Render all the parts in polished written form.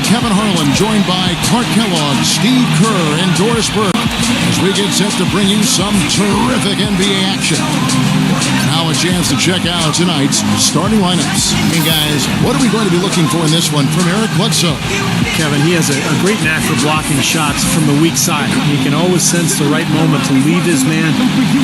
Kevin Harlan, joined by Clark Kellogg, Steve Kerr, and Doris Burke, as we get set to bring you some terrific NBA action. Now a chance to check out tonight's starting lineups. And guys, what are we going to be looking for in this one from Eric Bledsoe? Kevin, he has a great knack for blocking shots from the weak side. He can always sense the right moment to leave his man,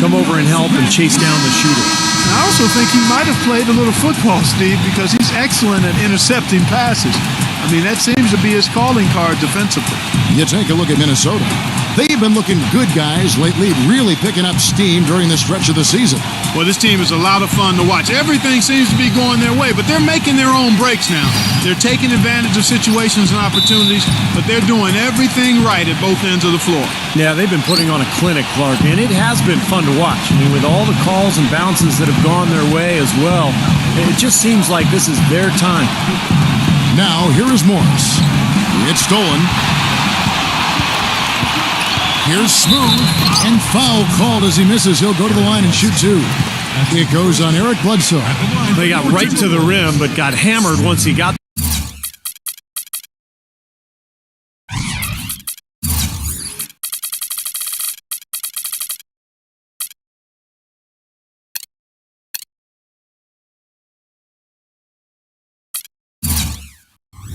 come over and help, and chase down the shooter. I also think he might have played a little football, Steve, because he's excellent at intercepting passes. I mean, that seems to be his calling card defensively. You take a look at Minnesota. They've been looking good, guys, lately, really picking up steam during the stretch of the season. Well, this team is a lot of fun to watch. Everything seems to be going their way, but they're making their own breaks now. They're taking advantage of situations and opportunities, but they're doing everything right at both ends of the floor. Yeah, they've been putting on a clinic, Clark, and it has been fun to watch. I mean, with all the calls and bounces that have gone their way as well, it just seems like this is their time. Now, here is Morris. It's stolen. Here's Smooth, and foul called as he misses. He'll go to the line and shoot two. It goes on Eric Bledsoe. They got right to the rim, but got hammered once he got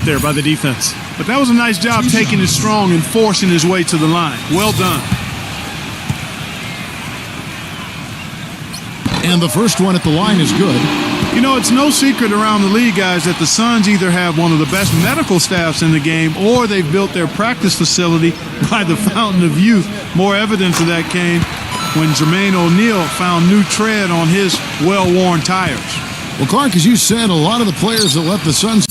there by the defense. But that was a nice job taking it strong and forcing his way to the line. Well done. And the first one at the line is good. You know, it's no secret around the league, guys, that the Suns either have one of the best medical staffs in the game or they've built their practice facility by the fountain of youth. More evidence of that came when Jermaine O'Neal found new tread on his well-worn tires. Well, Clark, as you said, a lot of the players that left the Suns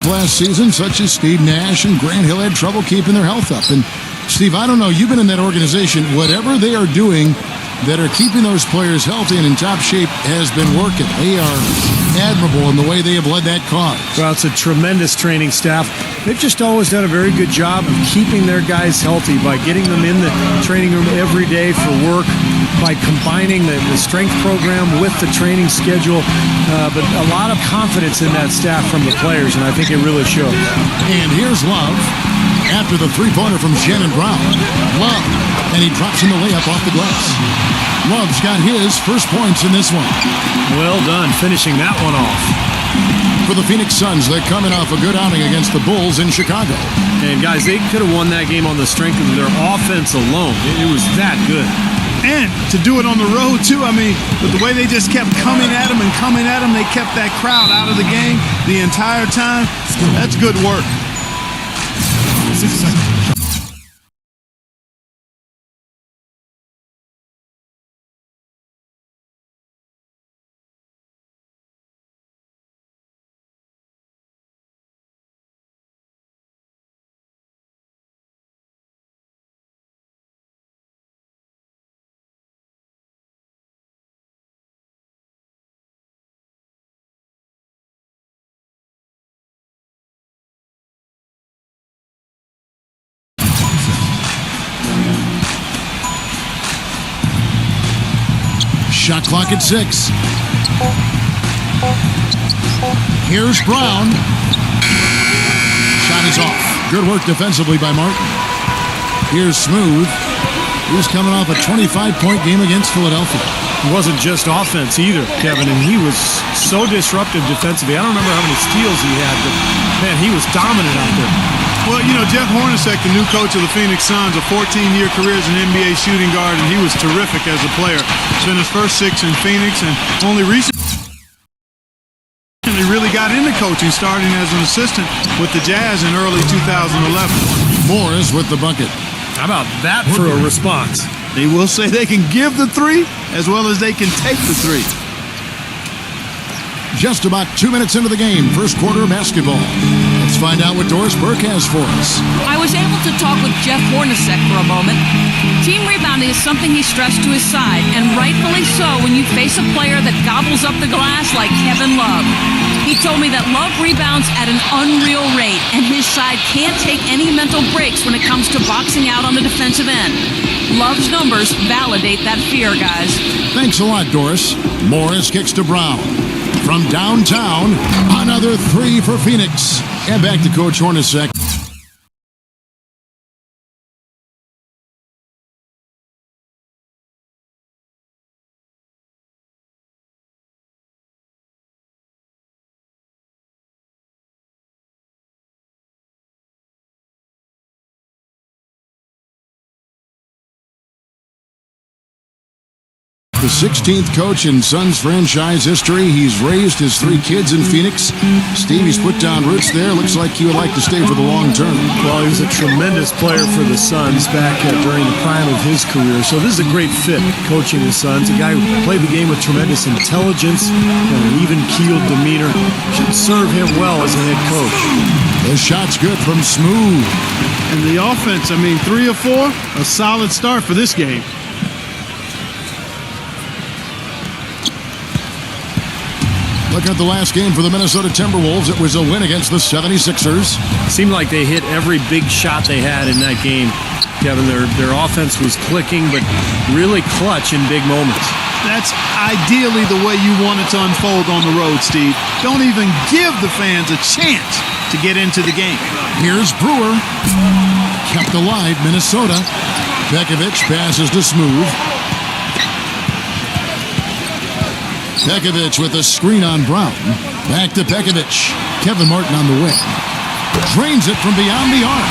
last season, such as Steve Nash and Grant Hill, had trouble keeping their health up. And Steve, I don't know, you've been in that organization. Whatever they are doing that are keeping those players healthy and in top shape has been working. They are admirable in the way they have led that cause. Well, it's a tremendous training staff. They've just always done a very good job of keeping their guys healthy by getting them in the training room every day for work, by combining the strength program with the training schedule. But a lot of confidence in that staff from the players, and I think it really shows. And here's Love after the three-pointer from Shannon Brown. Love, and he drops in the layup off the glass. Love's got his first points in this one. Well done, finishing that one off. For the Phoenix Suns, they're coming off a good outing against the Bulls in Chicago. And guys, they could have won that game on the strength of their offense alone. It was that good. And to do it on the road, too, I mean, with the way they just kept coming at them, they kept that crowd out of the game the entire time. That's good work. 6 seconds. Shot clock at 6. Here's Brown. Shot is off. Good work defensively by Martin. Here's Smooth. He's coming off a 25-point game against Philadelphia. It wasn't just offense either, Kevin, and he was so disruptive defensively. I don't remember how many steals he had, but, man, he was dominant out there. Well, you know, Jeff Hornacek, the new coach of the Phoenix Suns, a 14-year career as an NBA shooting guard, and he was terrific as a player. Spent his first 6 in Phoenix, and only recently really got into coaching, starting as an assistant with the Jazz in early 2011. Morris with the bucket. How about that for a response? They will say they can give the 3 as well as they can take the 3. Just about 2 minutes into the game, first quarter of basketball. Let's find out what Doris Burke has for us. I was able to talk with Jeff Hornacek for a moment. Team rebounding is something he stressed to his side, and rightfully so when you face a player that gobbles up the glass like Kevin Love. He told me that Love rebounds at an unreal rate, and his side can't take any mental breaks when it comes to boxing out on the defensive end. Love's numbers validate that fear, guys. Thanks a lot, Doris. Morris kicks to Brown. From downtown, another 3 for Phoenix. And back to Coach Hornacek. The 16th coach in Suns franchise history. He's raised his 3 kids in Phoenix. Stevie's put down roots there. Looks like he would like to stay for the long term. Well, he was a tremendous player for the Suns back during the prime of his career. So this is a great fit, coaching the Suns. A guy who played the game with tremendous intelligence and an even-keeled demeanor. Should serve him well as a head coach. The shot's good from Smooth. And the offense, I mean, 3 of 4, a solid start for this game. Looking at the last game for the Minnesota Timberwolves, it was a win against the 76ers. Seemed like they hit every big shot they had in that game. Kevin, their offense was clicking, but really clutch in big moments. That's ideally the way you want it to unfold on the road, Steve. Don't even give the fans a chance to get into the game. Here's Brewer. Kept alive, Minnesota. Pekovic passes to Smooth. Pekovic with a screen on Brown. Back to Pekovic. Kevin Martin on the wing. Drains it from beyond the arc.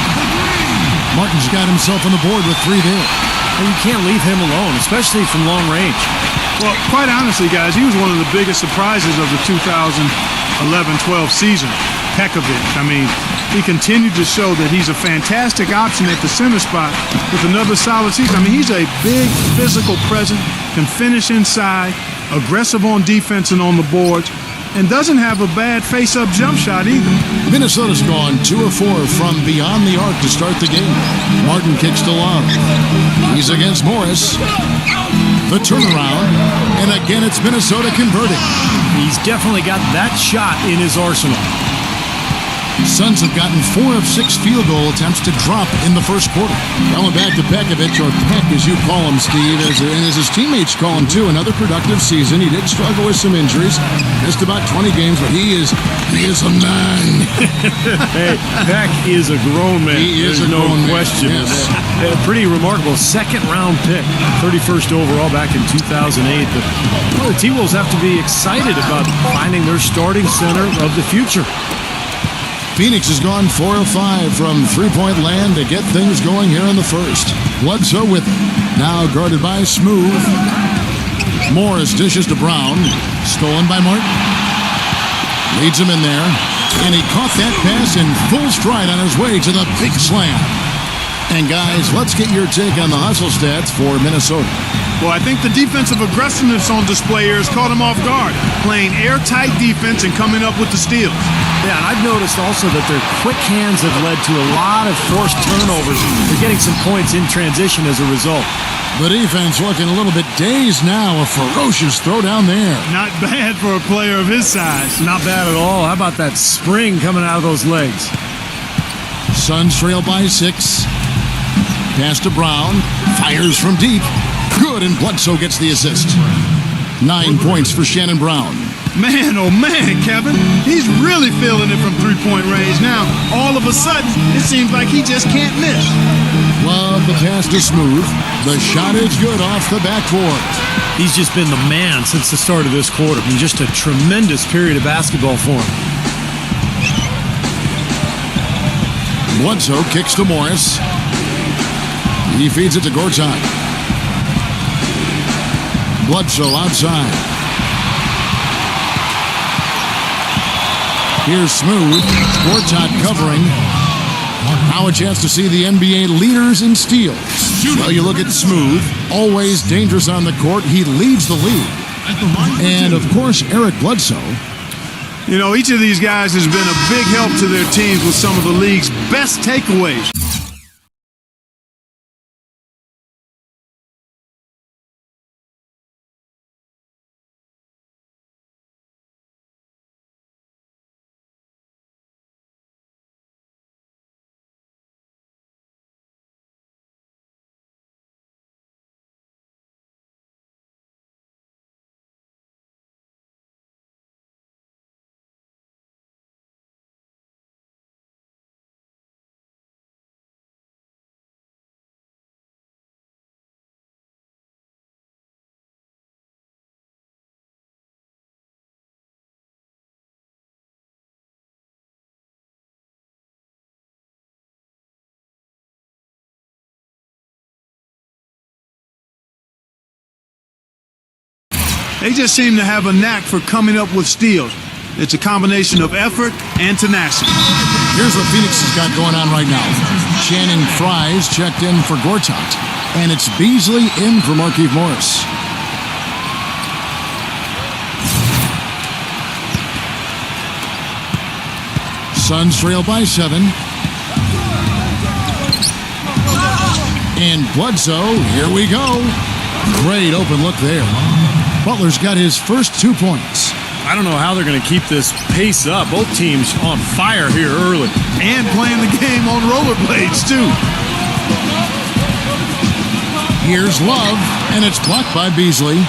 Martin's got himself on the board with 3 there. And you can't leave him alone, especially from long range. Well, quite honestly, guys, he was one of the biggest surprises of the 2011-12 season. Pekovic. I mean, he continued to show that he's a fantastic option at the center spot with another solid season. I mean, he's a big physical presence, can finish inside, aggressive on defense and on the boards. and doesn't have a bad face-up jump shot either. Minnesota's gone 2 of 4 from beyond the arc to start the game. Martin kicks to Love. He's against Morris. The turnaround, and again it's Minnesota converting. He's definitely got that shot in his arsenal. Suns have gotten 4 of 6 field goal attempts to drop in the first quarter. Going back to Pekovic, or Peck as you call him, Steve, as his teammates call him too. Another productive season. He did struggle with some injuries. Missed about 20 games, but he is a man. Hey, Peck is a grown man. He is There's a grown no question. man. Yes. Pretty remarkable second-round pick, 31st overall back in 2008. But the T-Wolves have to be excited about finding their starting center of the future. Phoenix has gone 4 of 5 from three-point land to get things going here in the first. Bledsoe with it. Now guarded by Smooth. Morris dishes to Brown. Stolen by Martin. Leads him in there. And he caught that pass in full stride on his way to the big slam. And guys, let's get your take on the hustle stats for Minnesota. Well, I think the defensive aggressiveness on display here has caught him off guard, playing airtight defense and coming up with the steals. Yeah, and I've noticed also that their quick hands have led to a lot of forced turnovers. They're getting some points in transition as a result. The defense looking a little bit dazed now. A ferocious throw down there. Not bad for a player of his size. Not bad at all. How about that spring coming out of those legs? Suns trail by 6. Pass to Brown. Fires from deep. Good, and Bledsoe gets the assist. 9 points for Shannon Brown. Man, oh man, Kevin. He's really feeling it from three-point range. Now, all of a sudden, it seems like he just can't miss. Love the pass to Smooth. The shot is good off the backboard. He's just been the man since the start of this quarter. I mean, just a tremendous period of basketball for him. Bledsoe kicks to Morris. He feeds it to Gortat. Bledsoe outside. Here's Smooth. Gortat covering. Now a chance to see the NBA leaders in steals. Well, you look at Smooth. Always dangerous on the court. He leads the league. And, of course, Eric Bledsoe. You know, each of these guys has been a big help to their teams with some of the league's best takeaways. They just seem to have a knack for coming up with steals. It's a combination of effort and tenacity. Here's what Phoenix has got going on right now. Channing Frye's checked in for Gortat. And it's Beasley in for Markieff Morris. Suns trail by 7. And Bledsoe, here we go. Great open look there. Butler's got his first 2 points. I don't know how they're going to keep this pace up. Both teams on fire here early. And playing the game on rollerblades, too. Here's Love, and it's blocked by Beasley.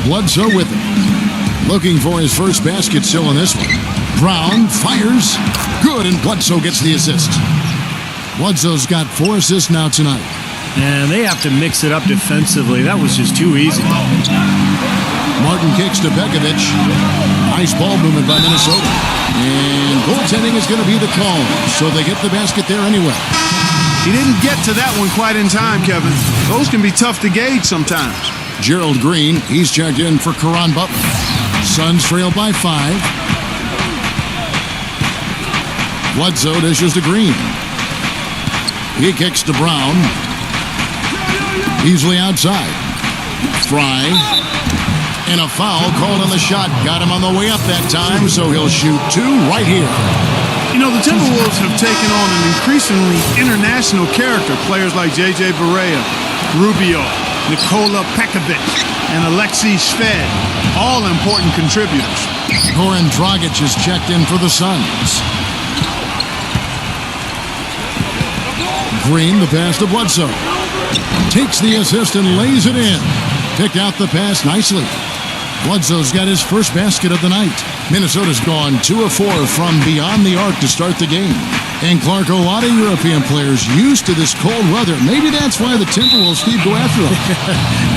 Bledsoe with it. Looking for his first basket still in this one. Brown fires. Good, and Bledsoe gets the assist. Bledsoe's got 4 assists now tonight. And they have to mix it up defensively. That was just too easy. Martin kicks to Pekovic. Nice ball movement by Minnesota. And goaltending is going to be the call, so they get the basket there anyway. He didn't get to that one quite in time, Kevin. Those can be tough to gauge sometimes. Gerald Green, he's checked in for Caron Butler. Suns trail by 5. Bledsoe dishes to Green. He kicks to Brown. Beasley outside. Frye. And a foul called on the shot. Got him on the way up that time, so he'll shoot 2 right here. You know, the Timberwolves have taken on an increasingly international character. Players like J.J. Barea, Rubio, Nikola Pekovic, and Alexei Shved, all important contributors. Goran Dragic is checked in for the Suns. Green, the pass to Bledsoe. Takes the assist and lays it in. Picked out the pass nicely. Bledsoe's got his first basket of the night. Minnesota's gone 2 of 4 from beyond the arc to start the game. And Clark, a lot of European players used to this cold weather. Maybe that's why the Timberwolves keep go after them.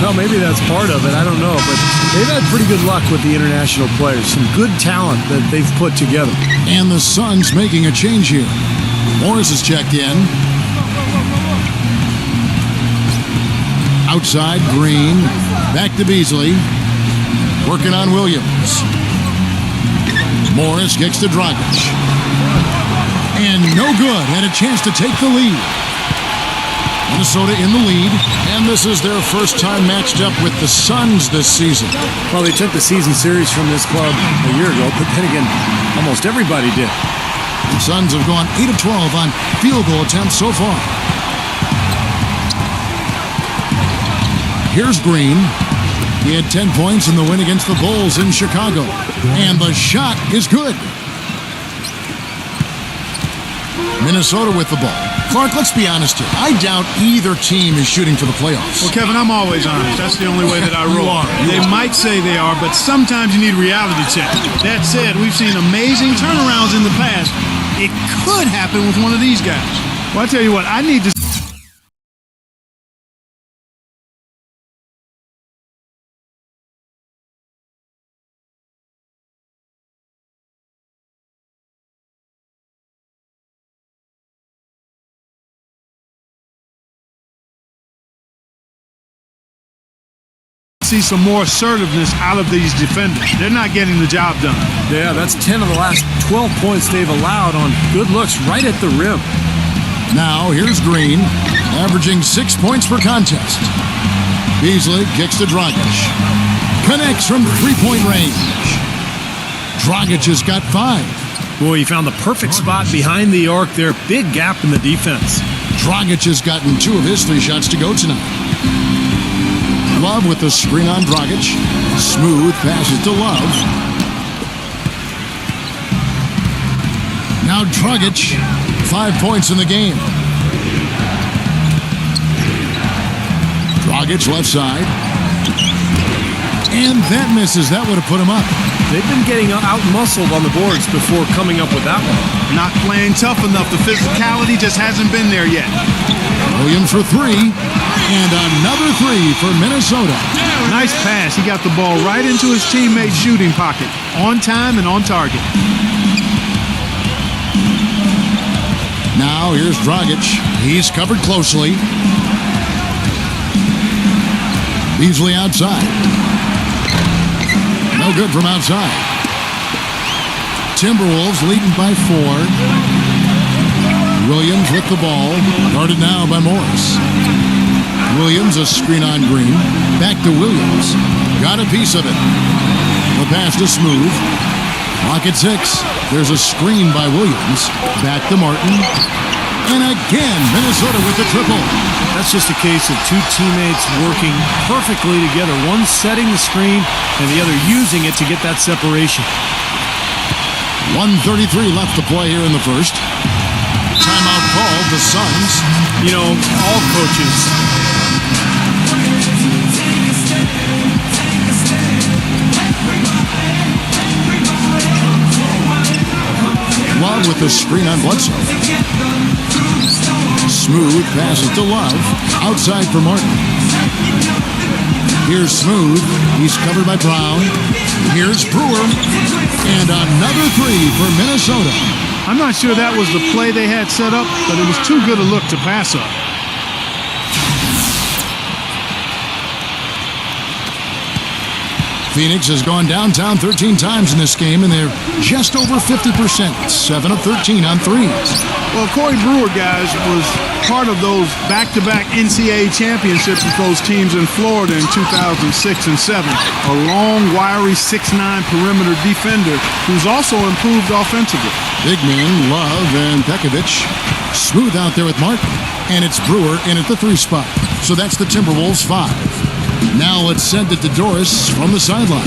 Well, maybe that's part of it. I don't know. But they've had pretty good luck with the international players. Some good talent that they've put together. And the Suns making a change here. Morris is checked in. Outside, Green. Back to Beasley. Working on Williams. Morris kicks to Dragic. And no good. Had a chance to take the lead. Minnesota in the lead. And this is their first time matched up with the Suns this season. Well, they took the season series from this club a year ago, but then again, almost everybody did. The Suns have gone 8 of 12 on field goal attempts so far. Here's Green. He had 10 points in the win against the Bulls in Chicago. And the shot is good. Minnesota with the ball. Clark, let's be honest here. I doubt either team is shooting for the playoffs. Well, Kevin, I'm always honest. That's the only way that I roll. They might say they are, but sometimes you need reality check. That said, we've seen amazing turnarounds in the past. It could happen with one of these guys. Well, I tell you what, I need to see some more assertiveness out of these defenders. They're not getting the job done. Yeah, that's 10 of the last 12 points they've allowed on good looks right at the rim. Now, here's Green, averaging 6 points per contest. Beasley kicks to Dragic. Connects from three-point range. Dragic has got 5. Boy, he found the perfect spot behind the arc there. Big gap in the defense. Dragic has gotten 2 of his 3 shots to go tonight. Love with the screen on Dragic. Smooth passes to Love. Now Dragic, 5 points in the game. Dragic left side. And that misses. That would have put him up. They've been getting out-muscled on the boards before coming up with that one. Not playing tough enough. The physicality just hasn't been there yet. Williams for 3. And another 3 for Minnesota. Nice pass. He got the ball right into his teammate's shooting pocket. On time and on target. Now here's Dragic. He's covered closely. Beasley outside. No good from outside. Timberwolves leading by 4. Williams with the ball. Guarded now by Morris. Williams, a screen on Green. Back to Williams. Got a piece of it. The pass to Smooth. Clock at 6. There's a screen by Williams. Back to Martin. And again, Minnesota with the triple. That's just a case of 2 teammates working perfectly together. One setting the screen and the other using it to get that separation. 1:33 left to play here in the first. Timeout called. The Suns. You know, all coaches Love with the screen on Bledsoe. Smooth passes to Love. Outside for Martin. Here's Smooth. He's covered by Brown. Here's Brewer. And another 3 for Minnesota. I'm not sure that was the play they had set up, but it was too good a look to pass up. Phoenix has gone downtown 13 times in this game, and they're just over 50%. 7 of 13 on threes. Well, Corey Brewer, guys, was part of those back-to-back NCAA championships with those teams in Florida in 2006 and 7. A long, wiry 6'9" perimeter defender who's also improved offensively. Big men, Love and Pekovic. Smooth out there with Martin. And it's Brewer in at the 3 spot. So that's the Timberwolves 5. Now let's send it to Doris from the sideline.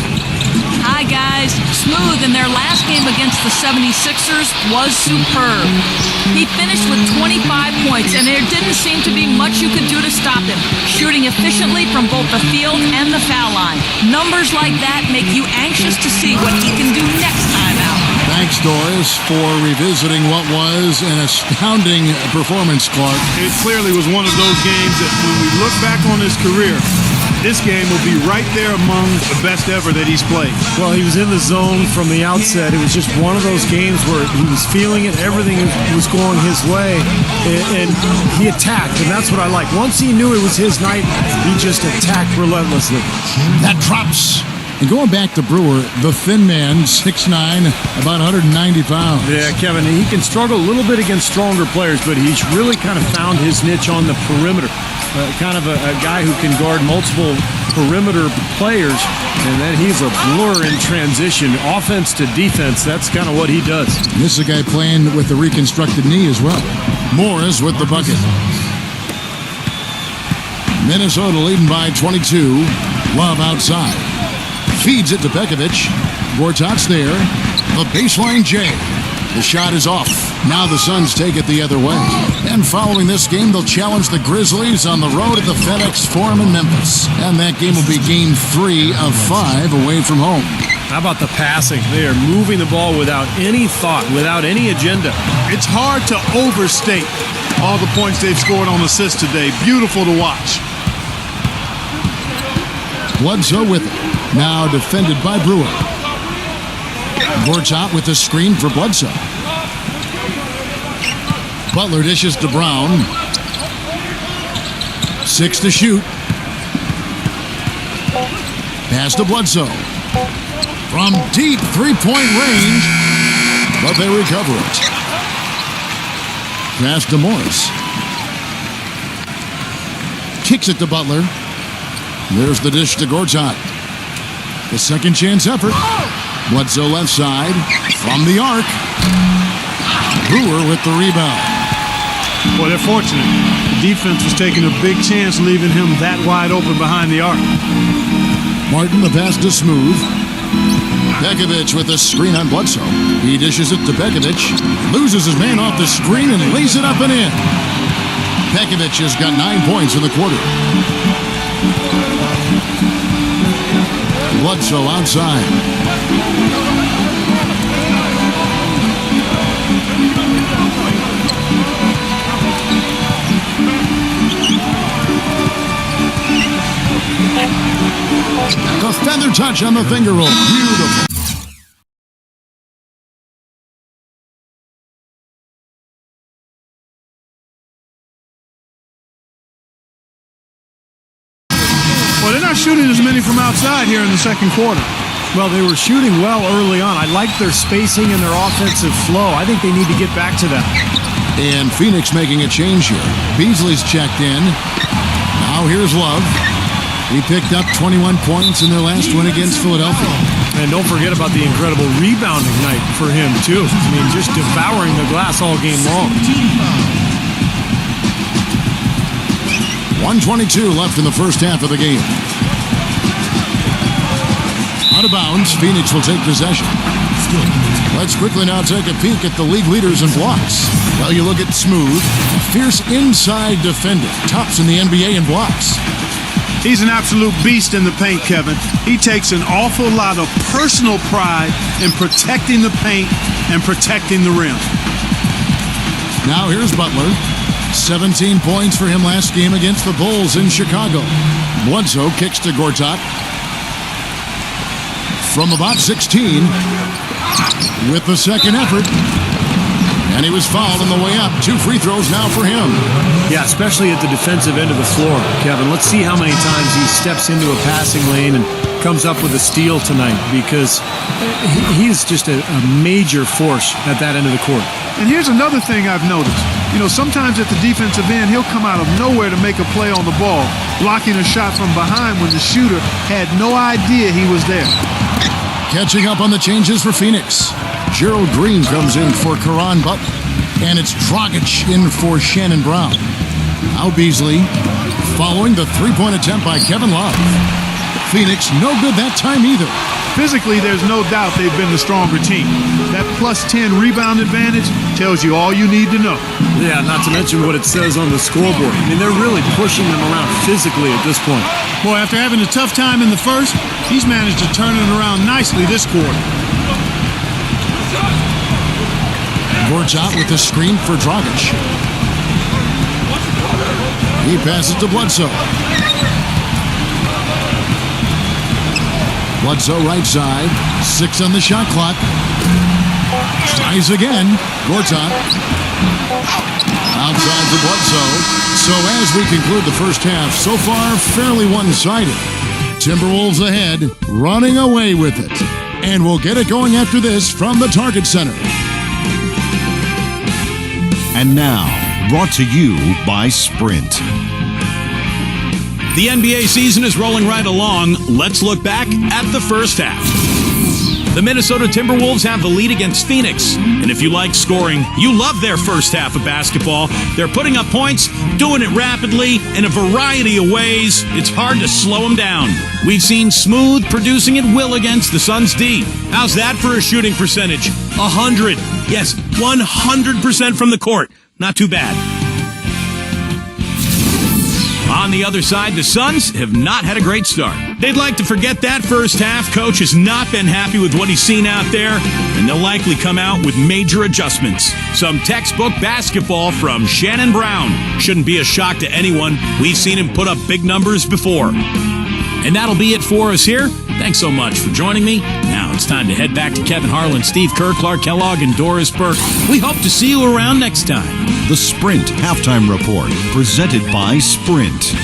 Hi, guys. Smooth in their last game against the 76ers was superb. He finished with 25 points, and there didn't seem to be much you could do to stop him, shooting efficiently from both the field and the foul line. Numbers like that make you anxious to see what he can do next time out. Thanks, Doris, for revisiting what was an astounding performance, Clark. It clearly was one of those games that when we look back on his career, this game will be right there among the best ever that he's played. Well, he was in the zone from the outset. It was just one of those games where he was feeling it. Everything was going his way, and he attacked, and that's what I like. Once he knew it was his night, he just attacked relentlessly. That drops. And going back to Brewer, the thin man, 6'9", about 190 pounds. Yeah, Kevin, he can struggle a little bit against stronger players, but he's really kind of found his niche on the perimeter. Kind of a guy who can guard multiple perimeter players, and then he's a blur in transition. Offense to defense, that's kind of what he does. This is a guy playing with the reconstructed knee as well. Morris with the bucket. Minnesota leading by 22. Love outside. Feeds it to Pekovic. Gortat's there. The baseline J. The shot is off. Now the Suns take it the other way. And following this game, they'll challenge the Grizzlies on the road at the FedEx Forum in Memphis. And that game will be game 3 of 5 away from home. How about the passing? They are moving the ball without any thought, without any agenda. It's hard to overstate all the points they've scored on assists today. Beautiful to watch. Bledsoe with it. Now defended by Brewer. Gortat with the screen for Bledsoe. Butler dishes to Brown. 6 to shoot. Pass to Bledsoe. From deep three-point range, but they recover it. Pass to Morris. Kicks it to Butler. There's the dish to Gortat. The second chance effort. Bledsoe left side. From the arc. Brewer with the rebound. Well, they're fortunate. The defense was taking a big chance, leaving him that wide open behind the arc. Martin, the pass to Smooth. Pekovic with a screen on Bledsoe. He dishes it to Pekovic. Loses his man off the screen and lays it up and in. Pekovic has got 9 points in the quarter. Bledsoe outside. The feather touch on the finger roll. Beautiful. Well, they're not shooting as many from outside here in the second quarter. Well, they were shooting well early on. I like their spacing and their offensive flow. I think they need to get back to that. And Phoenix making a change here. Beasley's checked in. Now here's Love. He picked up 21 points in their last win against Philadelphia. And don't forget about the incredible rebounding night for him, too. I mean, just devouring the glass all game long. 1:22 left in the first half of the game. Out of bounds, Phoenix will take possession. Let's quickly now take a peek at the league leaders in blocks. Well, you look at Smooth, fierce inside defender, tops in the NBA in blocks. He's an absolute beast in the paint, Kevin. He takes an awful lot of personal pride in protecting the paint and protecting the rim. Now here's Butler. 17 points for him last game against the Bulls in Chicago. Bledsoe kicks to Gortat. From about 16 with the second effort. And he was fouled on the way up. 2 free throws now for him. Yeah, especially at the defensive end of the floor, Kevin. Let's see how many times he steps into a passing lane and comes up with a steal tonight because he's just a major force at that end of the court. And here's another thing I've noticed. Sometimes at the defensive end, he'll come out of nowhere to make a play on the ball, blocking a shot from behind when the shooter had no idea he was there. Catching up on the changes for Phoenix. Gerald Green comes in for Caron Butler, and it's Dragic in for Shannon Brown. Now Beasley, following the three-point attempt by Kevin Love. Phoenix no good that time either. Physically, there's no doubt they've been the stronger team. That plus 10 rebound advantage tells you all you need to know. Yeah, not to mention what it says on the scoreboard. I mean, they're really pushing them around physically at this point. Boy, after having a tough time in the first, he's managed to turn it around nicely this quarter. Gortat with the screen for Dragic. He passes to Bledsoe. Bledsoe right side. 6 on the shot clock. Tries again. Gortat. Outside for Bledsoe. So as we conclude the first half, so far fairly one-sided. Timberwolves ahead, running away with it. And we'll get it going after this from the Target Center. And now, brought to you by Sprint. The NBA season is rolling right along. Let's look back at the first half. The Minnesota Timberwolves have the lead against Phoenix. And if you like scoring, you love their first half of basketball. They're putting up points, doing it rapidly, in a variety of ways. It's hard to slow them down. We've seen Smooth producing at will against the Suns' D. How's that for a shooting percentage? 100. Yes, 100% from the court. Not too bad. On the other side, the Suns have not had a great start. They'd like to forget that first half. Coach has not been happy with what he's seen out there, and they'll likely come out with major adjustments. Some textbook basketball from Shannon Brown. Shouldn't be a shock to anyone. We've seen him put up big numbers before. And that'll be it for us here. Thanks so much for joining me. Now it's time to head back to Kevin Harlan, Steve Kerr, Clark Kellogg, and Doris Burke. We hope to see you around next time. The Sprint Halftime Report, presented by Sprint.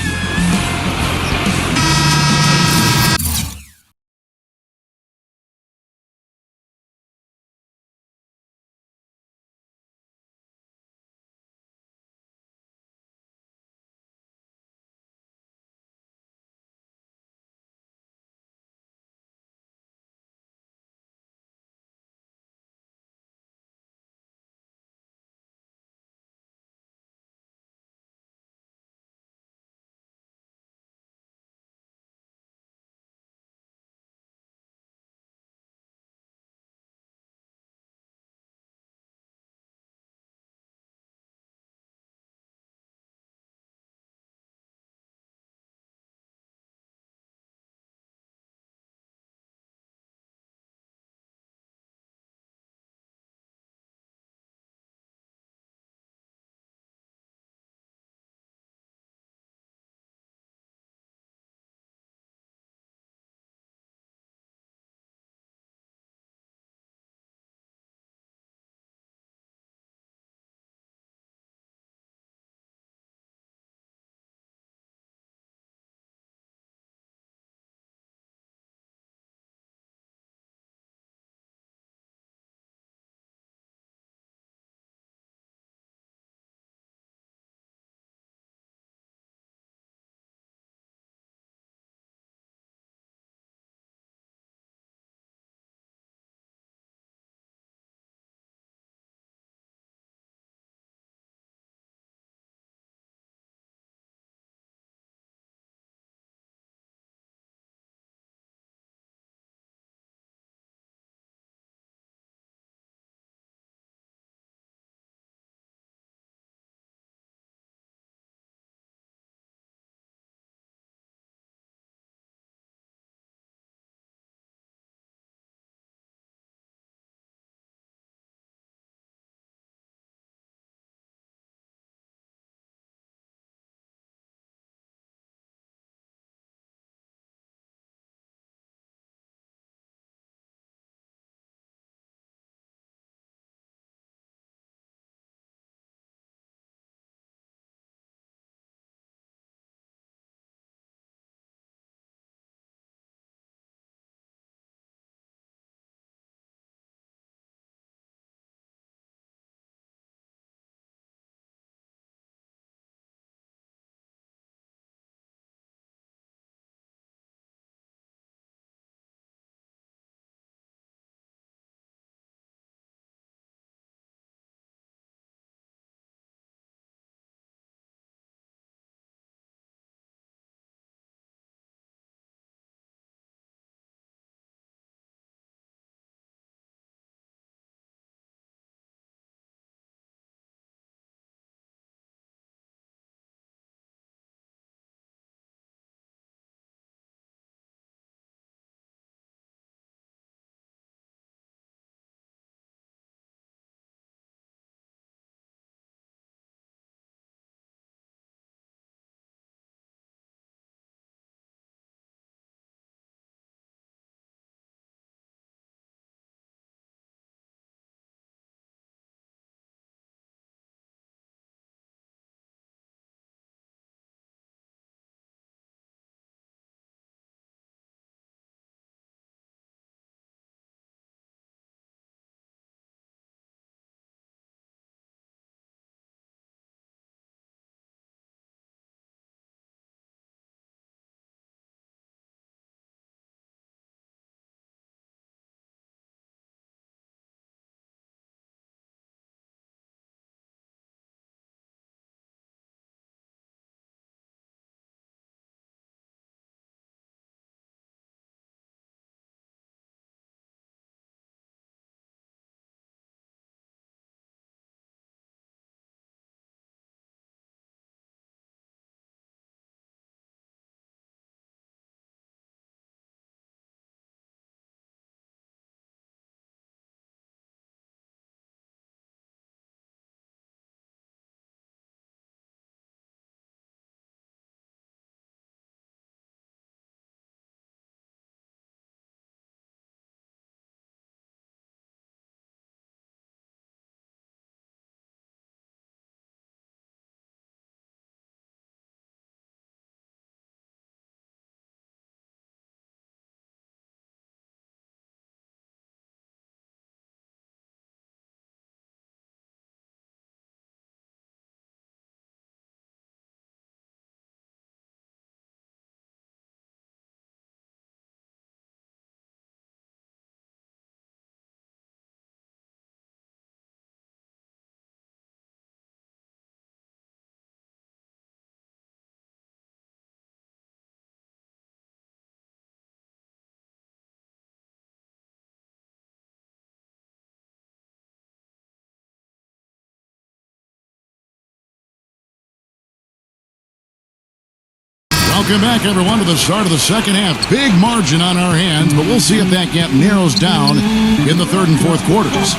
Welcome back, everyone, to the start of the second half. Big margin on our hands, but we'll see if that gap narrows down in the third and fourth quarters.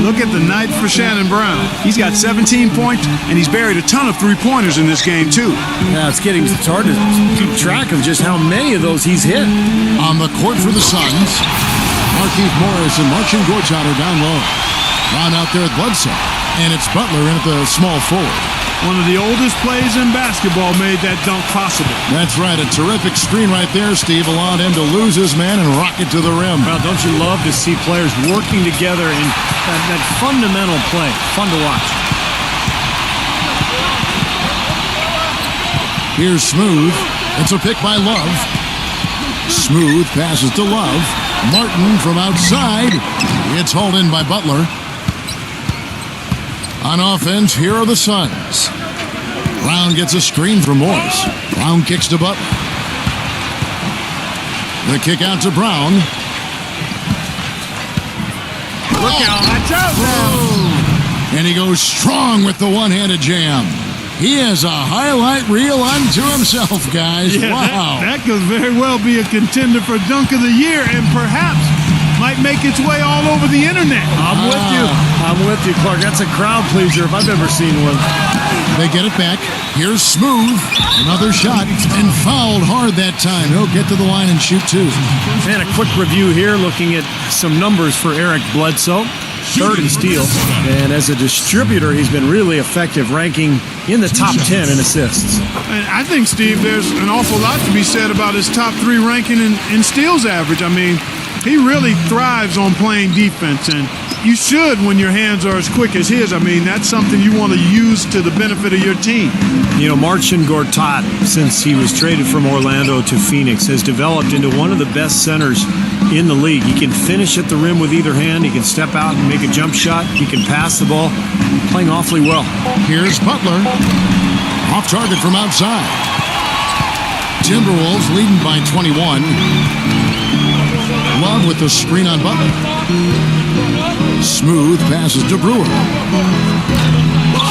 Look at the night for Shannon Brown. He's got 17 points, and he's buried a ton of three-pointers in this game, too. Yeah, it's hard to keep track of just how many of those he's hit. On the court for the Suns, Markieff Morris and Marcin Gortat are down low. Ron out there at Bledsoe, and it's Butler in at the small forward. One of the oldest plays in basketball made that dunk possible. That's right, a terrific screen right there, Steve, allowed him to lose his man and rock it to the rim. Well, don't you love to see players working together in that fundamental play? Fun to watch. Here's Smooth. It's a pick by Love. Smooth passes to Love. Martin from outside. It's hauled in by Butler. On offense, here are the Suns. Brown gets a screen from Morris. Brown kicks to Butler. The kick out to Brown. Look out, watch out now. And he goes strong with the one-handed jam. He has a highlight reel unto himself, guys. Yeah, wow. That could very well be a contender for Dunk of the Year and perhaps might make its way all over the internet. I'm with you, Clark. That's a crowd pleaser if I've ever seen one. They get it back. Here's Smooth. Another shot. And fouled hard that time. He'll get to the line and shoot two. And a quick review here looking at some numbers for Eric Bledsoe. Third in steals. And as a distributor, he's been really effective, ranking in the top 10 in assists. And I think, Steve, there's an awful lot to be said about his top 3 ranking in steals average. I mean, he really thrives on playing defense, and you should when your hands are as quick as his. I mean, that's something you want to use to the benefit of your team. You know, Marcin Gortat, since he was traded from Orlando to Phoenix, has developed into one of the best centers in the league. He can finish at the rim with either hand. He can step out and make a jump shot. He can pass the ball. Playing awfully well. Here's Butler. Off target from outside. Timberwolves leading by 21. Love with the screen on Butler. Smooth passes to Brewer.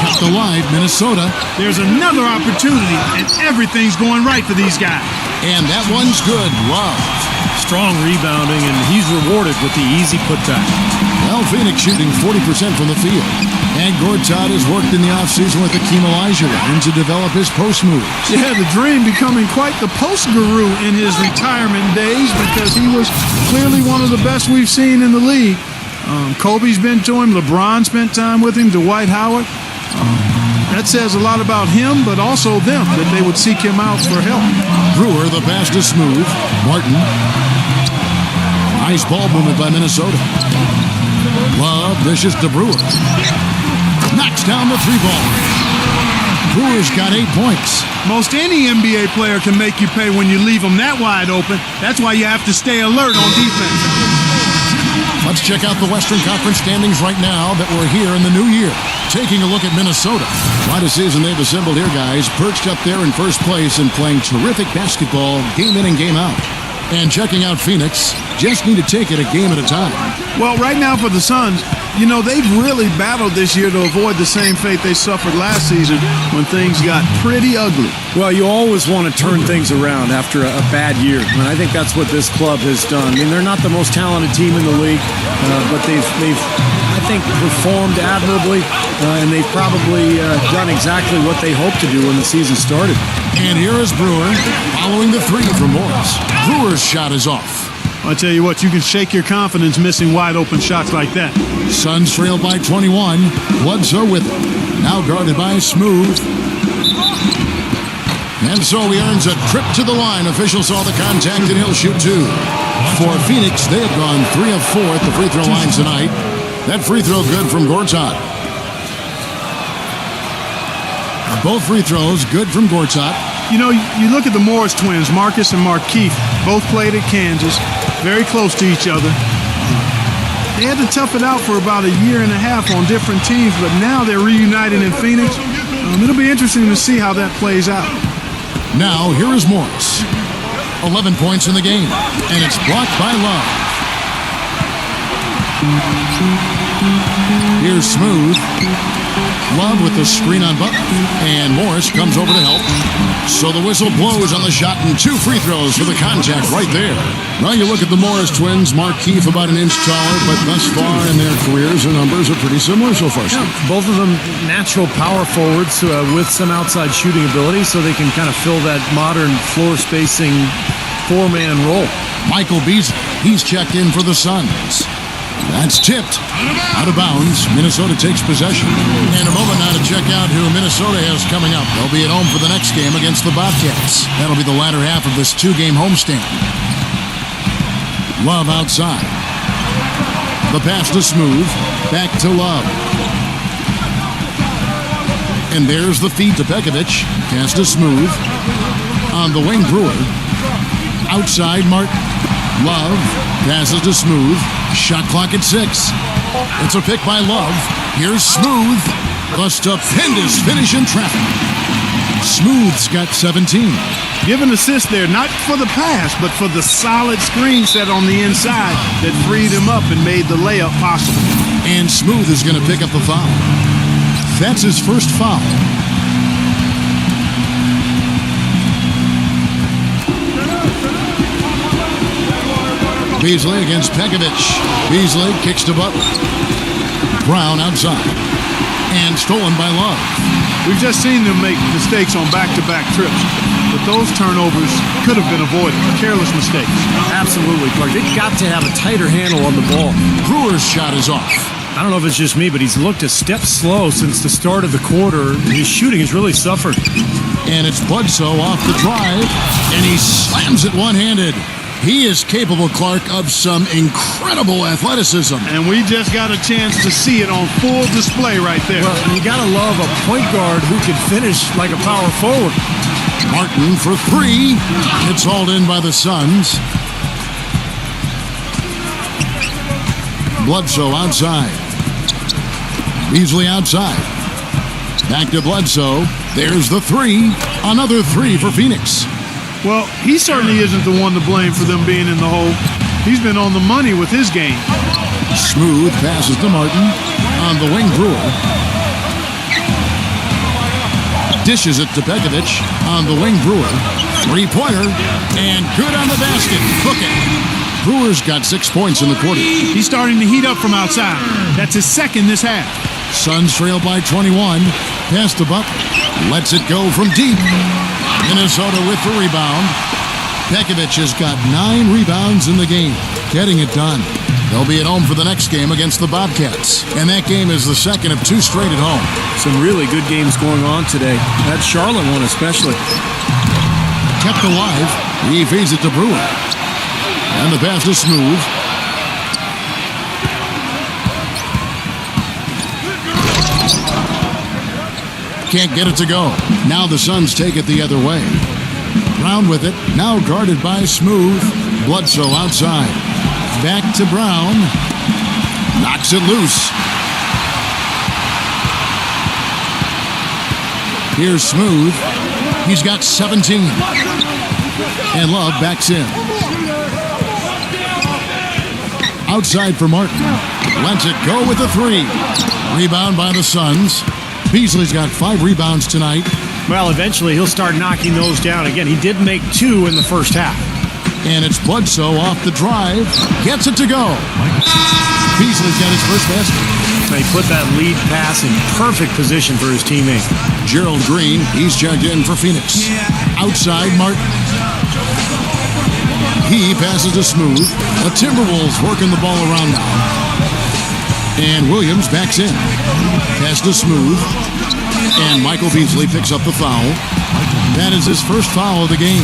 Kept alive, Minnesota. There's another opportunity, and everything's going right for these guys. And that one's good. Love. Strong rebounding, and he's rewarded with the easy putback. Well, Phoenix shooting 40% from the field. And Gortat has worked in the offseason with Akeem Olajuwon to develop his post moves. Yeah, the dream becoming quite the post guru in his retirement days because he was clearly one of the best we've seen in the league. Kobe's been to him. LeBron spent time with him. Dwight Howard. That says a lot about him, but also them, that they would seek him out for help. Brewer, the pass to Smooth. Martin. Nice ball movement by Minnesota. Love dishes to Brewer. Knocks down the 3-ball. Brewer's got 8 points. Most any NBA player can make you pay when you leave them that wide open. That's why you have to stay alert on defense. Let's check out the Western Conference standings right now that we're here in the new year. Taking a look at Minnesota. Quite a season they've assembled here, guys. Perched up there in first place and playing terrific basketball game in and game out. And checking out Phoenix, just need to take it a game at a time. Well, right now for the Suns, you know, they've really battled this year to avoid the same fate they suffered last season when things got pretty ugly. Well, you always want to turn things around after a bad year, and I think that's what this club has done. I mean, they're not the most talented team in the league, but they've I think, performed admirably, and they've probably done exactly what they hoped to do when the season started. And here is Brewer following the 3 from Morris. Brewer's shot is off. I tell you what, you can shake your confidence missing wide open shots like that. Suns trail by 21. Bledsoe with it. Now guarded by Smooth. And so he earns a trip to the line. Official saw the contact and he'll shoot 2. For Phoenix, they have gone 3 of 4 at the free throw line tonight. That free throw good from Gortat. Both free throws good from Gortat. You know, you look at the Morris twins, Marcus and Markieff, both played at Kansas, very close to each other. They had to tough it out for about a year and a half on different teams, but now they're reunited in Phoenix. It'll be interesting to see how that plays out. Now, here is Morris. 11 points in the game, and it's blocked by Love. Here's Smooth. Love with the screen on Butler. And Morris comes over to help. So the whistle blows on the shot and 2 free throws for the contact right there. Now you look at the Morris twins. Mark Keefe about an inch taller, but thus far in their careers, their numbers are pretty similar so far. Yeah, both of them natural power forwards with some outside shooting ability, so they can kind of fill that modern floor spacing 4-man role. Michael Beasley, he's checked in for the Suns. That's tipped. Out of bounds. Minnesota takes possession. And a moment now to check out who Minnesota has coming up. They'll be at home for the next game against the Bobcats. That'll be the latter half of this 2-game homestand. Love outside. The pass to Smooth. Back to Love. And there's the feed to Pekovic. Pass to Smooth. On the wing, Brewer. Outside, Martin. Love passes to Smooth. Shot clock at 6. It's a pick by Love. Here's Smooth. The stupendous finish in traffic. Smooth's got 17. Give an assist there, not for the pass, but for the solid screen set on the inside that freed him up and made the layup possible. And Smooth is going to pick up the foul. That's his first foul. Beasley against Pekovic. Beasley kicks to Butler. Brown outside. And stolen by Love. We've just seen them make mistakes on back-to-back trips, but those turnovers could have been avoided. Careless mistakes. Absolutely, Clark. They've got to have a tighter handle on the ball. Brewer's shot is off. I don't know if it's just me, but he's looked a step slow since the start of the quarter. His shooting has really suffered. And it's Bledsoe off the drive, and he slams it one-handed. He is capable, Clark, of some incredible athleticism. And we just got a chance to see it on full display right there. Well, you got to love a point guard who can finish like a power forward. Martin for 3. It's hauled in by the Suns. Bledsoe outside. Beasley outside. Back to Bledsoe. There's the 3. Another 3 for Phoenix. Well, he certainly isn't the one to blame for them being in the hole. He's been on the money with his game. Smooth passes to Martin. On the wing, Brewer. Dishes it to Pekovic. On the wing, Brewer. 3-pointer. And good on the basket. Book it. Brewer's got 6 points in the quarter. He's starting to heat up from outside. That's his second this half. Suns trail by 21. Pass to Butler. Lets it go from deep. Minnesota with the rebound. Pekovic has got 9 rebounds in the game, getting it done. They'll be at home for the next game against the Bobcats. And that game is the second of 2 straight at home. Some really good games going on today. That Charlotte one especially. Kept alive. He feeds it to Brewer. And the pass to Smooth. Can't get it to go. Now the Suns take it the other way. Brown with it. Now guarded by Smooth. Bledsoe outside. Back to Brown. Knocks it loose. Here's Smooth. He's got 17. And Love backs in. Outside for Martin. Lets it go with a 3. Rebound by the Suns. Beasley's got 5 rebounds tonight. Well, eventually he'll start knocking those down. Again, he did make 2 in the first half. And it's Bledsoe off the drive. Gets it to go. Beasley's got his first basket. He put that lead pass in perfect position for his teammate. Gerald Green, he's checked in for Phoenix. Outside, Martin. He passes to Smooth. The Timberwolves working the ball around now. And Williams backs in. Pass to Smooth. And Michael Beasley picks up the foul. That is his first foul of the game.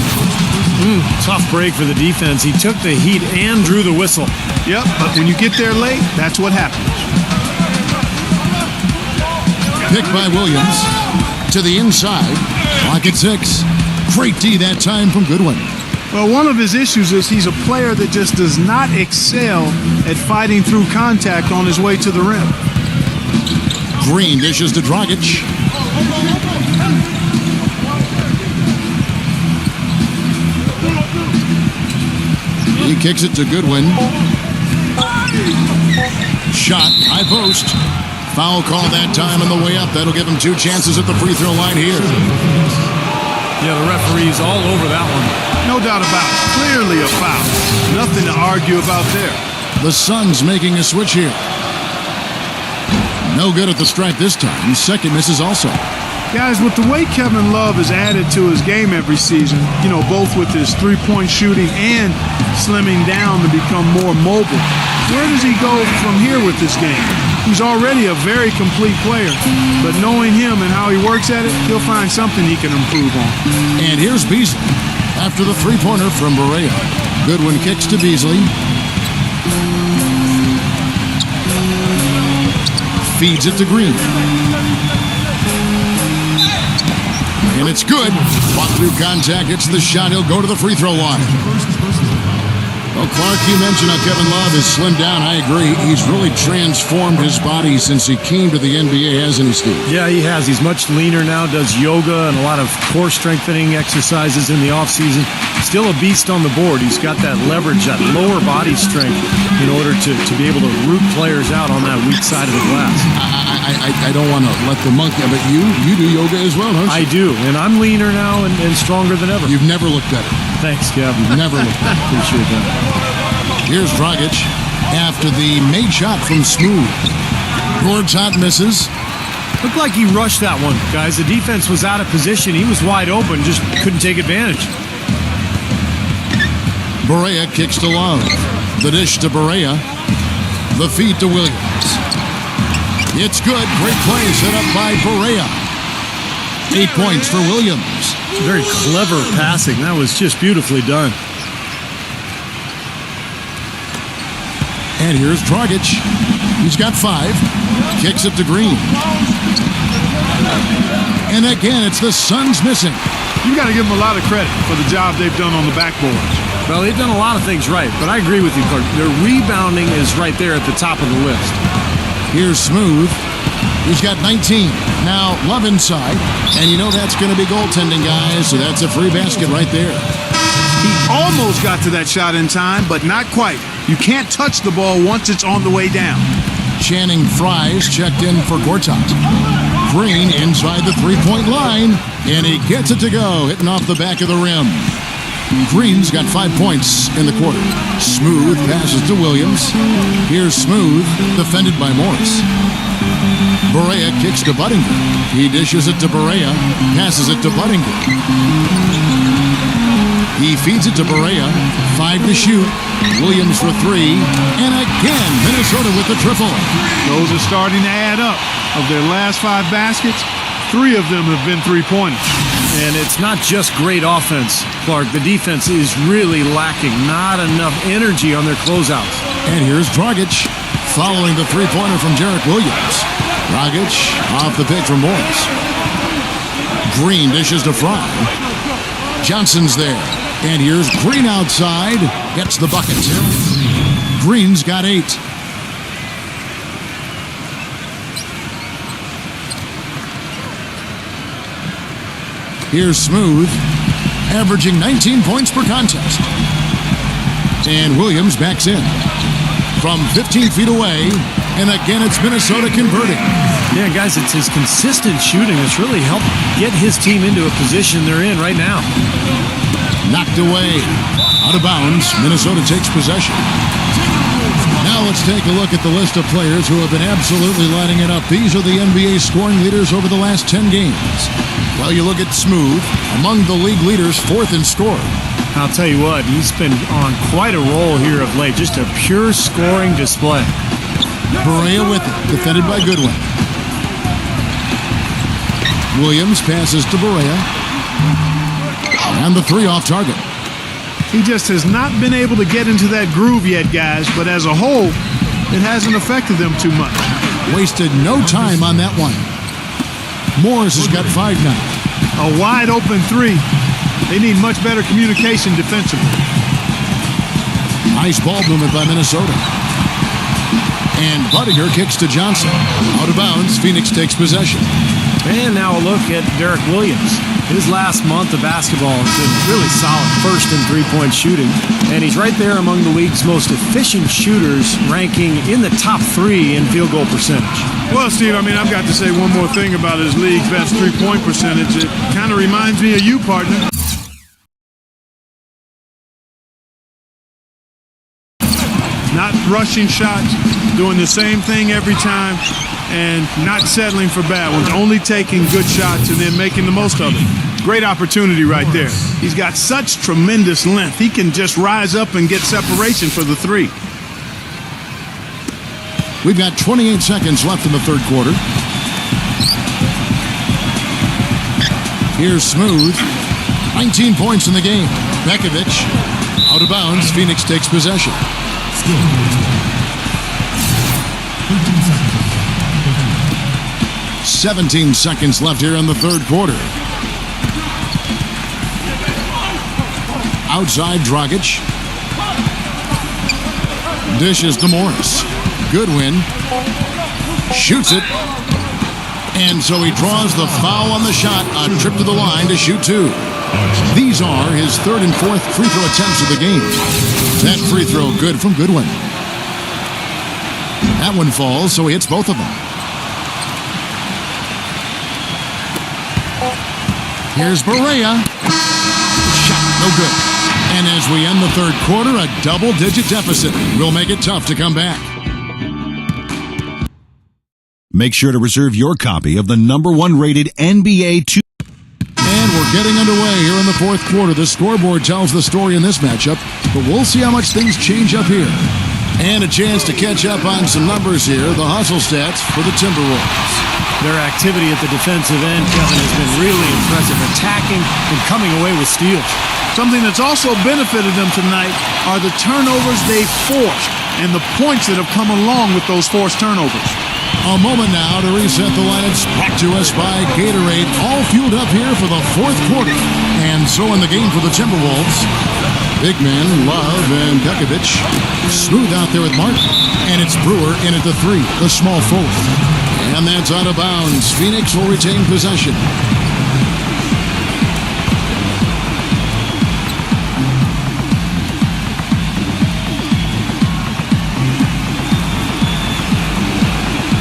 Tough break for the defense. He took the heat and drew the whistle. Yep, but when you get there late, that's what happens. Picked by Williams. To the inside. Clock at 6. Great D that time from Goodwin. Well, one of his issues is he's a player that just does not excel at fighting through contact on his way to the rim. Green dishes to Dragic. He kicks it to Goodwin. Shot, high post. Foul call that time on the way up. That'll give him 2 chances at the free throw line here. Yeah, the referee's all over that one. No doubt about it. Clearly a foul. Nothing to argue about there. The Suns making a switch here. No good at the stripe this time. Second misses also. Guys, with the way Kevin Love has added to his game every season, both with his three-point shooting and slimming down to become more mobile, where does he go from here with this game? He's already a very complete player, but knowing him and how he works at it, he'll find something he can improve on. And here's Beasley after the three-pointer from Barea. Goodwin kicks to Beasley. Feeds it to Green. And it's good. Fought through contact, hits the shot. He'll go to the free throw line. Well, Clark, you mentioned how Kevin Love has slimmed down. I agree. He's really transformed his body since he came to the NBA, hasn't he, Steve? Yeah, he has. He's much leaner now, does yoga and a lot of core strengthening exercises in the offseason. Still a beast on the board. He's got that leverage, that lower body strength in order to be able to root players out on that weak side of the glass. I don't want to let the monkey, but you do yoga as well, don't you? I do, and I'm leaner now and stronger than ever. You've never looked better. Thanks, Kevin. You've never looked better. Appreciate that. Here's Dragic after the made shot from Smooth. Gortat misses. Looked like he rushed that one, guys. The defense was out of position. He was wide open, just couldn't take advantage. Barea kicks to Love. The dish to Barea. The feed to Williams. It's good. Great play set up by Barea. 8 points for Williams. Very clever passing. That was just beautifully done. And here's Dragic. He's got 5. Kicks it to Green. And again, it's the Suns missing. You got to give them a lot of credit for the job they've done on the backboard. Well, they've done a lot of things right, but I agree with you, Clark. Their rebounding is right there at the top of the list. Here's Smooth. He's got 19. Now Love inside. And that's going to be goaltending, guys. So that's a free basket right there. He almost got to that shot in time, but not quite. You can't touch the ball once it's on the way down. Channing Fries checked in for Gortat. Green inside the three-point line. And he gets it to go, hitting off the back of the rim. Green's got 5 points in the quarter. Smooth passes to Williams. Here's Smooth, defended by Morris. Barea kicks to Budinger. He dishes it to Barea, passes it to Budinger. He feeds it to Barea. 5 to shoot. Williams for 3. And again, Minnesota with the triple. Those are starting to add up. Of their last 5 baskets, 3 of them have been three-pointers. And it's not just great offense, Clark. The defense is really lacking. Not enough energy on their closeouts. And here's Dragic following the three-pointer from Jarek Williams. Dragic off the pick from Morris. Green dishes to Fry. Johnson's there. And here's Green outside. Gets the bucket. Green's got 8. Here's Smooth, averaging 19 points per contest. And Williams backs in from 15 feet away. And again, it's Minnesota converting. Yeah, guys, it's his consistent shooting that's really helped get his team into a position they're in right now. Knocked away. Out of bounds. Minnesota takes possession. Now let's take a look at the list of players who have been absolutely lighting it up. These are the NBA scoring leaders over the last 10 games. Well, you look at Smooth, among the league leaders, 4th in scoring. I'll tell you what, he's been on quite a roll here of late. Just a pure scoring display. Barea with it, defended by Goodwin. Williams passes to Barea. And the 3 off target. He just has not been able to get into that groove yet, guys, but as a whole, it hasn't affected them too much. Wasted no time on that one. Morris has got 5 now. A wide open 3. They need much better communication defensively. Nice ball movement by Minnesota. And Budinger kicks to Johnson. Out of bounds, Phoenix takes possession. And now a look at Derek Williams. His last month of basketball has been really solid, first in three-point shooting, and he's right there among the league's most efficient shooters, ranking in the top 3 in field goal percentage. Well, Steve, I mean, I've got to say one more thing about his league's best three-point percentage. It kind of reminds me of you, partner. Not rushing shots, doing the same thing every time, and not settling for bad ones, only taking good shots and then making the most of it. Great opportunity right there. He's got such tremendous length. He can just rise up and get separation for the three. We've got 28 seconds left in the third quarter. Here's Smooth. 19 points in the game. Bekovic out of bounds. Phoenix takes possession. 17 seconds left here in the third quarter. Outside Dragic. Dishes to Morris. Goodwin shoots it. And so he draws the foul on the shot. A trip to the line to shoot two. These are his third and fourth free throw attempts of the game. That free throw good from Goodwin. That one falls, so he hits both of them. Here's Barea. Shot, no good. And as we end the third quarter, a double-digit deficit will make it tough to come back. Make sure to reserve your copy of the #1 rated NBA2K14. And we're getting underway here in the fourth quarter. The scoreboard tells the story in this matchup, but we'll see how much things change up here. And a chance to catch up on some numbers here, the hustle stats for the Timberwolves. Their activity at the defensive end, Kevin, has been really impressive, attacking and coming away with steals. Something that's also benefited them tonight are the turnovers they've forced and the points that have come along with those forced turnovers. A moment now to reset the lineups. Brought to us by Gatorade. All fueled up here for the fourth quarter. And so in the game for the Timberwolves, big men, Love and Bekovic. Smooth out there with Martin. And it's Brewer in at the three, the small forward. And that's out of bounds. Phoenix will retain possession.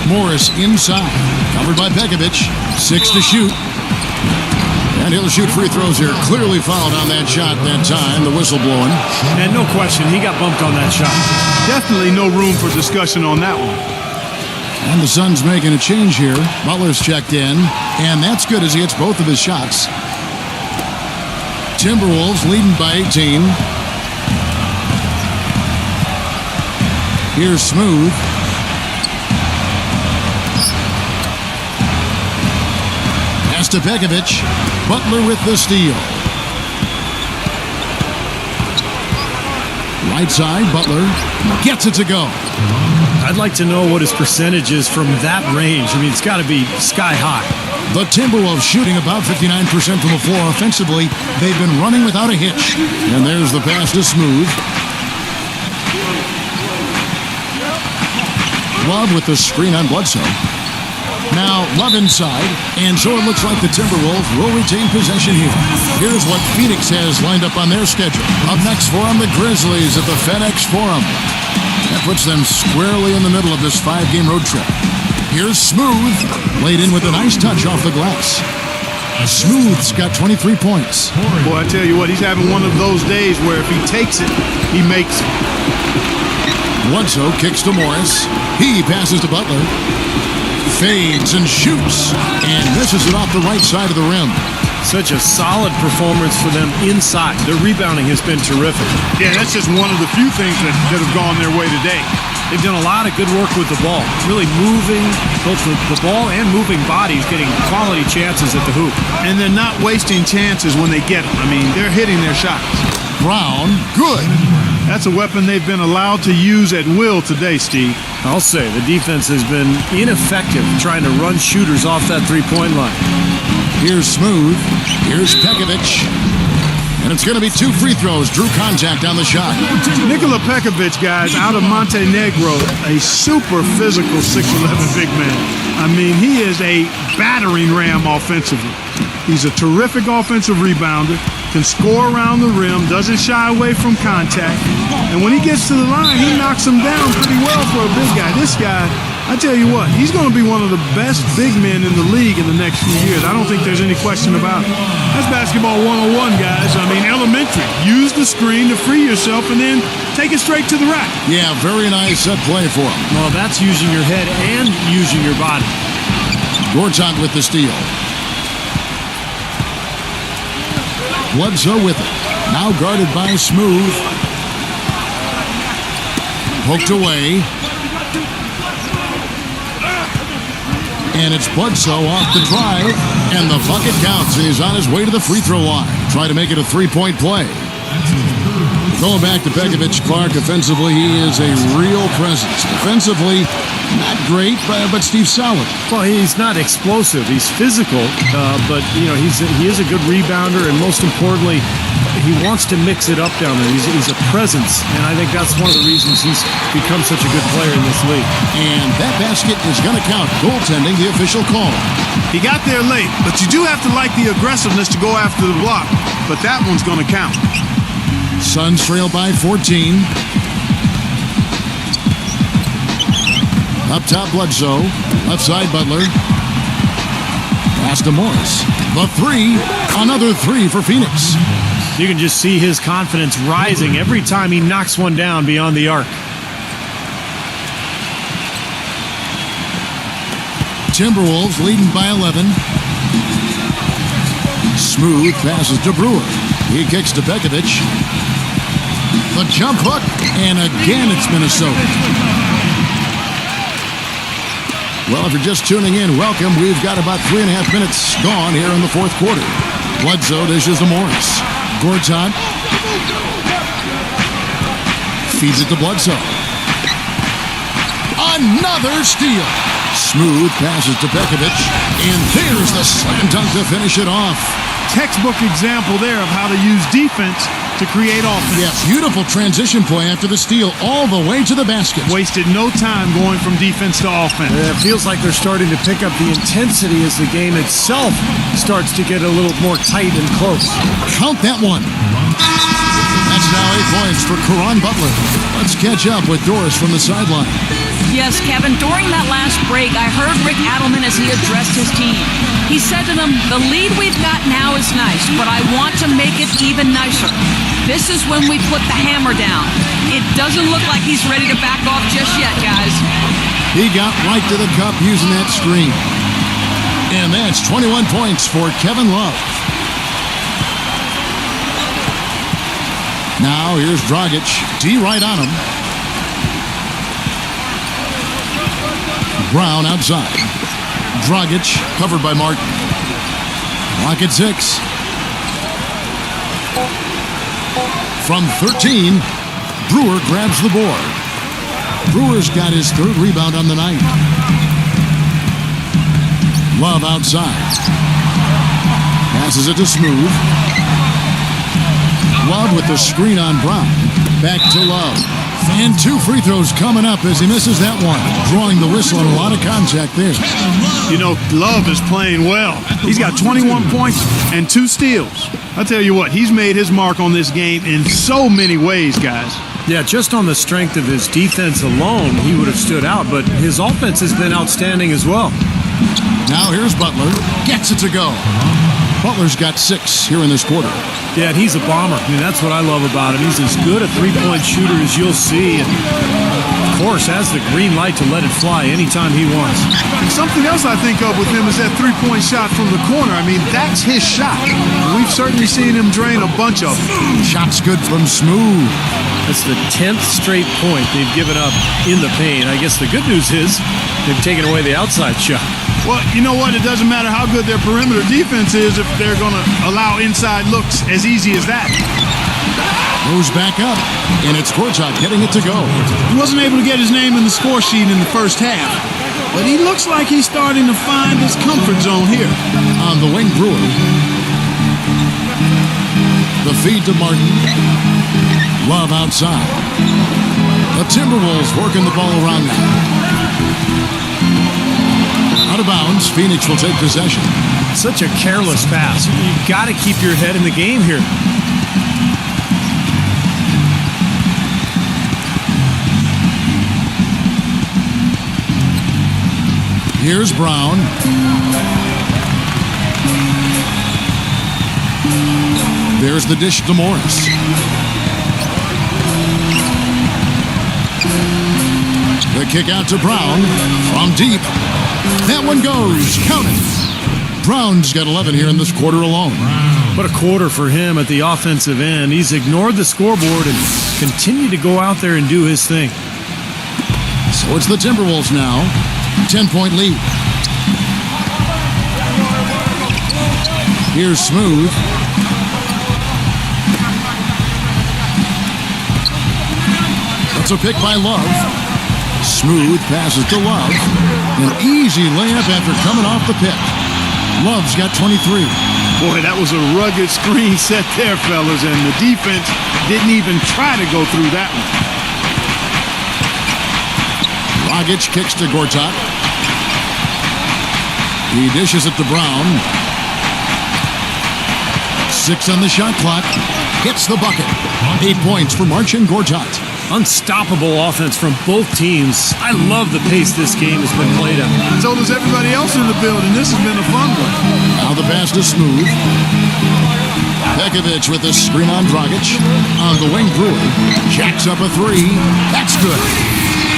Morris inside, covered by Bekovic. 6 to shoot. And he'll shoot free throws here. Clearly fouled on that shot that time, the whistle blowing. And no question, he got bumped on that shot. Definitely no room for discussion on that one. And the Suns making a change here. Butler's checked in, and that's good as he hits both of his shots. Timberwolves leading by 18. Here's Smooth. To Bekovic. Butler with the steal. Right side, Butler gets it to go. I'd like to know what his percentage is from that range. I mean, it's got to be sky high. The Timberwolves shooting about 59% from the floor offensively. They've been running without a hitch. And there's the pass to Smooth. Love with the screen on Bledsoe. Now, Love inside, and so it looks like the Timberwolves will retain possession here. Here's what Phoenix has lined up on their schedule. Up next for them, the Grizzlies at the FedEx Forum. That puts them squarely in the middle of this 5-game road trip. Here's Smooth, laid in with a nice touch off the glass. Smooth's got 23 points. Boy, I tell you what, he's having one of those days where if he takes it, he makes it. Bledsoe kicks to Morris. He passes to Butler. Fades and shoots, and misses it off the right side of the rim. Such a solid performance for them inside. Their rebounding has been terrific. Yeah, that's just one of the few things that have gone their way today. They've done a lot of good work with the ball, really moving both the ball and moving bodies, getting quality chances at the hoop. And they're not wasting chances when they get them. I mean, they're hitting their shots. Brown, good. That's a weapon they've been allowed to use at will today, Steve. I'll say the defense has been ineffective trying to run shooters off that three-point line. Here's Smooth. Here's Bekovic. And it's going to be 2 free throws. Drew contact on the shot. Nikola Pekovic, guys, out of Montenegro, a super physical 6'11" big man. I mean, he is a battering ram offensively. He's a terrific offensive rebounder, can score around the rim, doesn't shy away from contact. And when he gets to the line, he knocks him down pretty well for a big guy. This guy, I tell you what, he's going to be one of the best big men in the league in the next few years. I don't think there's any question about it. That's basketball 101, guys. I mean, elementary. Use the screen to free yourself and then take it straight to the rack. Yeah, very nice set play for him. Well, that's using your head and using your body. Gortat with the steal. Bledsoe with it. Now guarded by Smooth. Poked away. And it's Bledsoe off the drive. And the bucket counts. He's on his way to the free throw line. Try to make it a three-point play. Going back to Pekovic, Clark, offensively, he is a real presence. Defensively, not great, but Steve solid. Well, he's not explosive. He's physical, but he is a good rebounder, and most importantly, he wants to mix it up down there. He's a presence, and I think that's one of the reasons he's become such a good player in this league. And that basket is going to count. Goaltending, the official call. He got there late, but you do have to like the aggressiveness to go after the block. But that one's going to count. Suns trail by 14. Up top, Bledsoe. Left side, Butler. Pass to Morris. The three. Another three for Phoenix. You can just see his confidence rising every time he knocks one down beyond the arc. Timberwolves leading by 11. Smooth passes to Brewer. He kicks to Pekovic. The jump hook, and again it's Minnesota. Well, if you're just tuning in, welcome. We've got about 3.5 minutes gone here in the fourth quarter. Bledsoe dishes to Morris. Gortat feeds it to Bledsoe. Another steal. Smooth passes to Pekovic, and there's the slam dunk to finish it off. Textbook example there of how to use defense to create offense. Yeah, beautiful transition play after the steal all the way to the basket. Wasted no time going from defense to offense. It feels like they're starting to pick up the intensity as the game itself starts to get a little more tight and close. Count that one. That's now 8 points for Caron Butler. Let's catch up with Doris from the sideline. Yes, Kevin, during that last break, I heard Rick Adelman as he addressed his team. He said to them, the lead we've got now is nice, but I want to make it even nicer. This is when we put the hammer down. It doesn't look like he's ready to back off just yet, guys. He got right to the cup using that screen. And that's 21 points for Kevin Love. Now here's Dragic. D right on him. Brown outside. Dragic covered by Martin. Clock at 6. From 13, Brewer grabs the board. Brewer's got his third rebound on the night. Love outside. Passes it to Smooth. Love with the screen on Brown. Back to Love. And 2 free throws coming up as he misses that one. Drawing the whistle and a lot of contact there. You know, Love is playing well. He's got 21 points and 2 steals. I tell you what, he's made his mark on this game in so many ways, guys. Yeah, just on the strength of his defense alone, he would have stood out, but his offense has been outstanding as well. Now here's Butler. Gets it to go. Butler's got 6 here in this quarter. Yeah, and he's a bomber. I mean, that's what I love about him. He's as good a three-point shooter as you'll see. And, of course, has the green light to let it fly anytime he wants. And something else I think of with him is that three-point shot from the corner. I mean, that's his shot. We've certainly seen him drain a bunch of them. Shots good from Smooth. That's the 10th straight point they've given up in the paint. I guess the good news is they've taken away the outside shot. Well, you know what? It doesn't matter how good their perimeter defense is if they're going to allow inside looks as easy as that. Goes back up, and it's Gortat getting it to go. He wasn't able to get his name in the score sheet in the first half, but he looks like he's starting to find his comfort zone here. On the wing, Brewer. The feed to Martin. Love outside. The Timberwolves working the ball around now. Out of bounds, Phoenix will take possession. Such a careless pass. You've got to keep your head in the game here. Here's Brown. There's the dish to Morris. The kick out to Brown from deep. That one goes. Count it. Brown's got 11 here in this quarter alone. What a quarter for him at the offensive end. He's ignored the scoreboard and continued to go out there and do his thing. So it's the Timberwolves now. 10-point lead. Here's Smooth. That's a pick by Love. Smooth passes to Love. An easy layup after coming off the pick. Love's got 23. Boy, that was a rugged screen set there, fellas, and the defense didn't even try to go through that one. Dragic kicks to Gortat. He dishes it to Brown. 6 on the shot clock. Hits the bucket. 8 points for Marcin Gortat. Unstoppable offense from both teams. I love the pace this game has been played at. So does everybody else in the building. This has been a fun one. Now the pass to Smooth. Pekovic with a screen on Dragic. On the wing, Brewer. Jacks up a 3. That's good.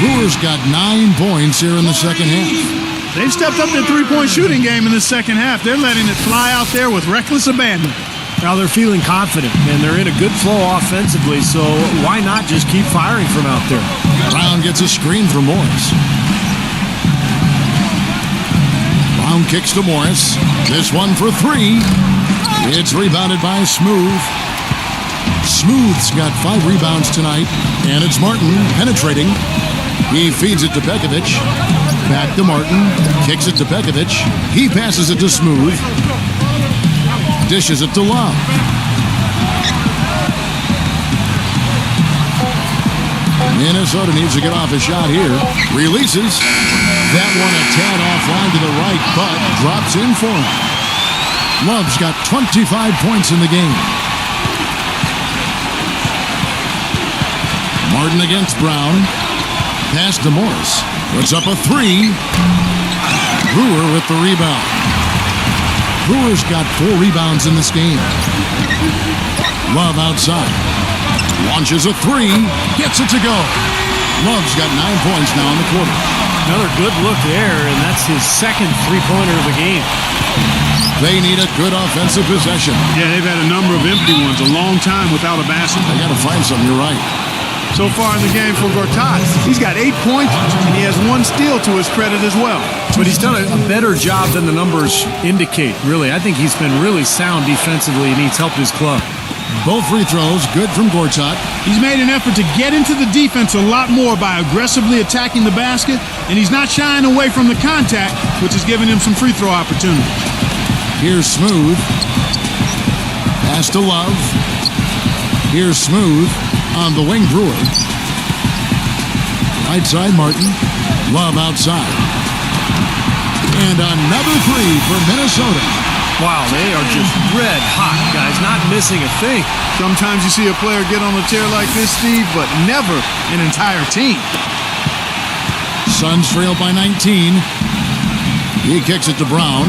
Brewer's got 9 points here in the second half. They've stepped up their three-point shooting game in the second half. They're letting it fly out there with reckless abandon. Now they're feeling confident, and they're in a good flow offensively, so why not just keep firing from out there? Brown gets a screen for Morris. Brown kicks to Morris. This one for 3. It's rebounded by Smooth. Smooth's got 5 rebounds tonight, and it's Martin penetrating. He feeds it to Pekovic. Back to Martin. Kicks it to Pekovic. He passes it to Smooth. Dishes it to Love. Minnesota needs to get off a shot here. Releases. That one a tad offline to the right, but drops in for him. Love's got 25 points in the game. Martin against Brown. Pass to Morris. Puts up a 3. Brewer with the rebound. Brewer's got 4 rebounds in this game. Love outside. Launches a 3. Gets it to go. Love's got 9 points now in the quarter. Another good look there, and that's his second three-pointer of the game. They need a good offensive possession. Yeah, they've had a number of empty ones, a long time without a basket. They got to find something, you're right. So far in the game for Gortat, he's got 8 points, and he has 1 steal to his credit as well. But he's done a better job than the numbers indicate, really. I think he's been really sound defensively, and he's helped his club. Both free throws, good from Gortat. He's made an effort to get into the defense a lot more by aggressively attacking the basket, and he's not shying away from the contact, which is giving him some free throw opportunity. Here's Smooth. Pass to Love. Here's Smooth on the wing, Brewer. Right side, Martin. Love outside. And another 3 for Minnesota. Wow, they are just red hot, guys, not missing a thing. Sometimes you see a player get on a tear like this, Steve, but never an entire team. Suns trail by 19. He kicks it to Brown.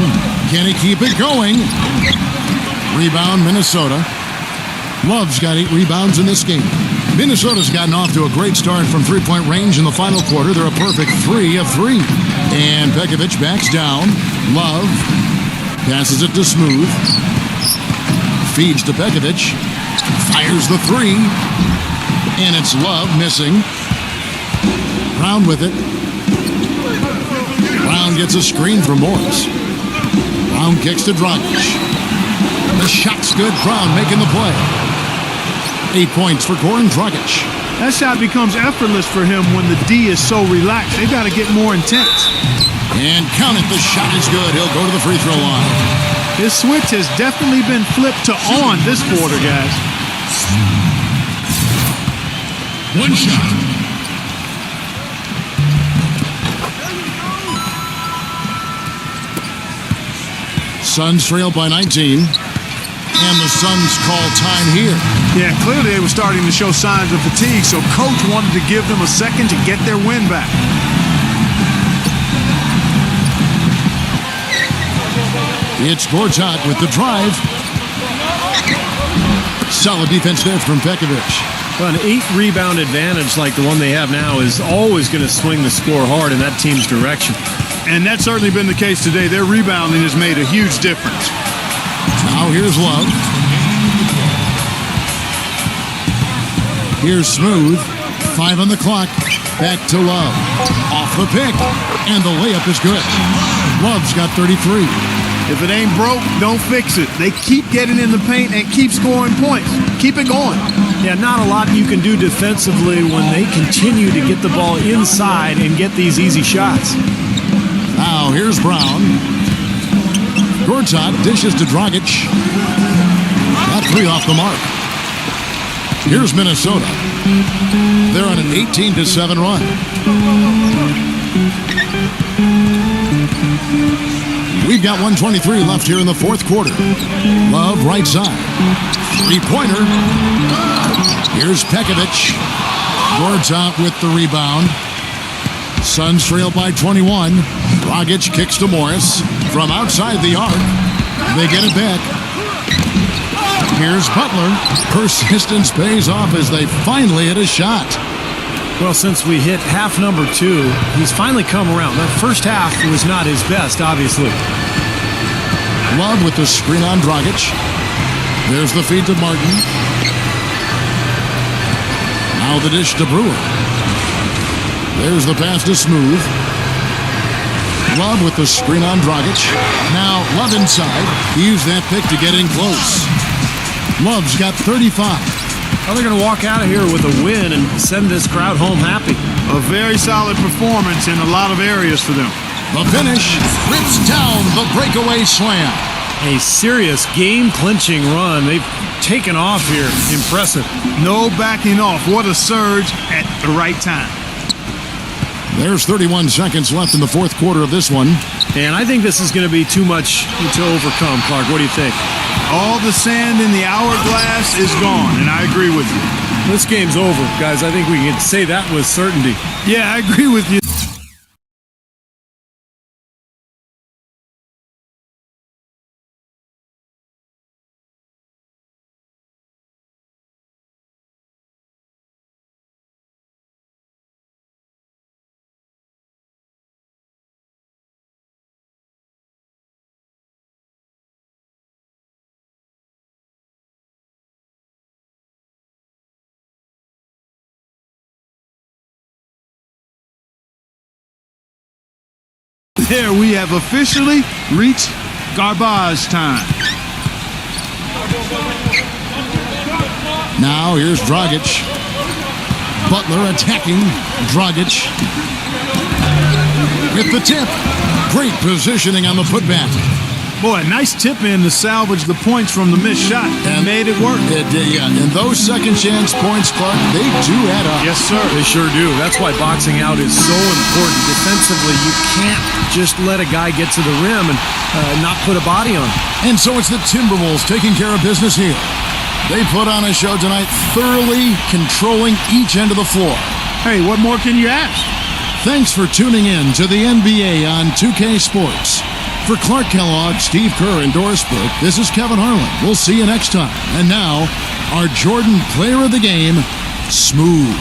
Can he keep it going? Rebound, Minnesota. Love's got 8 rebounds in this game. Minnesota's gotten off to a great start from three-point range in the final quarter. They're a perfect 3 of 3. And Pekovic backs down. Love passes it to Smooth. Feeds to Pekovic. Fires the 3. And it's Love missing. Brown with it. Brown gets a screen from Morris. Brown kicks to Dragic. The shot's good. Brown making the play. 8 points for Goran Dragic. That shot becomes effortless for him when the D is so relaxed. They've got to get more intense. And count it. The shot is good. He'll go to the free throw line. His switch has definitely been flipped to on this quarter, guys. 1 shot. Suns trail by 19. And the Suns call time here. Yeah, clearly they were starting to show signs of fatigue, so coach wanted to give them a second to get their win back. It's Gortat with the drive. Solid defense there from Pekovic. Well, an 8-rebound advantage like the one they have now is always going to swing the score hard in that team's direction. And that's certainly been the case today. Their rebounding has made a huge difference. Now here's Love. Here's Smooth. 5 on the clock. Back to Love. Off the pick. And the layup is good. Love's got 33. If it ain't broke, don't fix it. They keep getting in the paint and keep scoring points. Keep it going. Yeah, not a lot you can do defensively when they continue to get the ball inside and get these easy shots. Now here's Brown. Gortat dishes to Dragic. That 3 off the mark. Here's Minnesota. They're on an 18-7 run. We've got 1:23 left here in the fourth quarter. Love right side. 3-pointer. Here's Pekovic. Gortat with the rebound. Suns trail by 21. Dragic kicks to Morris. From outside the arc. They get it back. Here's Butler. Persistence pays off as they finally hit a shot. Well, since we hit half number 2, he's finally come around. That first half was not his best, obviously. Love with the screen on Dragic. There's the feed to Martin. Now the dish to Brewer. There's the pass to Smooth. Love with the screen on Dragic. Now Love inside. He used that pick to get in close. Love's got 35. Well, they're going to walk out of here with a win and send this crowd home happy. A very solid performance in a lot of areas for them. The finish rips down the breakaway slam. A serious game-clinching run. They've taken off here. Impressive. No backing off. What a surge at the right time. There's 31 seconds left in the fourth quarter of this one. And I think this is going to be too much to overcome, Clark. What do you think? All the sand in the hourglass is gone, and I agree with you. This game's over, guys. I think we can say that with certainty. Yeah, I agree with you. There we have officially reached garbage time. Now here's Dragic. Butler attacking. Dragic. With the tip. Great positioning on the putback. Boy, nice tip in to salvage the points from the missed shot. And made it work. Yeah, and those second chance points, Clark, they do add up. Yes, sir. They sure do. That's why boxing out is so important. Defensively, you can't just let a guy get to the rim and not put a body on him. And so it's the Timberwolves taking care of business here. They put on a show tonight, thoroughly controlling each end of the floor. Hey, what more can you ask? Thanks for tuning in to the NBA on 2K Sports. For Clark Kellogg, Steve Kerr, and Doris Burke, this is Kevin Harlan. We'll see you next time. And now, our Jordan Player of the Game, Smooth.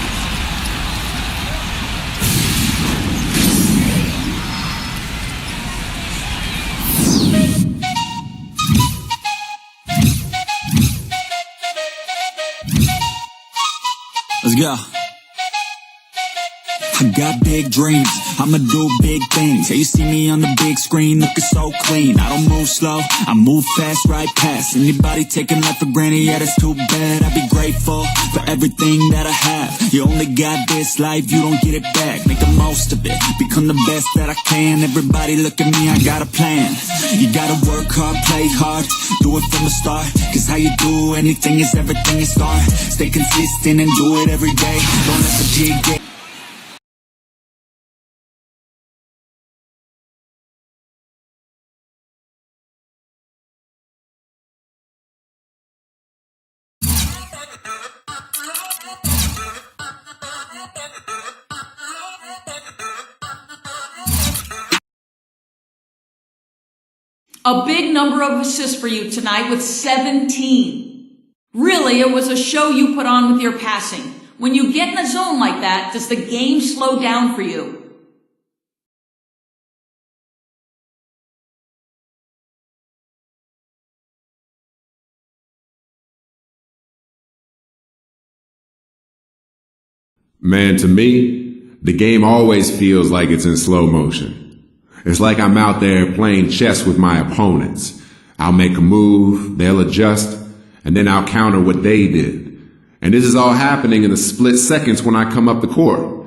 Let's go. I got big dreams, I'ma do big things. Yeah, you see me on the big screen looking so clean. I don't move slow, I move fast right past anybody taking life for granted. Yeah, that's too bad. I'd be grateful for everything that I have. You only got this life, you don't get it back. Make the most of it, become the best that I can. Everybody look at me, I got a plan. You gotta work hard, play hard, do it from the start. Cause how you do anything is everything you start. Stay consistent and do it every day. Don't let fatigue get A big number of assists for you tonight with 17. Really, it was a show you put on with your passing. When you get in a zone like that, does the game slow down for you? Man, to me, the game always feels like it's in slow motion. It's like I'm out there playing chess with my opponents. I'll make a move, they'll adjust, and then I'll counter what they did. And this is all happening in the split seconds when I come up the court.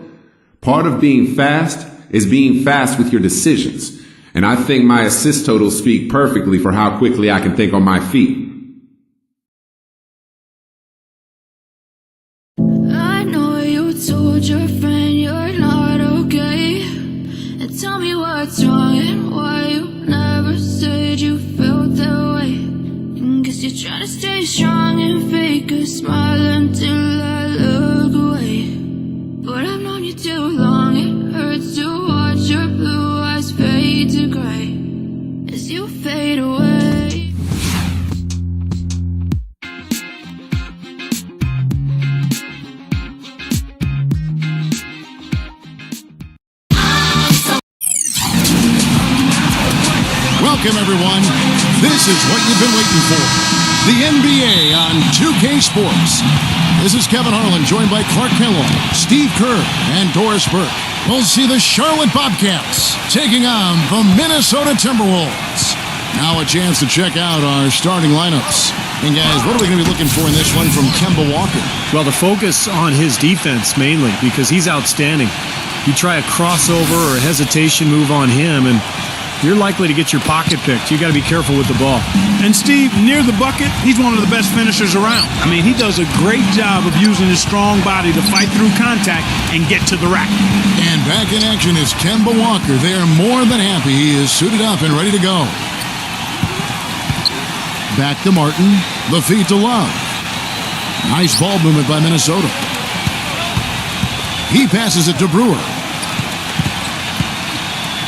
Part of being fast is being fast with your decisions. And I think my assist totals speak perfectly for how quickly I can think on my feet. I know you told your friend you're not okay. And tell me what's wrong and why you never said you felt that way. And guess you're trying to stay strong and fake a smile until I look away. But I've known you too long, it hurts to watch your blue eyes fade to gray as you fade away. Welcome, everyone. This is what you've been waiting for. The NBA on 2K Sports. This is Kevin Harlan, joined by Clark Kellogg, Steve Kerr, and Doris Burke. We'll see the Charlotte Bobcats taking on the Minnesota Timberwolves. Now a chance to check out our starting lineups. And guys, what are we going to be looking for in this one from Kemba Walker? Well, the focus on his defense mainly because he's outstanding. You try a crossover or a hesitation move on him, and you're likely to get your pocket picked. You got to be careful with the ball. And Steve, near the bucket, he's one of the best finishers around. I mean, he does a great job of using his strong body to fight through contact and get to the rack. And back in action is Kemba Walker. They are more than happy. He is suited up and ready to go. Back to Martin. The feed to Love. Nice ball movement by Minnesota. He passes it to Brewer.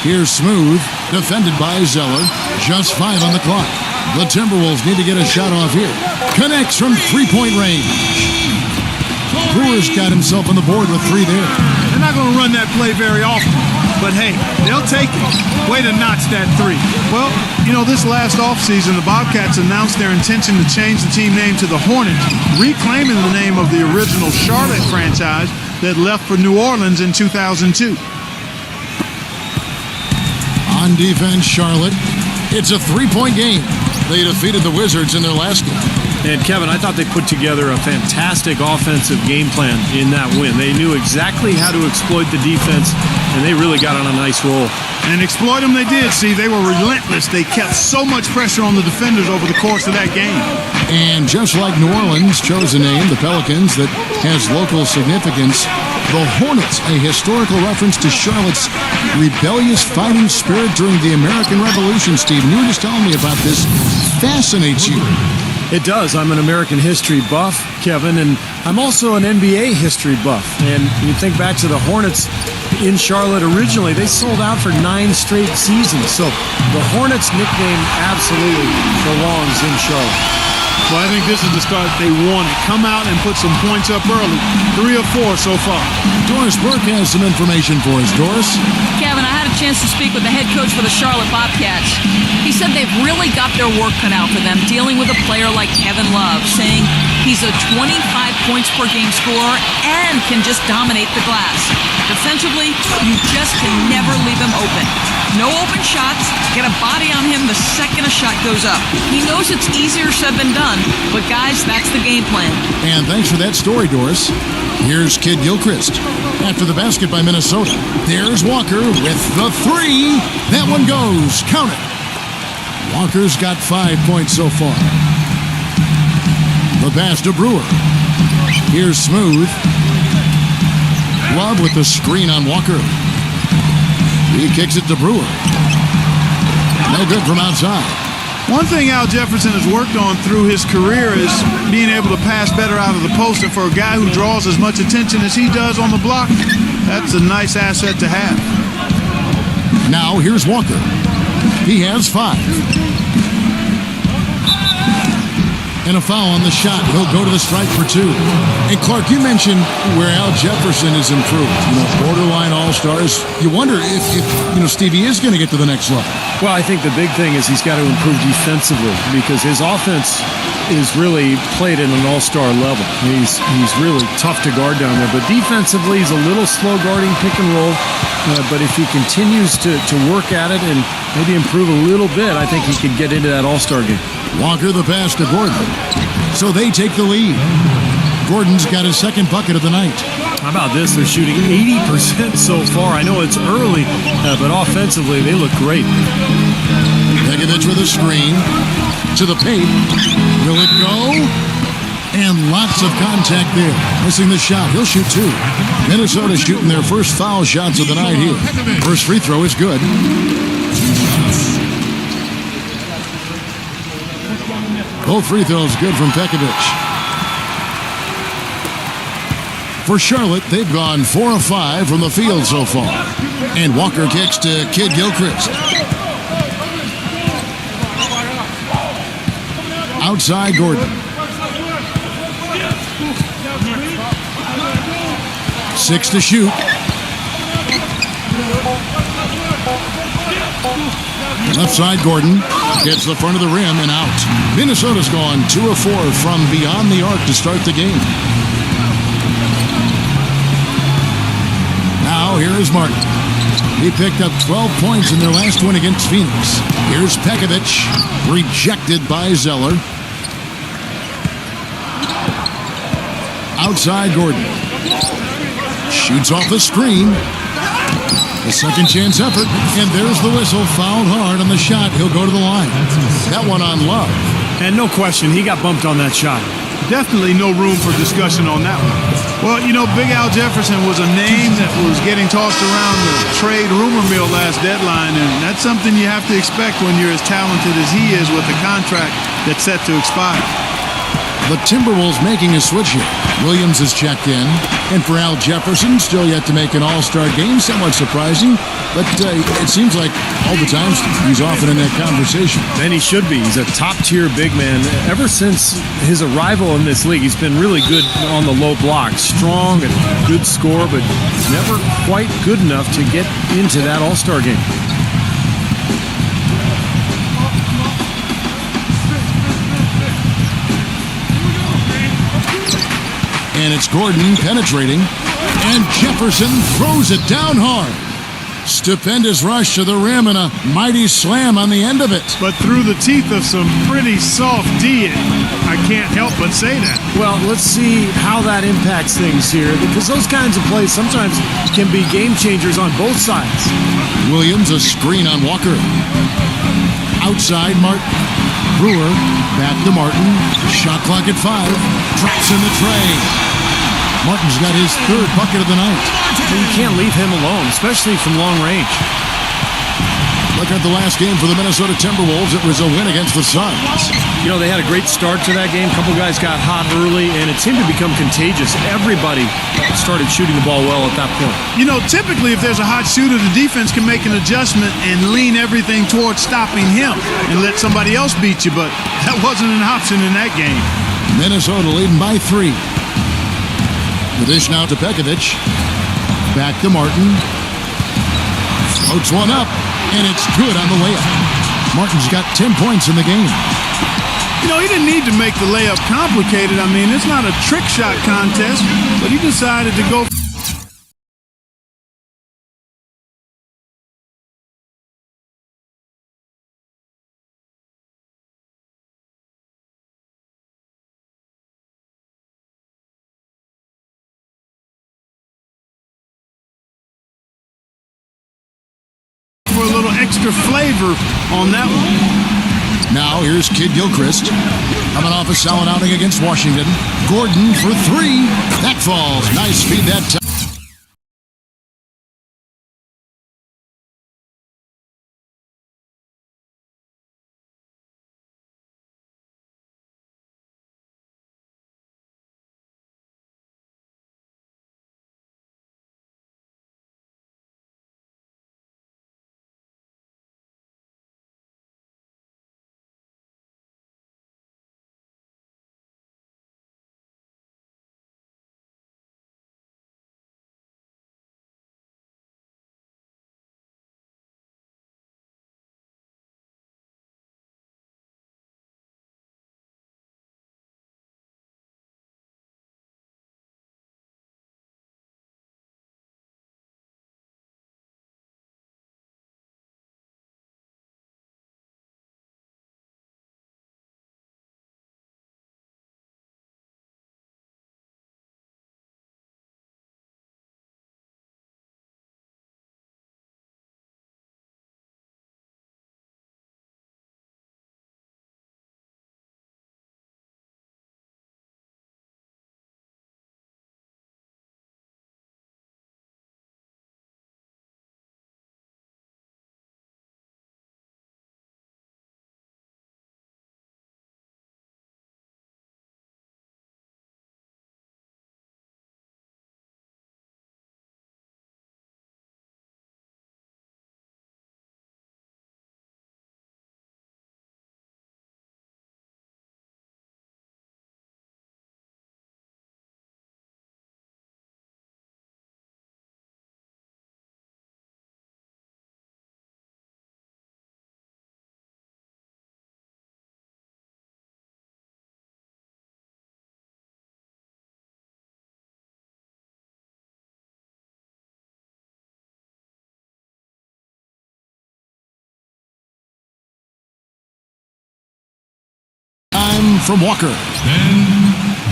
Here's Smooth, defended by Zeller. Just 5 on the clock. The Timberwolves need to get a shot off here. Connects from three-point range. Brewer's got himself on the board with 3 there. They're not going to run that play very often, but hey, they'll take it. Way to notch that 3. Well, you know, this last offseason, the Bobcats announced their intention to change the team name to the Hornets, reclaiming the name of the original Charlotte franchise that left for New Orleans in 2002. On defense, Charlotte. It's a 3-point game. They defeated the Wizards in their last game. And Kevin, I thought they put together a fantastic offensive game plan in that win. They knew exactly how to exploit the defense, and they really got on a nice roll. And exploit them they did. See, they were relentless. They kept so much pressure on the defenders over the course of that game. And just like New Orleans chose a name, the Pelicans, that has local significance, the Hornets, a historical reference to Charlotte's rebellious fighting spirit during the American Revolution. Steve, you were just telling me about this. Fascinates you. It does. I'm an American history buff, Kevin, and I'm also an NBA history buff. And you think back to the Hornets in Charlotte originally, they sold out for 9 straight seasons. So the Hornets nickname absolutely belongs in Charlotte. Well, I think this is the start they wanted. Come out and put some points up early. 3 or 4 so far. Doris Burke has some information for us. Doris? Kevin, I had a chance to speak with the head coach for the Charlotte Bobcats. He said they've really got their work cut out for them dealing with a player like Kevin Love, saying he's a 25 points per game scorer and can just dominate the glass. Defensively, you just can never leave him open. No open shots, get a body on him the second a shot goes up. He knows it's easier said than done, but guys, that's the game plan. And thanks for that story, Doris. Here's Kid Gilchrist. After the basket by Minnesota, there's Walker with the 3. That one goes. Count it. Walker's got 5 points so far. The pass to Brewer. Here's Smooth. Love with the screen on Walker. He kicks it to Brewer. No good from outside. One thing Al Jefferson has worked on through his career is being able to pass better out of the post. And for a guy who draws as much attention as he does on the block, that's a nice asset to have. Now here's Walker. He has 5. And a foul on the shot. He'll go to the strike for 2. And Clark, you mentioned where Al Jefferson has improved. Borderline all-stars. You wonder if Stevie is going to get to the next level. Well, I think the big thing is he's got to improve defensively because his offense is really played at an all-star level. He's really tough to guard down there. But defensively, he's a little slow guarding pick and roll. But if he continues to work at it and maybe improve a little bit, I think he could get into that all-star game. Walker the pass to Gordon. So they take the lead. Gordon's got his second bucket of the night. How about this? They're shooting 80% so far. I know it's early, but offensively, they look great. Begovic with a screen. To the paint. Will it go? And lots of contact there. Missing the shot. He'll shoot 2. Minnesota shooting their first foul shots of the night here. First free throw is good. Both free throws good from Begovic. For Charlotte, they've gone 4 of 5 from the field so far. And Walker kicks to Kid Gilchrist. Outside Gordon. 6 to shoot. Left side Gordon gets the front of the rim and out. Minnesota's gone 2 of 4 from beyond the arc to start the game. Now here is Martin. He picked up 12 points in their last win against Phoenix. Here's Begovic, rejected by Zeller. Outside Gordon. Shoots off the screen. A second chance effort, and there's the whistle. Fouled hard on the shot. He'll go to the line. That one on Love. And no question, he got bumped on that shot. Definitely no room for discussion on that one. Well, Big Al Jefferson was a name that was getting tossed around the trade rumor mill last deadline, and that's something you have to expect when you're as talented as he is with a contract that's set to expire. The Timberwolves making a switch here. Williams has checked in. And for Al Jefferson, still yet to make an all-star game. Somewhat surprising. But it seems like all the time he's often in that conversation. And he should be. He's a top-tier big man. Ever since his arrival in this league, he's been really good on the low block. Strong and good score, but never quite good enough to get into that all-star game. And it's Gordon penetrating. And Jefferson throws it down hard. Stupendous rush to the rim and a mighty slam on the end of it. But through the teeth of some pretty soft D, I can't help but say that. Well, let's see how that impacts things here, because those kinds of plays sometimes can be game changers on both sides. Williams, a screen on Walker. Outside Martin. Brewer, back to Martin. Shot clock at 5. Drops in the tray. Martin's got his third bucket of the night. You can't leave him alone, especially from long range. Looking at the last game for the Minnesota Timberwolves, it was a win against the Suns. They had a great start to that game. A couple guys got hot early, and it seemed to become contagious. Everybody started shooting the ball well at that point. Typically if there's a hot shooter, the defense can make an adjustment and lean everything towards stopping him and let somebody else beat you, but that wasn't an option in that game. Minnesota leading by 3. The dish now to Begovic. Back to Martin. Floats one up, and it's good on the layup. Martin's got 10 points in the game. He didn't need to make the layup complicated. It's not a trick shot contest, but he decided to go for a little extra flavor on that one. Now here's Kid Gilchrist coming off a solid outing against Washington. Gordon for 3. That falls. Nice feed that time. from Walker.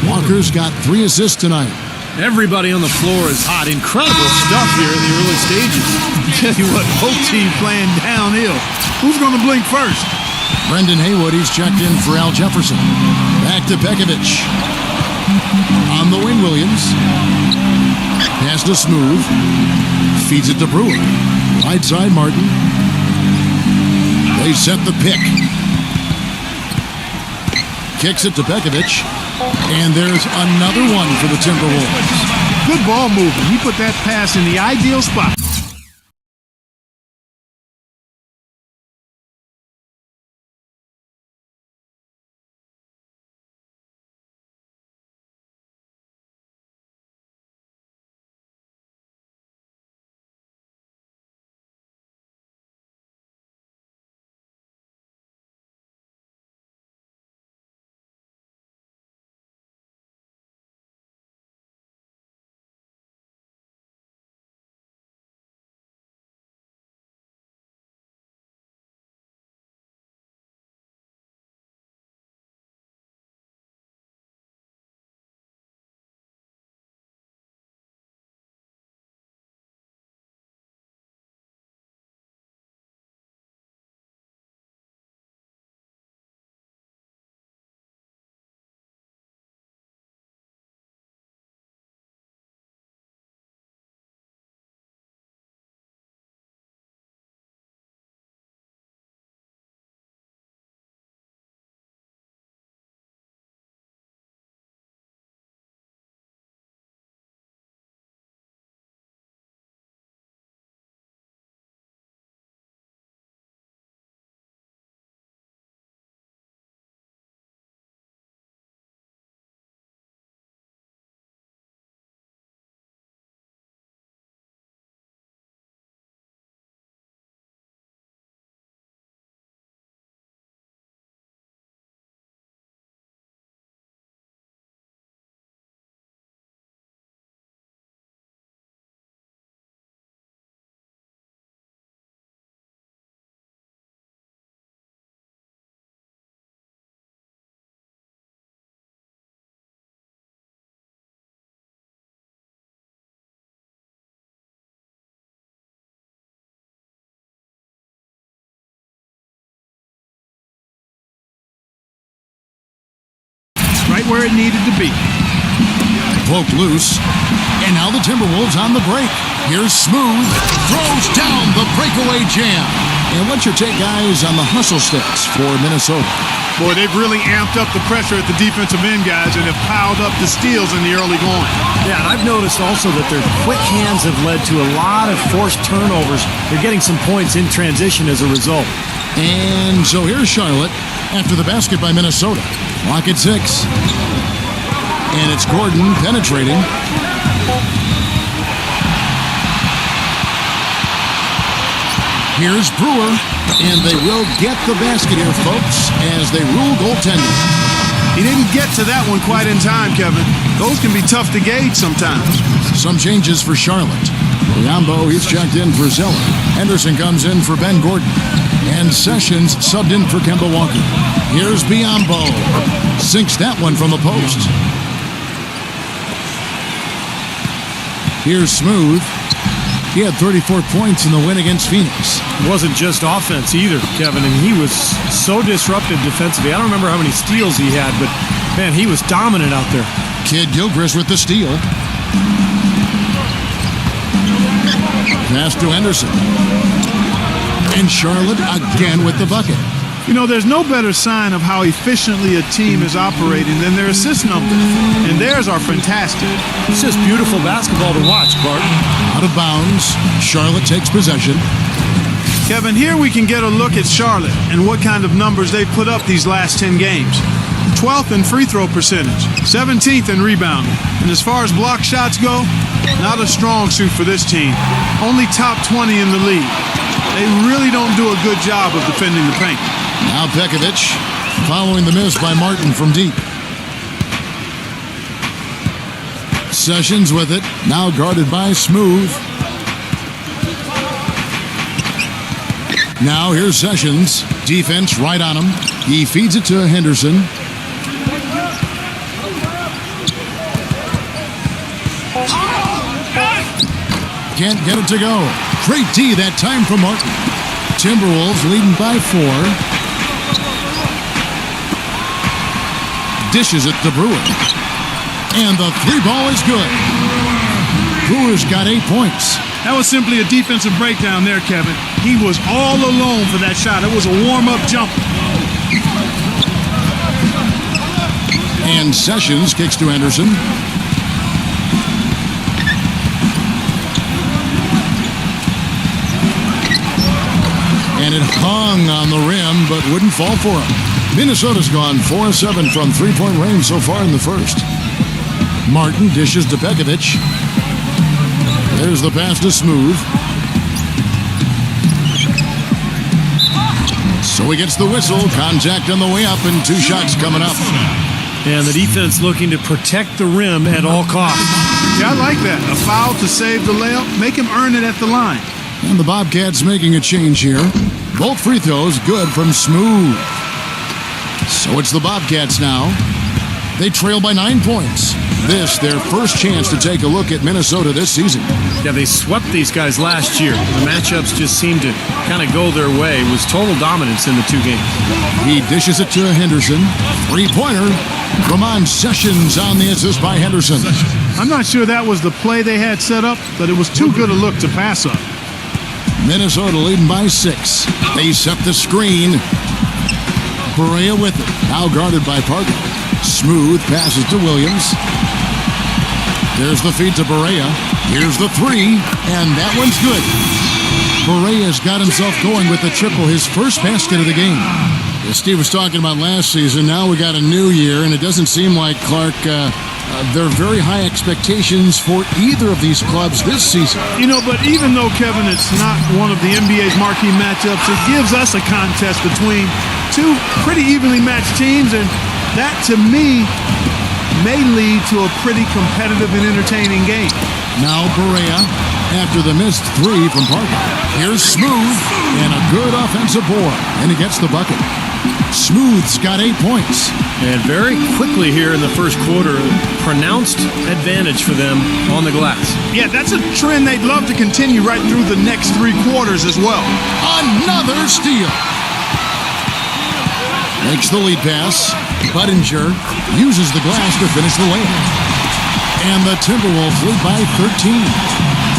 Walker's got 3 assists tonight. Everybody on the floor is hot. Incredible stuff here in the early stages. Tell you what, both teams playing downhill. Who's going to blink first? Brendan Haywood, he's checked in for Al Jefferson. Back to Pekovic. On the wing, Williams. Pass to Smooth. Feeds it to Brewer. Right side, Martin. They set the pick. Kicks it to Pekovic. And there's another one for the Timberwolves. Good ball movement. He put that pass in the ideal spot. Right where it needed to be. Poked loose. And now the Timberwolves on the break. Here's Smooth. Throws down the breakaway jam. And what's your take, guys, on the hustle sticks for Minnesota? Boy, they've really amped up the pressure at the defensive end, guys, and have piled up the steals in the early going. Yeah, and I've noticed also that their quick hands have led to a lot of forced turnovers. They're getting some points in transition as a result. And so here's Charlotte after the basket by Minnesota. Clock at 6. And it's Gordon penetrating. Here's Brewer. And they will get the basket here, folks, as they rule goaltending. He didn't get to that one quite in time, Kevin. Those can be tough to gauge sometimes. Some changes for Charlotte. Biombo, he's checked in for Zeller. Henderson comes in for Ben Gordon. And Sessions subbed in for Kemba Walker. Here's Biombo. Sinks that one from the post. Here's Smooth. He had 34 points in the win against Phoenix. It wasn't just offense either, Kevin, and he was so disruptive defensively. I don't remember how many steals he had, but, man, he was dominant out there. Kid Gilchrist with the steal. Pass to Henderson. And Charlotte again with the bucket. You know, there's no better sign of how efficiently a team is operating than their assist numbers. And theirs are fantastic. It's just beautiful basketball to watch, Bart. Out of bounds. Charlotte takes possession. Kevin, here we can get a look at Charlotte and what kind of numbers they've put up these last 10 games. 12th in free throw percentage, 17th in rebounding. And as far as block shots go, not a strong suit for this team. Only top 20 in the league. They really don't do a good job of defending the paint. Now Pekovic following the miss by Martin from deep. Sessions with it, now guarded by Smooth. Now here's Sessions. Defense right on him. He feeds it to Henderson. can't get it to go. Great D that time from Martin. Timberwolves leading by 4. Dishes it to Brewer. And the 3 ball is good. Brewer's got 8 points. That was simply a defensive breakdown there, Kevin. He was all alone for that shot. It was a warm-up jump. And Sessions kicks to Henderson. And it hung on the rim, but wouldn't fall for him. Minnesota's gone 4-7 from three-point range so far in the first. Martin dishes to Pekovic. There's the pass to Smooth. So he gets the whistle. Contact on the way up and 2 shots coming up. And the defense looking to protect the rim at all costs. Yeah, I like that. A foul to save the layup. Make him earn it at the line. And the Bobcats making a change here. Both free throws good from Smooth. So it's the Bobcats now. They trail by 9 points. This, their first chance to take a look at Minnesota this season. Yeah, they swept these guys last year. The matchups just seemed to kind of go their way. It was total dominance in the 2 games. He dishes it to Henderson. 3-pointer. Ramon Sessions on the assist by Henderson. I'm not sure that was the play they had set up, but it was too good a look to pass up. Minnesota leading by 6. They set the screen. Berea with it. Now guarded by Parker. Smooth passes to Williams. There's the feed to Berea. Here's the 3, and that one's good. Berea's got himself going with the triple, his first basket of the game. As Steve was talking about last season, now we got a new year, and it doesn't seem like, Clark, there are very high expectations for either of these clubs this season. You know, but even though, Kevin, it's not one of the NBA's marquee matchups, it gives us a contest between 2 pretty evenly matched teams, and that, to me, may lead to a pretty competitive and entertaining game. Now Berea, after the missed 3 from Parker. Here's Smooth, and a good offensive board, and he gets the bucket. Smooth's got 8 points. And very quickly here in the first quarter, pronounced advantage for them on the glass. Yeah, that's a trend they'd love to continue right through the next 3 quarters as well. Another steal. Makes the lead pass. Budinger uses the glass to finish the layup. And the Timberwolves lead by 13.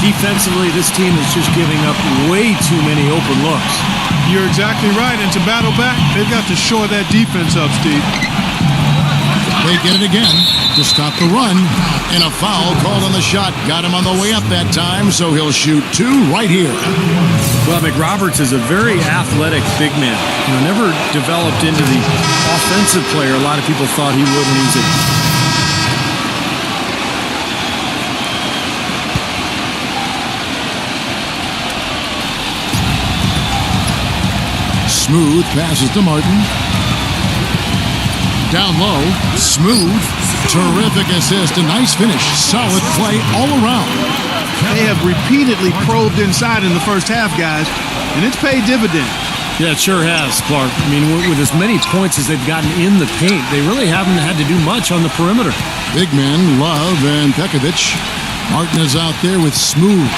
Defensively, this team is just giving up way too many open looks. You're exactly right, and to battle back, they've got to shore that defense up, Steve. They get it again to stop the run, and a foul called on the shot. Got him on the way up that time, so he'll shoot 2 right here. Well, McRoberts is a very athletic big man. You know, never developed into the offensive player a lot of people thought he would when he was a Smooth passes to Martin. Down low, Smooth. Terrific assist, a nice finish. Solid play all around. They have repeatedly probed inside in the first half, guys, and it's paid dividends. Yeah, it sure has, Clark. I mean, with as many points as they've gotten in the paint, they really haven't had to do much on the perimeter. Big men, Love and Pekovic. Martin is out there with Smooth,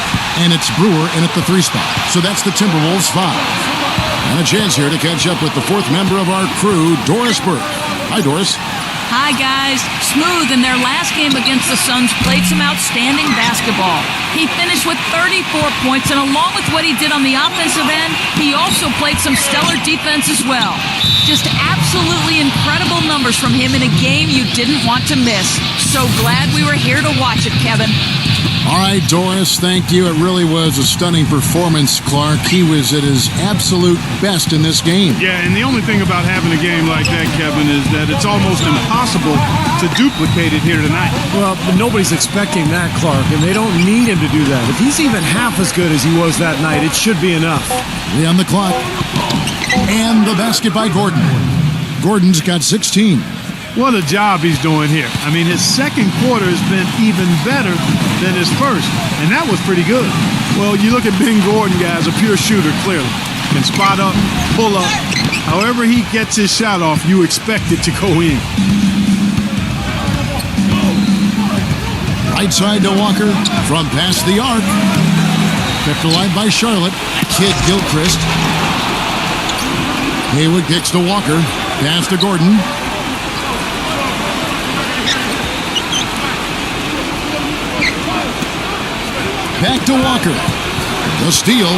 and it's Brewer in at the 3 spot. So that's the Timberwolves 5. And a chance here to catch up with the 4th member of our crew, Doris Burke. Hi, Doris. Hi, guys. Smooth, in their last game against the Suns, played some outstanding basketball. He finished with 34 points, and along with what he did on the offensive end, he also played some stellar defense as well. Just absolutely incredible numbers from him in a game you didn't want to miss. So glad we were here to watch it, Kevin. All right, Doris, thank you. It really was a stunning performance, Clark. He was at his absolute best in this game. Yeah, and the only thing about having a game like that, Kevin, is that it's almost impossible to duplicate it here tonight. Well, but nobody's expecting that, Clark, and they don't need him to do that. If he's even half as good as he was that night, it should be enough. 3 on the clock. And the basket by Gordon. Gordon's got 16. What a job he's doing here. I mean, his second quarter has been even better than his first, and that was pretty good. Well, you look at Ben Gordon, guys, a pure shooter, clearly. Can spot up, pull up. However he gets his shot off, you expect it to go in. Right side to Walker from past the arc. Kept alive by Charlotte. Kid Gilchrist. Haywood kicks to Walker. Pass to Gordon. Back to Walker. The steal.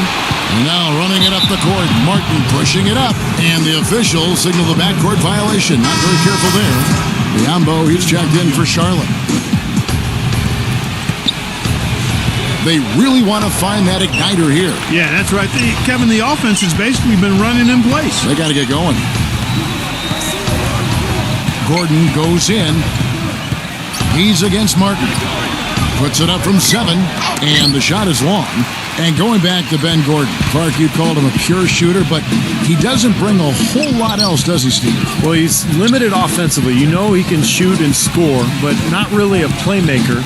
Now running it up the court. Martin pushing it up. And the officials signal the backcourt violation. Not very careful there. Biombo, he's checked in for Charlotte. They really want to find that igniter here. Yeah, that's right. Kevin, the offense has basically been running in place. They got to get going. Gordon goes in. He's against Martin. Puts it up from 7, and the shot is long. And going back to Ben Gordon, Clark, you called him a pure shooter, but he doesn't bring a whole lot else, does he, Steve? Well, he's limited offensively. You know he can shoot and score, but not really a playmaker.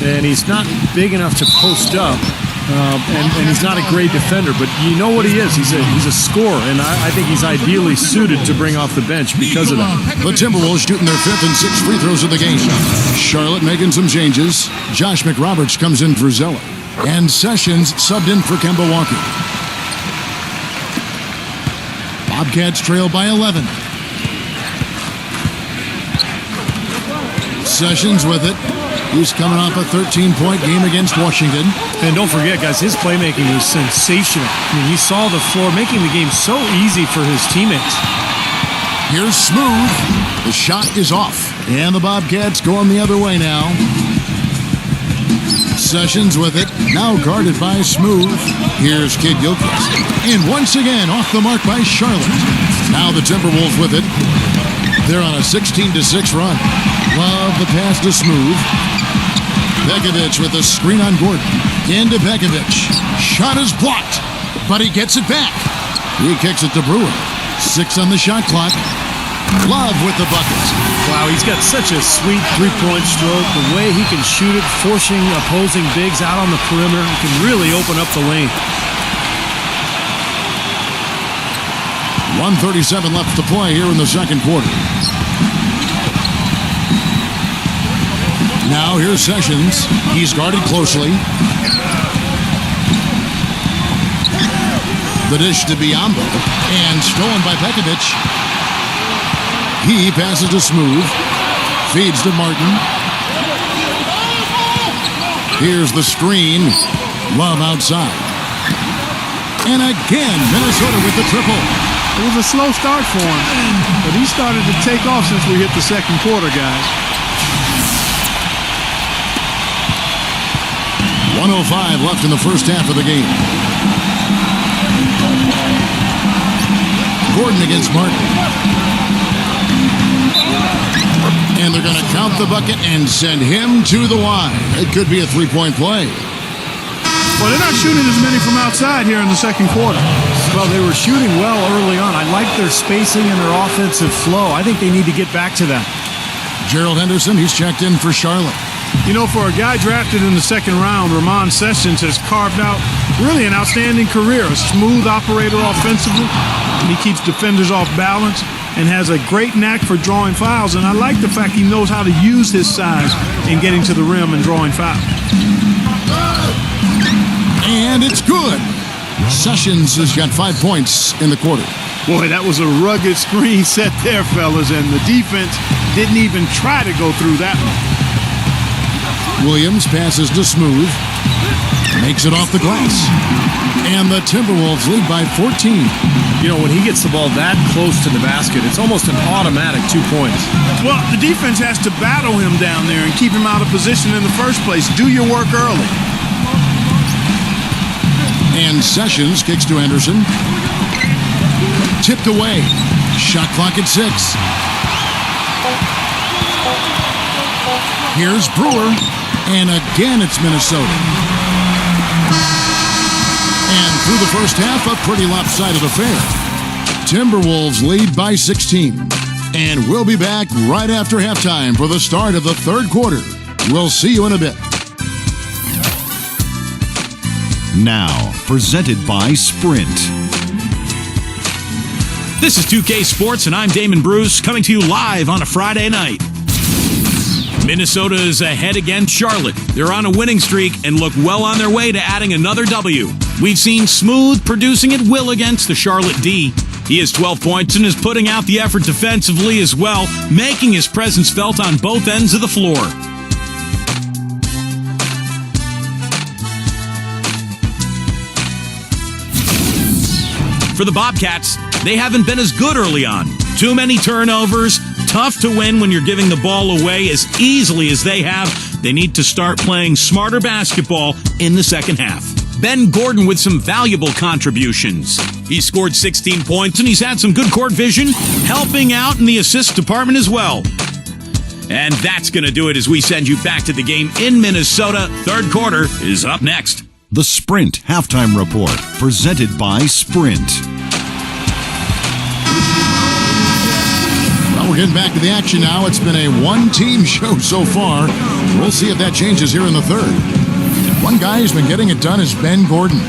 And he's not big enough to post up, and he's not a great defender. But you know what he is. He's a scorer, and I think he's ideally suited to bring off the bench because of that. The Timberwolves shooting their 5th and 6th free throws of the game. Charlotte making some changes. Josh McRoberts comes in for Zeller. And Sessions subbed in for Kemba Walker. Bobcats trail by 11. Sessions with it. He's coming off a 13-point game against Washington. And don't forget, guys, his playmaking was sensational. I mean, he saw the floor, making the game so easy for his teammates. Here's Smooth. The shot is off. And the Bobcats going the other way now. Sessions with it. Now guarded by Smooth. Here's Kid Gilchrist. And once again, off the mark by Charlotte. Now the Timberwolves with it. They're on a 16-6 run. Love the pass to Smooth. Bekovic with a screen on Gordon. Into Bekovic. Shot is blocked, but he gets it back. He kicks it to Brewer. 6 on the shot clock. Love with the bucket. Wow, he's got such a sweet three-point stroke. The way he can shoot it, forcing opposing bigs out on the perimeter, he can really open up the lane. 1:37 left to play here in the second quarter. Now here's Sessions. He's guarded closely. The dish to Biombo. And stolen by Bekovic. He passes to Smooth. Feeds to Martin. Here's the screen. Love outside. And again, Minnesota with the triple. It was a slow start for him, but he started to take off since we hit the second quarter, guys. 1:05 left in the first half of the game. Gordon against Martin. And they're going to count the bucket and send him to the line. It could be a three-point play. Well, they're not shooting as many from outside here in the second quarter. Well, they were shooting well early on. I like their spacing and their offensive flow. I think they need to get back to that. Gerald Henderson, he's checked in for Charlotte. You know, for a guy drafted in the second round, Ramon Sessions has carved out really an outstanding career. A smooth operator offensively, and he keeps defenders off balance and has a great knack for drawing fouls. And I like the fact he knows how to use his size in getting to the rim and drawing fouls. And it's good. Sessions has got 5 points in the quarter. Boy, that was a rugged screen set there, fellas, and the defense didn't even try to go through that one. Williams passes to Smooth. Makes it off the glass. And the Timberwolves lead by 14. You know, when he gets the ball that close to the basket, it's almost an automatic 2 points. Well, the defense has to battle him down there and keep him out of position in the first place. Do your work early. And Sessions kicks to Henderson. Tipped away. Shot clock at 6. Here's Brewer. And again, it's Minnesota. And through the first half, a pretty lopsided affair. Timberwolves lead by 16. And we'll be back right after halftime for the start of the third quarter. We'll see you in a bit. Now, presented by Sprint. This is 2K Sports, and I'm Damon Bruce, coming to you live on a Friday night. Minnesota is ahead against Charlotte. They're on a winning streak and look well on their way to adding another W. We've seen Smooth producing at will against the Charlotte D. He has 12 points and is putting out the effort defensively as well, making his presence felt on both ends of the floor. For the Bobcats, they haven't been as good early on. Too many turnovers, tough to win when you're giving the ball away as easily as they have. They need to start playing smarter basketball in the second half. Ben Gordon with some valuable contributions. He scored 16 points and he's had some good court vision, helping out in the assist department as well. And that's going to do it as we send you back to the game in Minnesota. Third quarter is up next. The Sprint Halftime Report, presented by Sprint. Well, we're getting back to the action now. It's been a one-team show so far. We'll see if that changes here in the third. One guy who's been getting it done is Ben Gordon.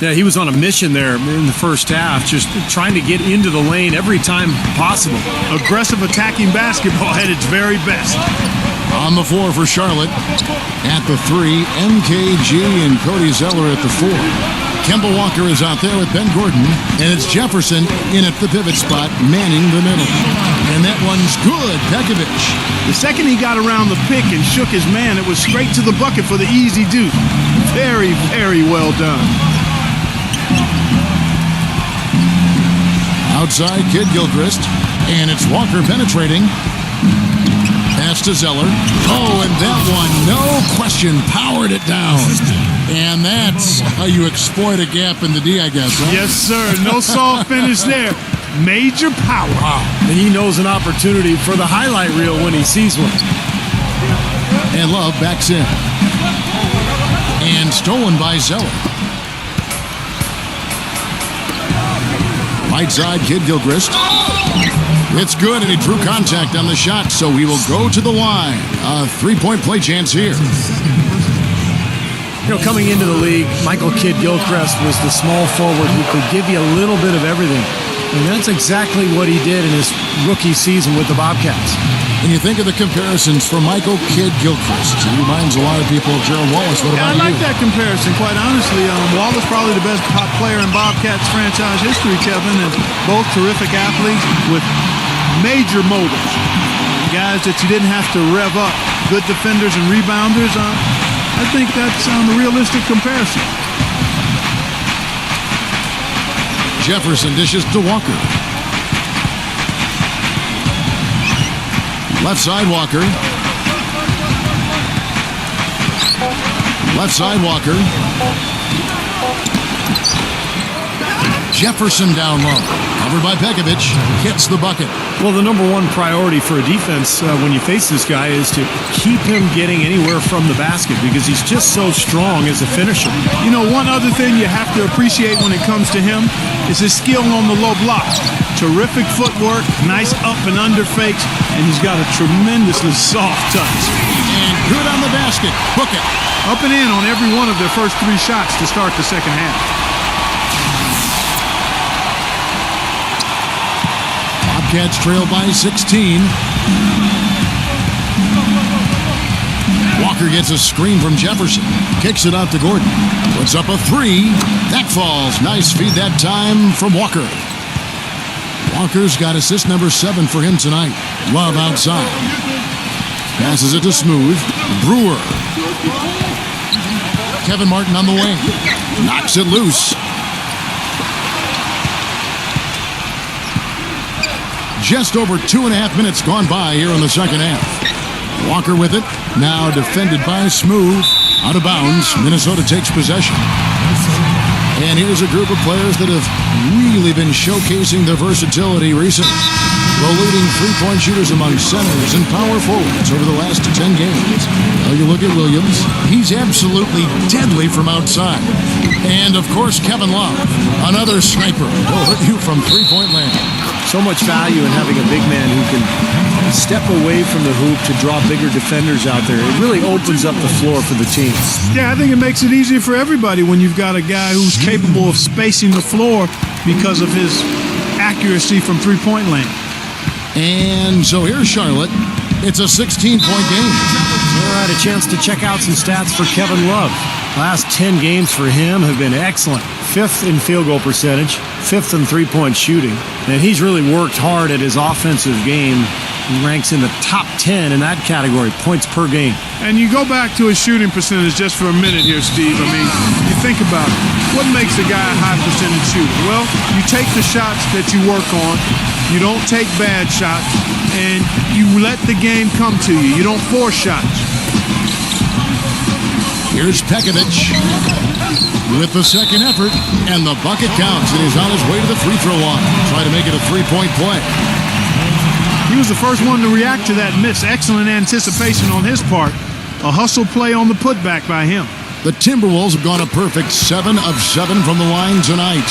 Yeah, he was on a mission there in the first half, just trying to get into the lane every time possible. Aggressive attacking basketball at its very best. On the floor for Charlotte. At the 3, MKG and Cody Zeller at the 4. Kemba Walker is out there with Ben Gordon, and it's Jefferson in at the pivot spot, manning the middle. And that one's good, Pekovic. The second he got around the pick and shook his man, it was straight to the bucket for the easy deuce. Very, very well done. Outside, Kid Gilchrist, and it's Walker penetrating. Pass to Zeller. Oh, and that one, no question, powered it down. And that's how you exploit a gap in the D, I guess, huh? Yes, sir. No soft finish there. Major power. Wow. And he knows an opportunity for the highlight reel when he sees one. And Love backs in. And stolen by Zeller. Right side, Kid Gilchrist. It's good, and he drew contact on the shot, so he will go to the line. A three-point play chance here. You know, coming into the league, Michael Kidd Gilchrist was the small forward who could give you a little bit of everything. And that's exactly what he did in his rookie season with the Bobcats. And you think of the comparisons for Michael Kidd Gilchrist. He reminds a lot of people of Gerald Wallace. What about I like that comparison, quite honestly. Wallace probably the best pop player in Bobcats franchise history, Kevin, and both terrific athletes with major motives. Guys that you didn't have to rev up. Good defenders and rebounders. I think that's a realistic comparison. Jefferson dishes to Walker. Left side, Walker. Left side, Walker. Jefferson down low. Covered by Pekovic. Hits the bucket. Well, the number one priority for a defense when you face this guy is to keep him getting anywhere from the basket because he's just so strong as a finisher. You know, one other thing you have to appreciate when it comes to him is his skill on the low block. Terrific footwork, nice up and under fakes, and he's got a tremendously soft touch. And good on the basket. Book it. Up and in on every one of their first 3 shots to start the second half. Bobcats trail by 16. Walker gets a screen from Jefferson. Kicks it out to Gordon. Puts up a 3. That falls. Nice feed that time from Walker. Walker's got assist number 7 for him tonight. Love outside. Passes it to Smooth. Brewer. Kevin Martin on the wing. Knocks it loose. Just over 2.5 minutes gone by here in the second half. Walker with it. Now defended by Smooth. Out of bounds. Minnesota takes possession. And here's a group of players that have really been showcasing their versatility recently. The leading three-point shooters among centers and power forwards over the last 10 games. Well, you look at Williams. He's absolutely deadly from outside. And, of course, Kevin Love, another sniper, will hurt you from three-point land. So much value in having a big man who can step away from the hoop to draw bigger defenders out there. It really opens up the floor for the team. Yeah, I think it makes it easier for everybody when you've got a guy who's capable of spacing the floor because of his accuracy from three-point land. And so here's Charlotte. It's a 16-point game. All right, a chance to check out some stats for Kevin Love. Last 10 games for him have been excellent. 5th in field goal percentage, 5th in three-point shooting. And he's really worked hard at his offensive game. He ranks in the top 10 in that category, points per game. And you go back to his shooting percentage just for a minute here, Steve. I mean, you think about it. What makes a guy a high percentage shooter? Well, you take the shots that you work on. You don't take bad shots. And you let the game come to you. You don't force shots. Here's Pekovic with the second effort, and the bucket counts, and he's on his way to the free throw line. Try to make it a three-point play. He was the first one to react to that miss. Excellent anticipation on his part. A hustle play on the putback by him. The Timberwolves have gone a perfect 7 of 7 from the line tonight.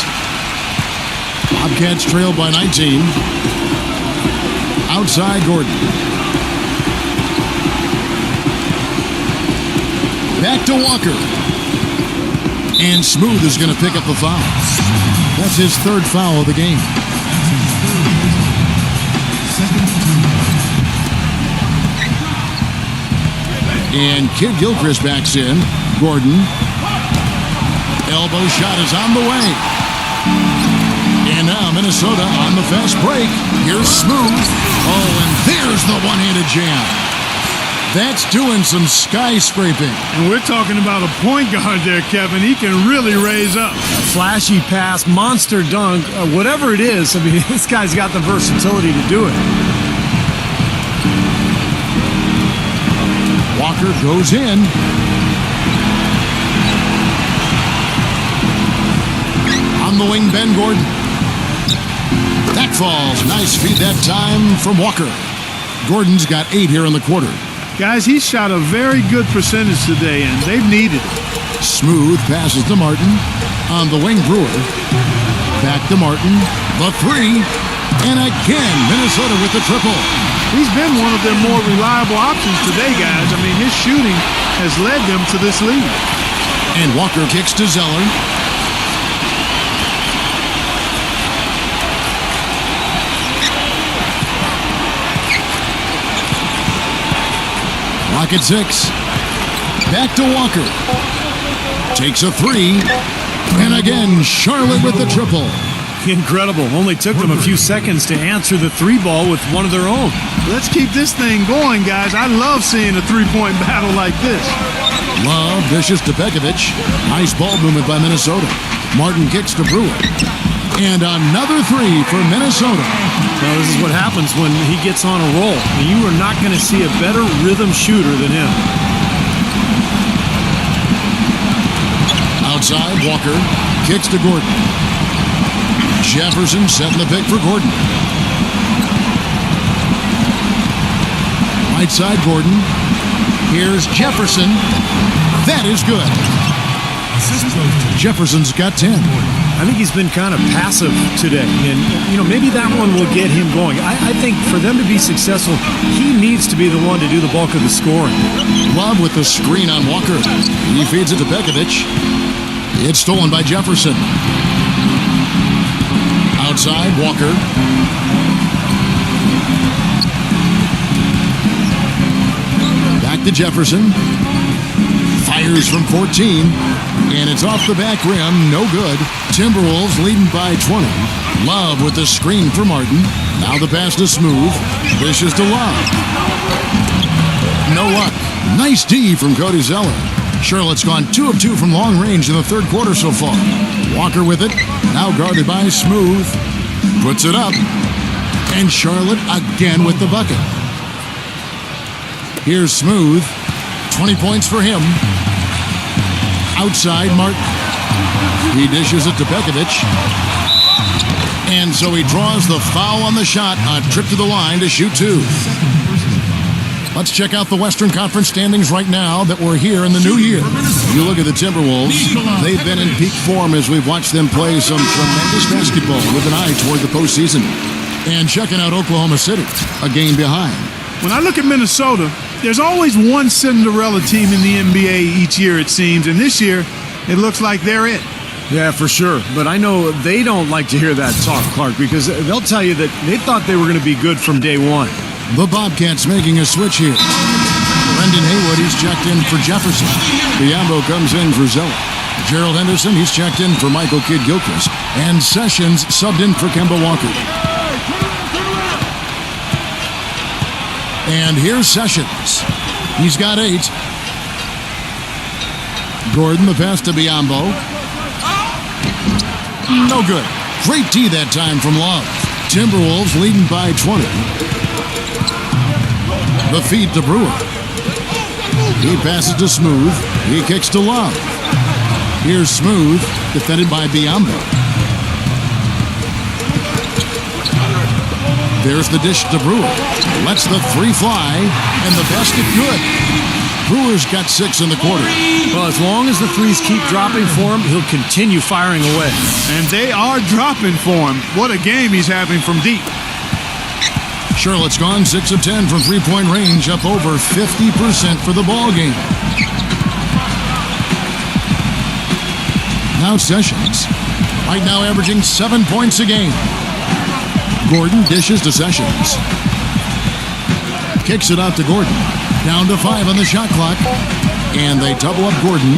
Bobcats trail by 19. Outside Gordon. Back to Walker. And Smooth is going to pick up the foul. That's his third foul of the game. And Kid Gilchrist backs in. Gordon. Elbow shot is on the way. And now Minnesota on the fast break. Here's Smooth. Oh, and there's the one-handed jam. That's doing some skyscraping. And we're talking about a point guard there, Kevin. He can really raise up. A flashy pass, monster dunk, whatever it is. I mean, this guy's got the versatility to do it. Walker goes in. On the wing, Ben Gordon. That falls. Nice feed that time from Walker. Gordon's got 8 here in the quarter. Guys, he shot a very good percentage today, and they've needed it. Smooth passes to Martin. On the wing, Brewer. Back to Martin. The three. And again, Minnesota with the triple. He's been one of their more reliable options today, guys. I mean, his shooting has led them to this lead. And Walker kicks to Zeller. Rocket 6. Back to Walker. Takes a three. And again, Charlotte with the triple. Incredible. Only took them a few seconds to answer the three ball with one of their own. Let's keep this thing going, guys. I love seeing a three-point battle like this. Love dishes to Pekovic. Nice ball movement by Minnesota. Martin kicks to Brewer. And another three for Minnesota. Now, this is what happens when he gets on a roll. You are not going to see a better rhythm shooter than him. Outside, Walker kicks to Gordon. Jefferson setting the pick for Gordon. Right side, Gordon. Here's Jefferson. That is good. Jefferson's got 10. I think he's been kind of passive today, and maybe that one will get him going. I think for them to be successful, he needs to be the one to do the bulk of the scoring. Love with the screen on Walker. He feeds it to Pekovic. It's stolen by Jefferson. Outside, Walker. Back to Jefferson. Fires from 14. And it's off the back rim. No good. Timberwolves leading by 20. Love with the screen for Martin. Now the pass to Smooth. Dishes to Love. No luck. Nice D from Cody Zeller. Charlotte's gone 2 of 2 from long range in the third quarter so far. Walker with it. Now guarded by Smooth. Puts it up. And Charlotte again with the bucket. Here's Smooth. 20 points for him. Outside, Martin. He dishes it to Pekovic. And so he draws the foul on the shot on a trip to the line to shoot 2. Let's check out the Western Conference standings right now that we're here in the new year. You look at the Timberwolves. They've been in peak form as we've watched them play some tremendous basketball with an eye toward the postseason. And checking out Oklahoma City, a game behind. When I look at Minnesota, there's always one Cinderella team in the NBA each year, it seems. And this year, it looks like they're it. Yeah, for sure. But I know they don't like to hear that talk, Clark, because they'll tell you that they thought they were going to be good from day one. The Bobcats making a switch here. Brendan Haywood he's checked in for Jefferson. Biombo comes in for Zeller. Gerald Henderson, he's checked in for Michael Kidd-Gilchrist. And Sessions subbed in for Kemba Walker. And here's Sessions. He's got 8. Gordon, the pass to Biombo. No good. Great D that time from Love. Timberwolves leading by 20. The feed to Brewer. He passes to Smooth. He kicks to Love. Here's Smooth, defended by Biombo. There's the dish to Brewer. Lets the 3 fly, and the basket good. Brewer's got 6 in the quarter. Well, as long as the threes keep dropping for him, he'll continue firing away. And they are dropping for him. What a game he's having from deep. Charlotte's gone 6 of 10 from three-point range, up over 50% for the ball game. Now Sessions. Right now averaging 7 points a game. Gordon dishes to Sessions. Kicks it out to Gordon. Down to 5 on the shot clock. And they double up Gordon.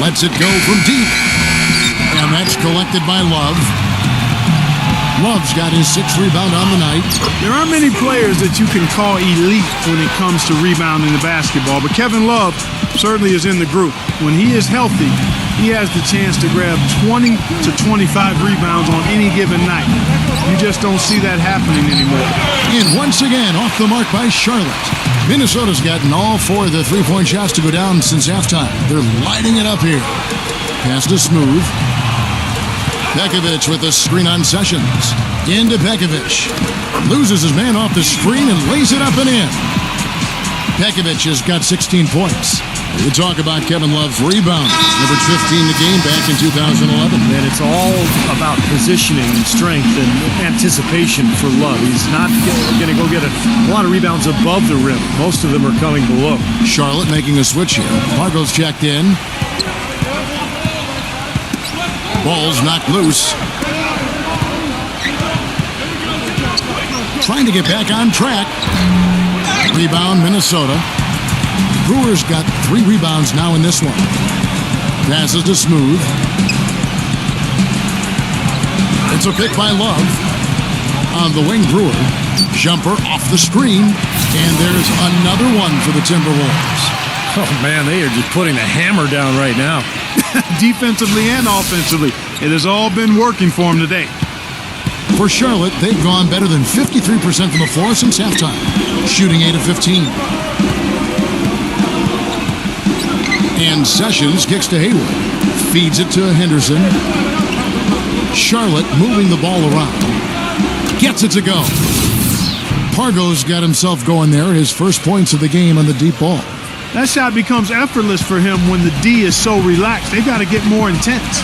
Lets it go from deep. And that's collected by Love. Love's got his 6th rebound on the night. There aren't many players that you can call elite when it comes to rebounding the basketball, but Kevin Love certainly is in the group. When he is healthy, he has the chance to grab 20 to 25 rebounds on any given night. You just don't see that happening anymore. And once again, off the mark by Charlotte. Minnesota's gotten all 4 of the three-point shots to go down since halftime. They're lighting it up here. Pass to Smooth. Pekovic with the screen on Sessions. Into Pekovic. Loses his man off the screen and lays it up and in. Pekovic has got 16 points. We talk about Kevin Love's rebound. Averaged 15 a game back in 2011. And it's all about positioning and strength and anticipation for Love. He's not going to go get a lot of rebounds above the rim. Most of them are coming below. Charlotte making a switch here. Fargo's checked in. Ball's knocked loose. Trying to get back on track. Rebound, Minnesota. Brewer's got 3 rebounds now in this one. Passes to Smooth. It's a pick by Love. On the wing, Brewer. Jumper off the screen. And there's another one for the Timberwolves. Oh, man, they are just putting the hammer down right now. Defensively and offensively, it has all been working for him today. For Charlotte, they've gone better than 53% from the floor since halftime, shooting 8 of 15. And Sessions kicks to Hayward, feeds it to Henderson. Charlotte moving the ball around, gets it to go. Fargo's got himself going there, his first points of the game on the deep ball. That shot becomes effortless for him when the D is so relaxed. They've got to get more intense.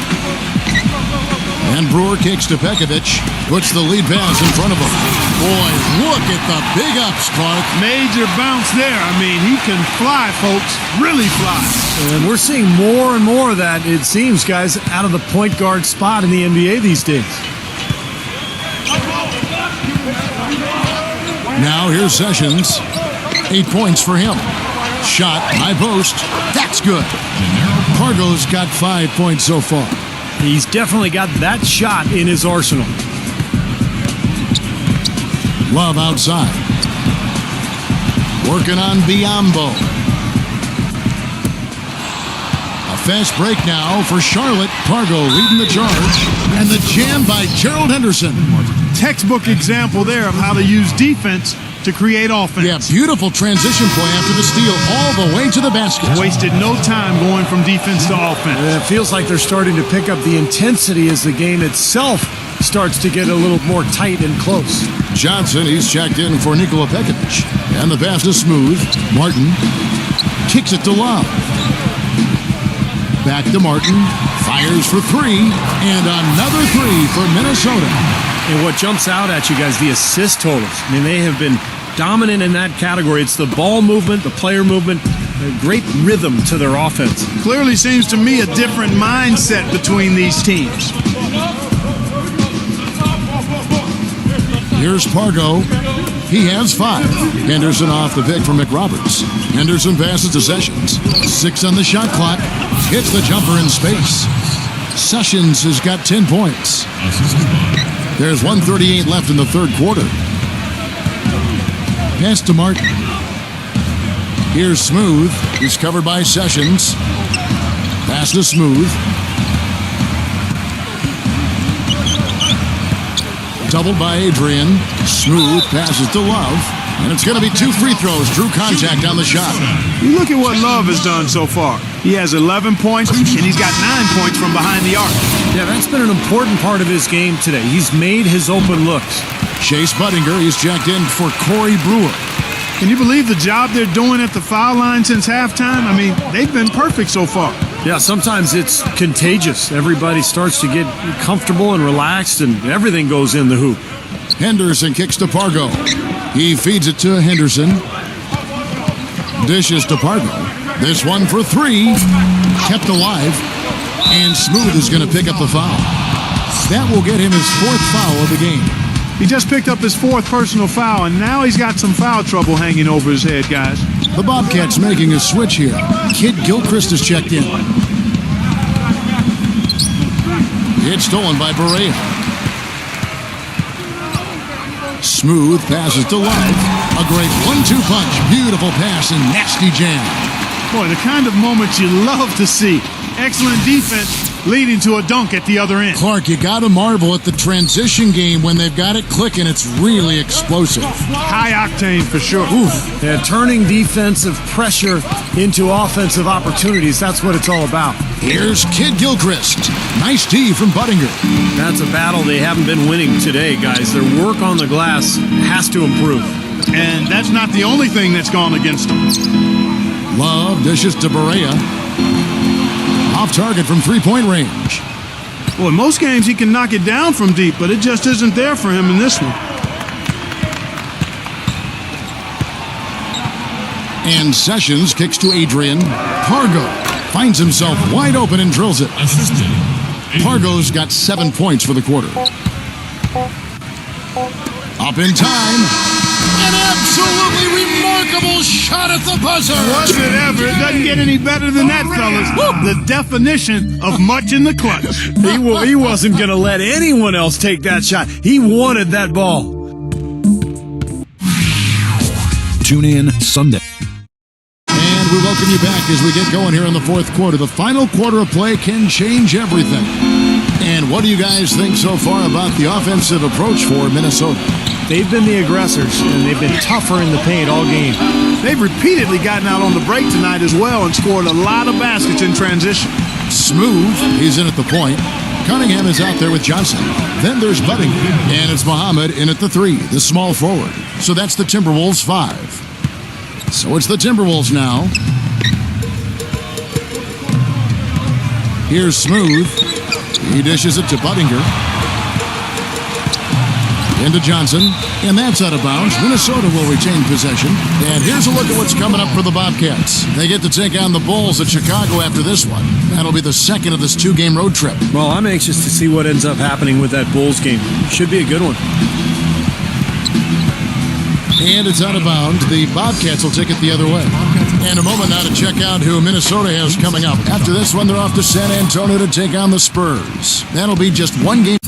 And Brewer kicks to Pekovic, puts the lead pass in front of him. Boy, look at the big ups, Clark. Major bounce there. I mean, he can fly, folks. Really fly. And we're seeing more and more of that, it seems, guys, out of the point guard spot in the NBA these days. Now here's Sessions. 8 points for him. Shot, high post. That's good. Fargo's got 5 points so far. He's definitely got that shot in his arsenal. Love outside. Working on Biombo. A fast break now for Charlotte. Fargo leading the charge. And the jam by Gerald Henderson. Textbook example there of how to use defense to create offense. Yeah, beautiful transition play after the steal all the way to the basket. Wasted no time going from defense to offense. It feels like they're starting to pick up the intensity as the game itself starts to get a little more tight and close. Johnson, he's checked in for Nikola Pekovic. And the pass is smooth. Martin kicks it to Love. Back to Martin. Fires for 3. And another 3 for Minnesota. And what jumps out at you guys, the assist totals. I mean, they have been dominant in that category. It's the ball movement, the player movement, a great rhythm to their offense. Clearly seems to me a different mindset between these teams. Here's Fargo. He has 5. Henderson off the pick from McRoberts. Henderson passes to Sessions. 6 on the shot clock. Hits the jumper in space. Sessions has got 10 points. There's 1:38 left in the third quarter. Pass to Martin. Here's Smooth. He's covered by Sessions. Pass to Smooth. Doubled by Adrian. Smooth passes to Love. And it's going to be 2 free throws. Drew contact on the shot. You look at what Love has done so far. He has 11 points, and he's got 9 points from behind the arc. Yeah, that's been an important part of his game today. He's made his open looks. Chase Buttinger is jacked in for Corey Brewer. Can you believe the job they're doing at the foul line since halftime? I mean, they've been perfect so far. Yeah, sometimes it's contagious. Everybody starts to get comfortable and relaxed, and everything goes in the hoop. Henderson kicks to Pargo. He feeds it to Henderson. Dishes to Pargo. This one for 3. Kept alive. And Smooth is going to pick up the foul. That will get him his 4th foul of the game. He just picked up his 4th personal foul, and now he's got some foul trouble hanging over his head, guys. The Bobcats making a switch here. Kid Gilchrist is checked in. It's stolen by Berea. Smooth passes to Love. A great 1-2 punch. Beautiful pass and nasty jam. Boy, the kind of moments you love to see. Excellent defense leading to a dunk at the other end. Clark, you got to marvel at the transition game when they've got it clicking. It's really explosive. High octane for sure. Oof. Yeah, turning defensive pressure into offensive opportunities. That's what it's all about. Here's Kid Gilchrist. Nice D from Buttinger. That's a battle they haven't been winning today, guys. Their work on the glass has to improve. And that's not the only thing that's gone against them. Love dishes to Berea. Off target from 3-point range. Well, in most games he can knock it down from deep, but it just isn't there for him in this one. And Sessions kicks to Adrian. Pargo finds himself wide open and drills it. Pargo's got 7 points for the quarter. Up in time. An absolutely remarkable shot at the buzzer. Was it ever? It doesn't get any better than that, fellas. The definition of much in the clutch. He wasn't going to let anyone else take that shot. He wanted that ball. Tune in Sunday. And we welcome you back as we get going here in the fourth quarter. The final quarter of play can change everything. And what do you guys think so far about the offensive approach for Minnesota? They've been the aggressors, and they've been tougher in the paint all game. They've repeatedly gotten out on the break tonight as well and scored a lot of baskets in transition. Smooth, he's in at the point. Cunningham is out there with Johnson. Then there's Buttinger. And it's Muhammad in at the 3, the small forward. So that's the Timberwolves 5. So it's the Timberwolves now. Here's Smooth. He dishes it to Buttinger. Into Johnson, and that's out of bounds. Minnesota will retain possession. And here's a look at what's coming up for the Bobcats. They get to take on the Bulls at Chicago after this one. That'll be the second of this 2-game road trip. Well, I'm anxious to see what ends up happening with that Bulls game. Should be a good one. And it's out of bounds. The Bobcats will take it the other way. And a moment now to check out who Minnesota has coming up. After this one, they're off to San Antonio to take on the Spurs. That'll be just one game.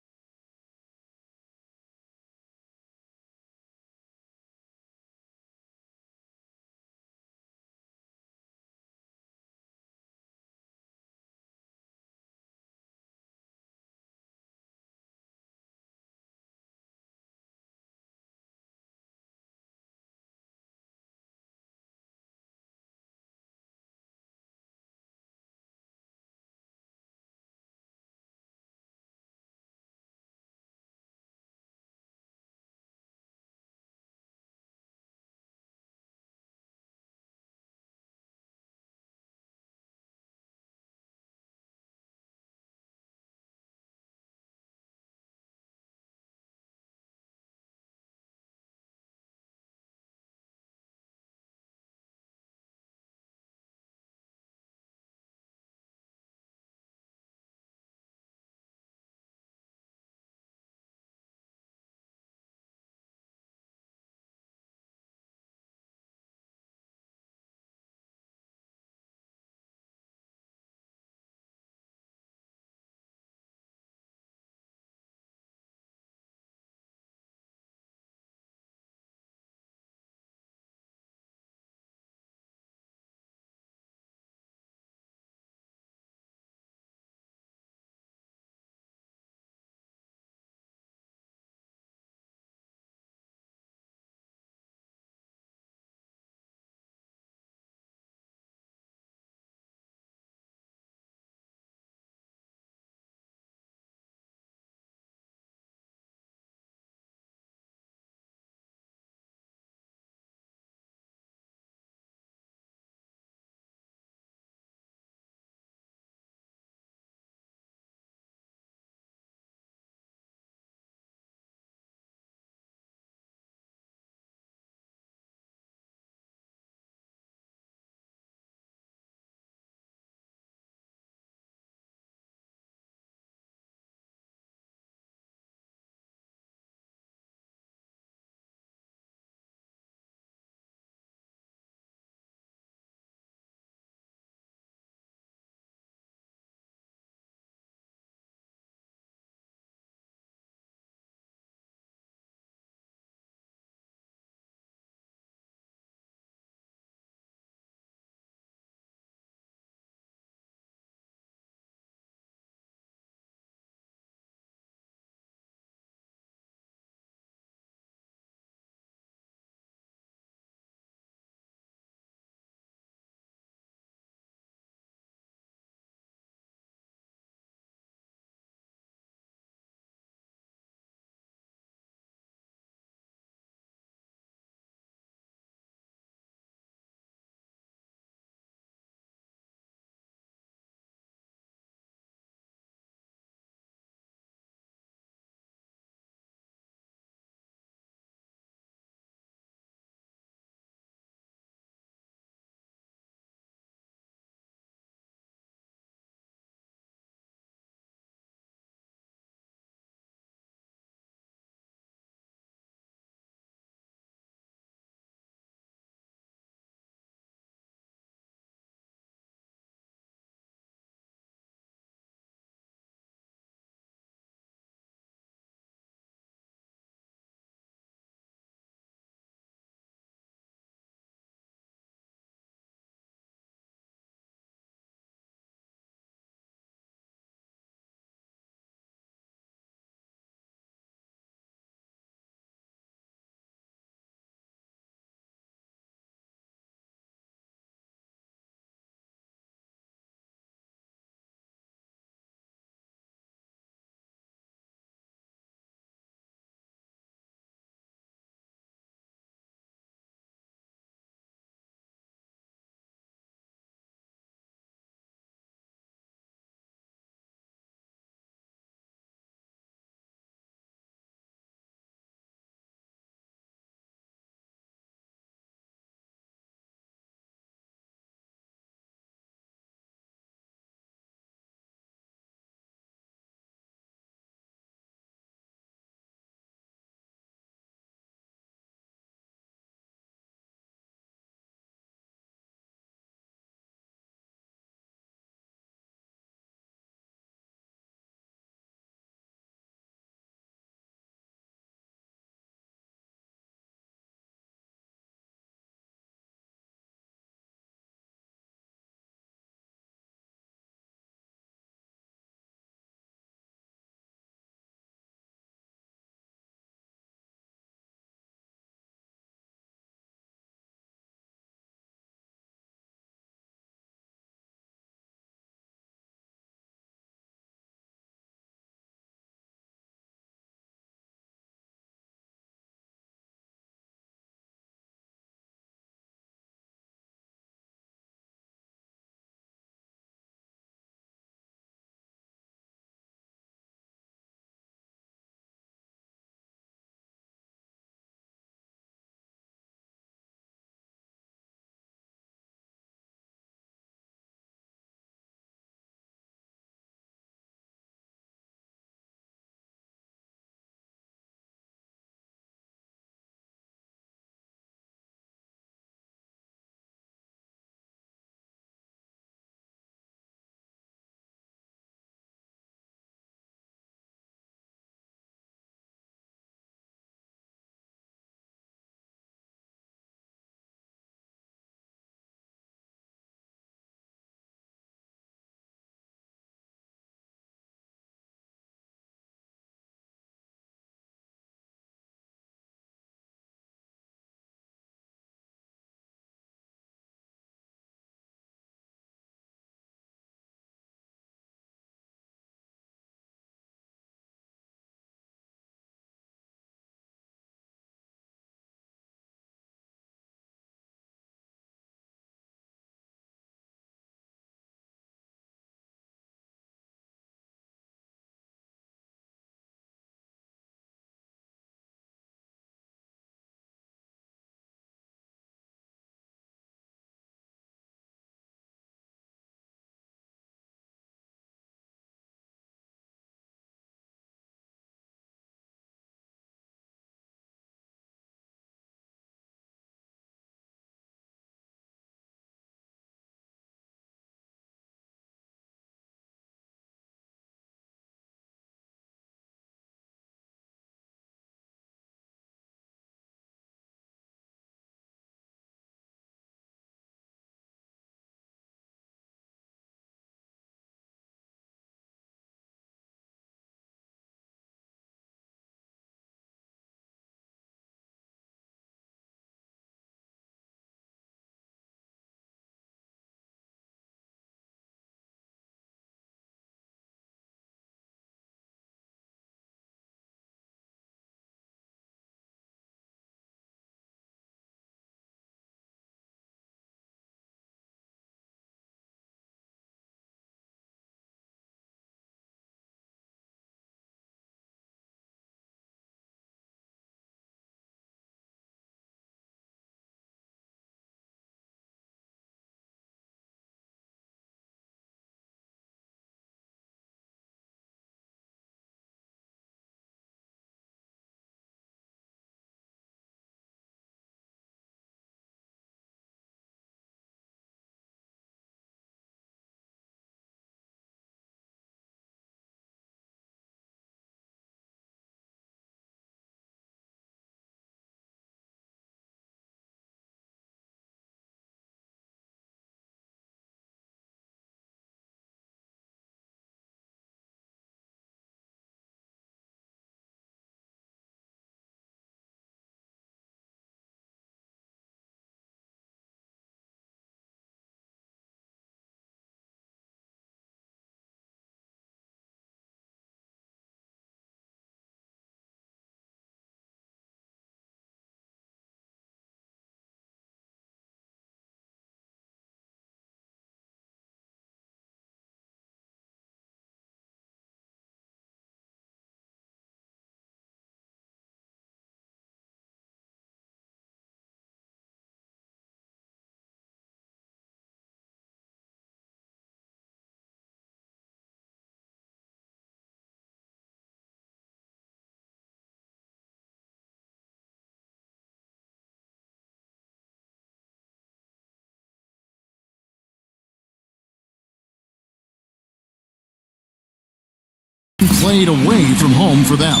played away from home for them.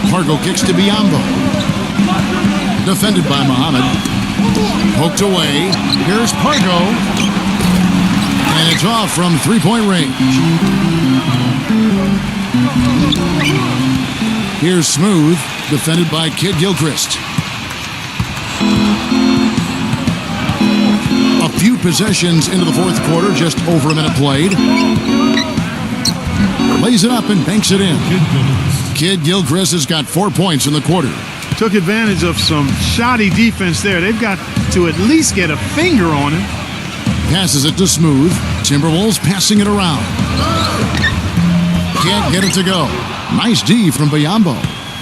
Pargo kicks to Biombo. Defended by Muhammad. Poked away. Here's Pargo. And it's off from three-point range. Here's Smooth. Defended by Kid Gilchrist. A few possessions into the fourth quarter, just over a minute played. Lays it up and banks it in. Kid Gilchrist has got 4 points in the quarter. Took advantage of some shoddy defense there. They've got to at least get a finger on him. Passes it to Smooth. Timberwolves passing it around. Can't get it to go. Nice D from Biombo.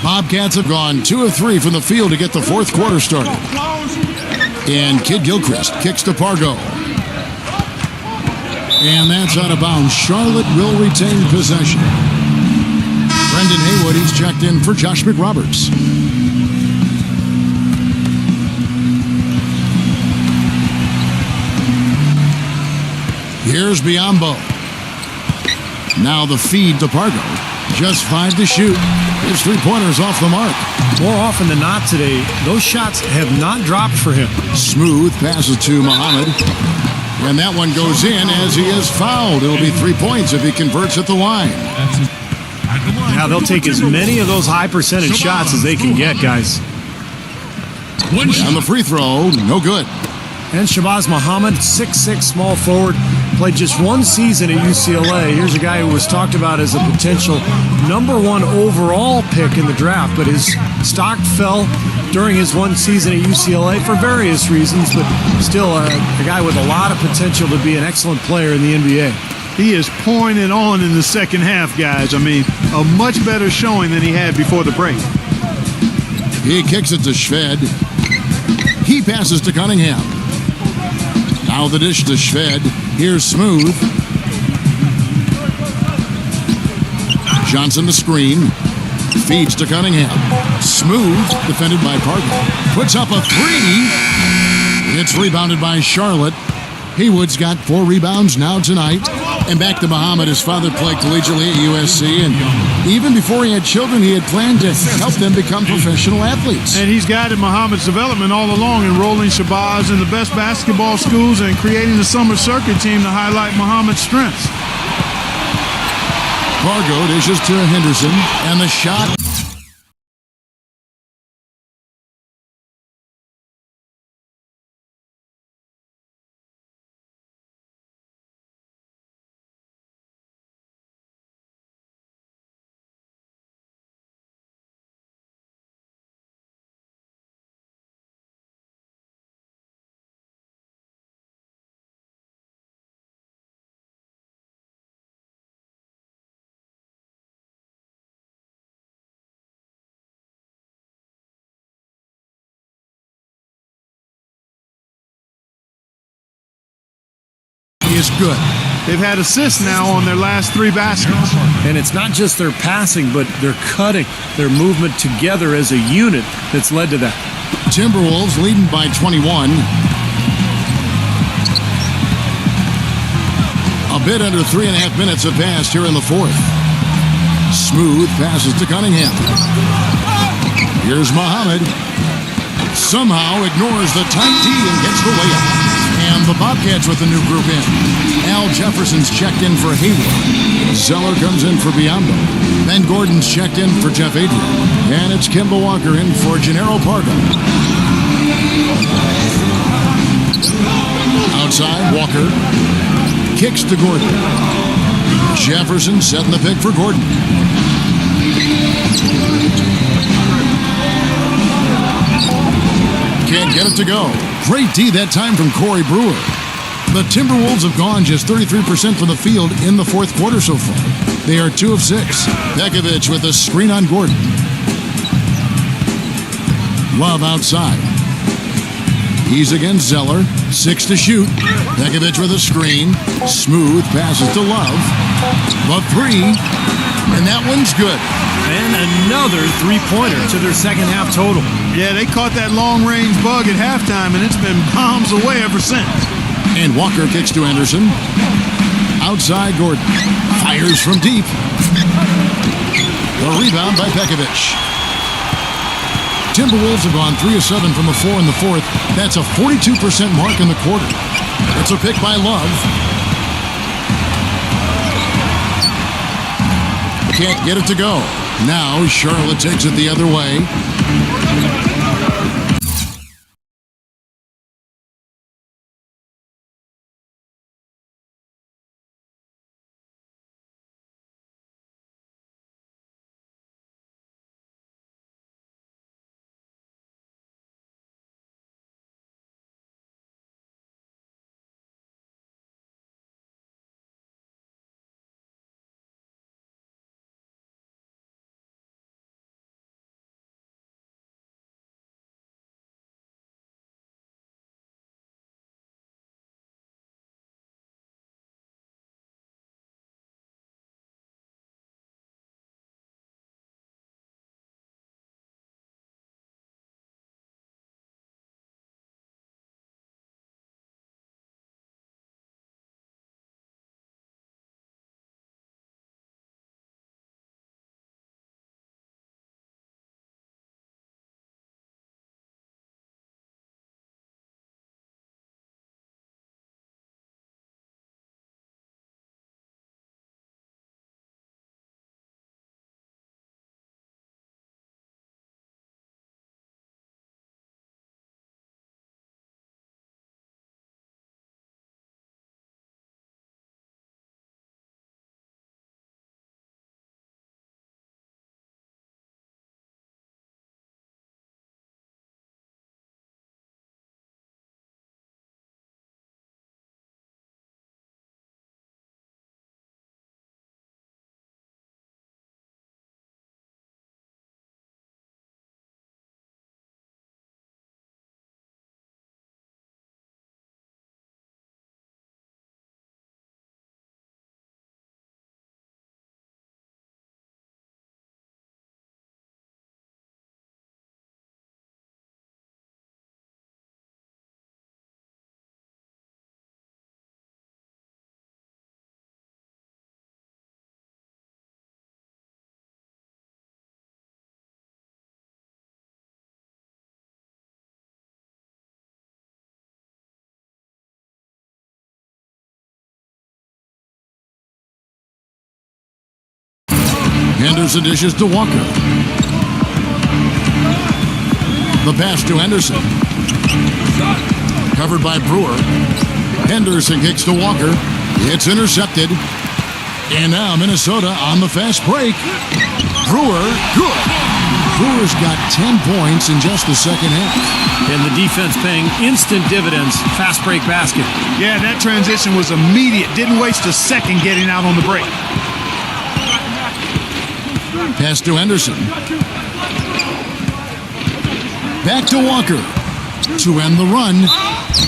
Bobcats have gone 2 of 3 from the field to get the fourth quarter started. And Kid Gilchrist kicks to Pargo. And that's out of bounds. Charlotte will retain possession. Brendan Haywood, he's checked in for Josh McRoberts. Here's Biombo. Now the feed to Pargo. Just 5 to shoot. His three-pointers off the mark. More often than not today, those shots have not dropped for him. Smooth passes to Muhammad. And that one goes in as he is fouled. It'll be 3 points if he converts at the line. Now they'll take as many of those high percentage shots as they can get, guys. And the free throw, no good. And Shabazz Muhammad, 6'6", small forward, played just 1 season at UCLA. Here's a guy who was talked about as a potential #1 overall pick in the draft, but his stock fell during his 1 season at UCLA for various reasons, but still a guy with a lot of potential to be an excellent player in the NBA. He is pouring it on in the second half, guys. I mean, a much better showing than he had before the break. He kicks it to Shved. He passes to Cunningham. Now the dish to Shved. Here's Smooth. Johnson the screen. Feeds to Cunningham. Smooth, defended by Pargo. Puts up a 3. It's rebounded by Charlotte. Haywood's got 4 rebounds now tonight. And back to Muhammad. His father played collegiately at USC. And even before he had children, he had planned to help them become professional athletes. And he's guided Muhammad's development all along, enrolling Shabazz in the best basketball schools and creating the summer circuit team to highlight Muhammad's strengths. Pargo dishes to Henderson. And the shot. Is good. They've had assists now on their last 3 baskets. And it's not just their passing, but their cutting, their movement together as a unit that's led to that. Timberwolves leading by 21. A bit under 3.5 minutes have passed here in the fourth. Smooth passes to Cunningham. Here's Muhammad. Somehow ignores the tight D and gets the layup. And the Bobcats with the new group in. Al Jefferson's checked in for Haywood. Zeller comes in for Biombo. Ben Gordon's checked in for Jeff Adrian. And it's Kemba Walker in for Gennaro Pargo. Outside, Walker kicks to Gordon. Jefferson setting the pick for Gordon. Can't get it to go. Great D that time from Corey Brewer. The Timberwolves have gone just 33% from the field in the fourth quarter so far. They are 2 of 6. Pekovic with a screen on Gordon. Love outside. He's against Zeller. 6 to shoot. Pekovic with a screen. Smooth passes to Love. The 3. And that one's good. And another 3-pointer to their second half total. Yeah, they caught that long-range bug at halftime, and it's been bombs away ever since. And Walker kicks to Anderson. Outside Gordon. Fires from deep. The rebound by Pekovic. Timberwolves have gone 3 of 7 from the floor in the fourth. That's a 42% mark in the quarter. It's a pick by Love. Can't get it to go. Now Charlotte takes it the other way. Henderson dishes to Walker. The pass to Henderson. Covered by Brewer. Henderson kicks to Walker. It's intercepted. And now Minnesota on the fast break. Brewer, good. Brewer's got 10 points in just the second half. And the defense paying instant dividends. Fast break basket. Yeah, that transition was immediate. Didn't waste a second getting out on the break. Pass to Henderson. Back to Walker to end the run.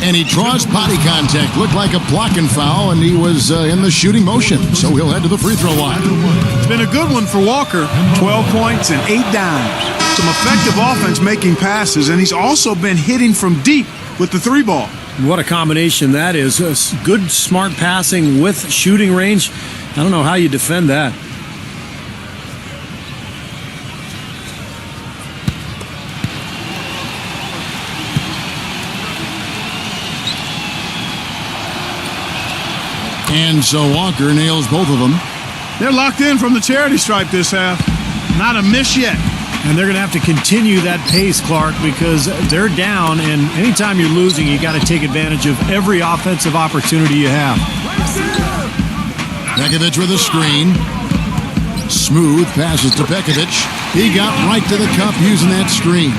And he draws body contact. Looked like a blocking foul, and he was in the shooting motion. So he'll head to the free throw line. It's been a good one for Walker. 12 points and 8 dimes. Some effective offense making passes, and he's also been hitting from deep with the 3-ball. What a combination that is. Good, smart passing with shooting range. I don't know how you defend that. And so Walker nails both of them. They're locked in from the charity stripe this half. Not a miss yet. And they're going to have to continue that pace, Clark, because they're down, and anytime you're losing, you got to take advantage of every offensive opportunity you have. Pekovic with a screen. Smooth passes to Pekovic. He got right to the cup using that screen.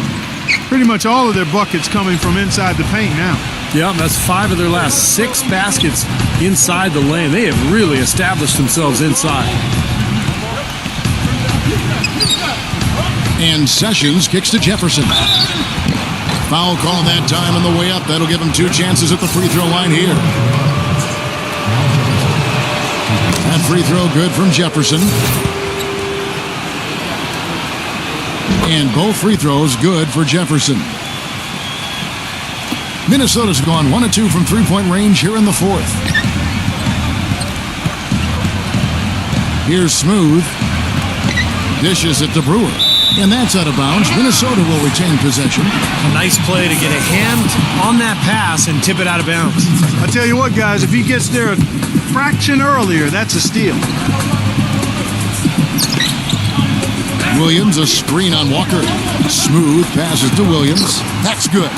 Pretty much all of their buckets coming from inside the paint now. Yeah, that's 5 of their last 6 baskets inside the lane. They have really established themselves inside. And Sessions kicks to Jefferson. Foul call that time on the way up. That'll give him 2 chances at the free throw line here. That free throw good from Jefferson. And both free throws good for Jefferson. Minnesota's gone 1 of 2 from three-point range here in the fourth. Here's Smooth. Dishes it to Brewer. And that's out of bounds. Minnesota will retain possession. A nice play to get a hand on that pass and tip it out of bounds. I tell you what, guys, if he gets there a fraction earlier, that's a steal. Williams, a screen on Walker. Smooth passes to Williams. That's good.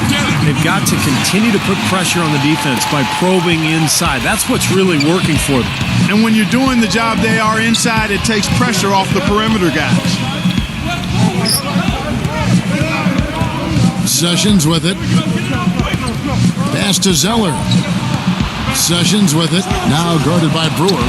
They've got to continue to put pressure on the defense by probing inside. That's what's really working for them. And when you're doing the job they are inside, it takes pressure off the perimeter guys. Sessions with it. Pass to Zeller. Sessions with it. Now guarded by Brewer.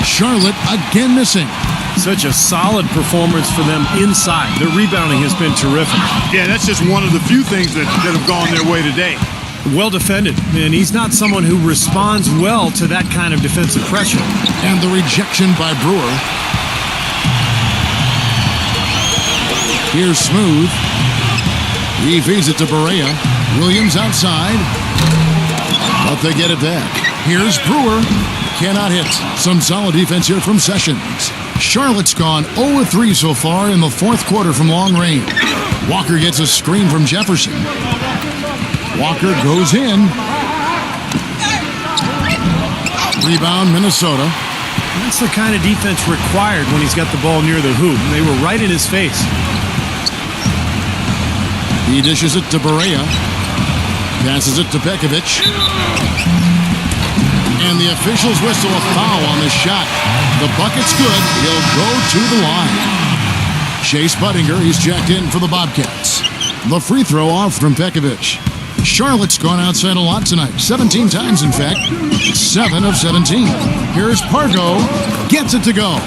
Charlotte again missing. Such a solid performance for them inside. Their rebounding has been terrific. Yeah, that's just one of the few things that have gone their way today. Well defended, and he's not someone who responds well to that kind of defensive pressure. And the rejection by Brewer. Here's Smooth. He feeds it to Barea. Williams outside. But they get it back. Here's Brewer. Cannot hit. Some solid defense here from Sessions. Charlotte's gone 0-3 so far in the fourth quarter from long range. Walker gets a screen from Jefferson. Walker goes in. Rebound, Minnesota. That's the kind of defense required when he's got the ball near the hoop. They were right in his face. He dishes it to Barea. Passes it to Pekovic. And the officials whistle a foul on this shot. The bucket's good. He'll go to the line. Chase Buttinger, he's checked in for the Bobcats. The free throw off from Pekovic. Charlotte's gone outside a lot tonight. 17 times, in fact. 7 of 17. Here's Pargo. Gets it to go.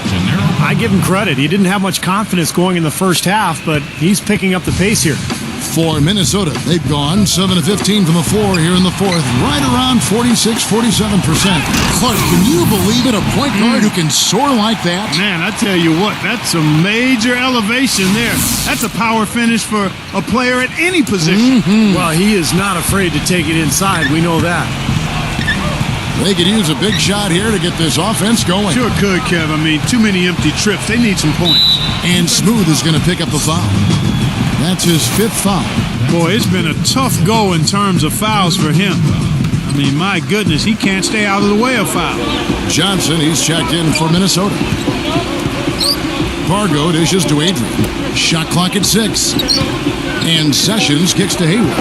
I give him credit. He didn't have much confidence going in the first half, but he's picking up the pace here. For Minnesota, they've gone 7 of 15 from the floor here in the fourth, right around 46-47%. Clark, can you believe it? A point guard who can soar like that? Man, I tell you what, that's a major elevation there. That's a power finish for a player at any position. Well, he is not afraid to take it inside. We know that. They could use a big shot here to get this offense going. Sure could, Kev. I mean, too many empty trips. They need some points. And Smooth is going to pick up the foul. That's his 5th foul. Boy, it's been a tough go in terms of fouls for him. I mean, my goodness, he can't stay out of the way of foul. Johnson, he's checked in for Minnesota. Pargo dishes to Adrian. Shot clock at 6. And Sessions kicks to Hayward.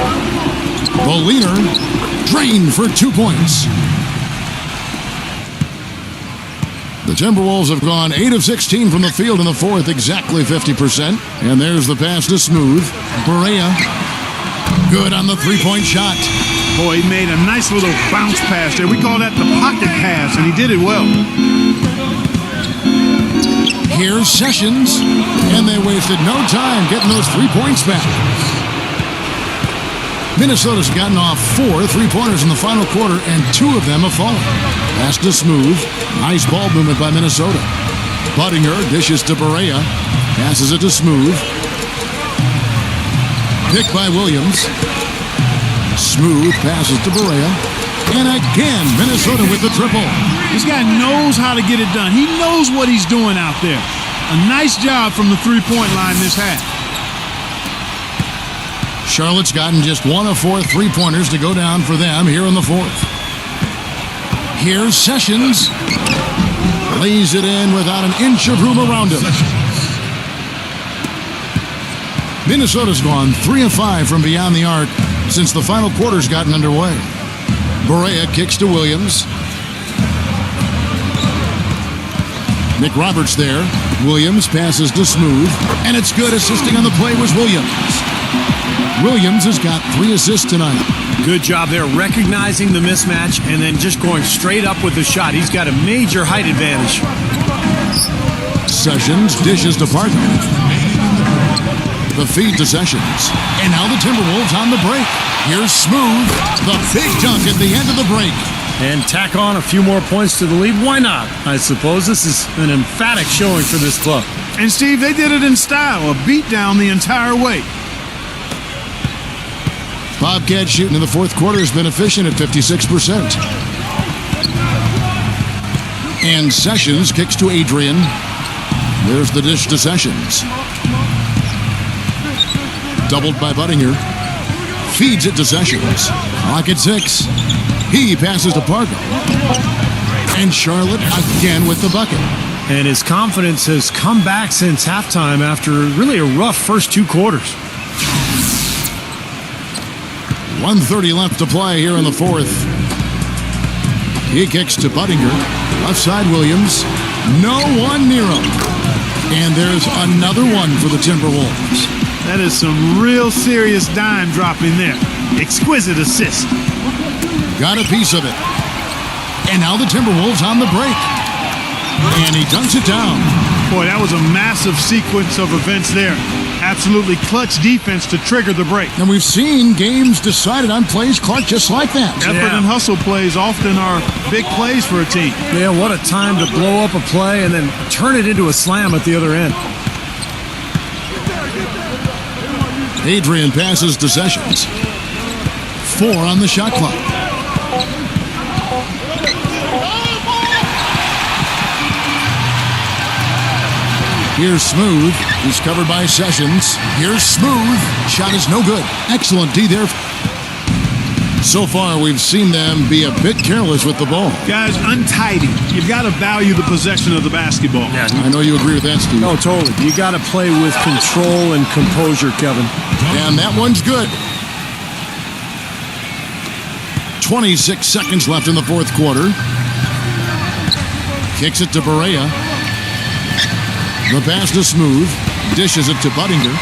The leader drained for 2 points. The Timberwolves have gone 8 of 16 from the field in the fourth, exactly 50%. And there's the pass to Smooth. Barea, good on the three-point shot. Boy, he made a nice little bounce pass there. We call that the pocket pass, and he did it well. Here's Sessions, and they wasted no time getting those 3 points back. Minnesota's gotten off 4 3-pointers in the final quarter, and 2 of them have fallen. Pass to Smooth. Nice ball movement by Minnesota. Buttinger dishes to Barea. Passes it to Smooth. Picked by Williams. Smooth passes to Barea. And again, Minnesota with the triple. This guy knows how to get it done. He knows what he's doing out there. A nice job from the three-point line this half. Charlotte's gotten just 1 of 4 3-pointers to go down for them here in the fourth. Here's Sessions. Lays it in without an inch of room around him. Minnesota's gone 3 of 5 from beyond the arc since the final quarter's gotten underway. Barea kicks to Williams. Nick Roberts there. Williams passes to Smooth. And it's good. Assisting on the play was Williams. Williams has got 3 assists tonight. Good job there recognizing the mismatch and then just going straight up with the shot. He's got a major height advantage. Sessions dishes to Parker. The feed to Sessions. And now the Timberwolves on the break. Here's Smooth. The big dunk at the end of the break. And tack on a few more points to the lead. Why not? I suppose this is an emphatic showing for this club. And Steve, they did it in style. A beatdown the entire way. Bobcat shooting in the fourth quarter has been efficient at 56%. And Sessions kicks to Adrian. There's the dish to Sessions. Doubled by Buttinger. Feeds it to Sessions. Clock at 6. He passes to Parker. And Charlotte again with the bucket. And his confidence has come back since halftime after really a rough first 2 quarters. 1:30 left to play here in the fourth. He kicks to Buttinger. Left side Williams. No one near him. And there's another one for the Timberwolves. That is some real serious dime dropping there. Exquisite assist. Got a piece of it. And now the Timberwolves on the break. And he dunks it down. Boy, that was a massive sequence of events there. Absolutely clutch defense to trigger the break. And we've seen games decided on plays, Clark, just like that. Effort and hustle plays often are big plays for a team. Yeah, what a time to blow up a play and then turn it into a slam at the other end. Adrian passes to Sessions. 4 on the shot clock. Here's Smooth. He's covered by Sessions. Here's Smooth. Shot is no good. Excellent D there. So far, we've seen them be a bit careless with the ball. Guys, untidy. You've got to value the possession of the basketball. Yeah, I know you agree with that, Steve. No, totally. You got to play with control and composure, Kevin. And that one's good. 26 seconds left in the fourth quarter. Kicks it to Barea. The pass to Smooth. Dishes it to Buttinger.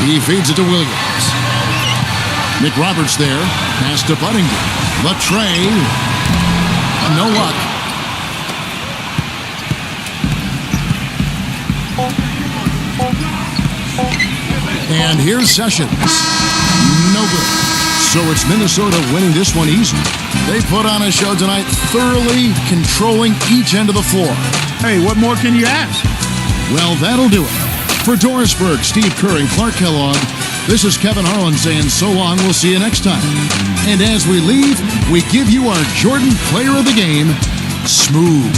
He feeds it to Williams. Nick Roberts there. Pass to Buttinger. The tray. No luck. And here's Sessions. No good. So it's Minnesota winning this one easy. They put on a show tonight, thoroughly controlling each end of the floor. Hey, what more can you ask? Well, that'll do it. For Doris Burke, Steve Kerr, and Clark Kellogg, this is Kevin Harlan saying so long. We'll see you next time. And as we leave, we give you our Jordan Player of the Game, Smooth.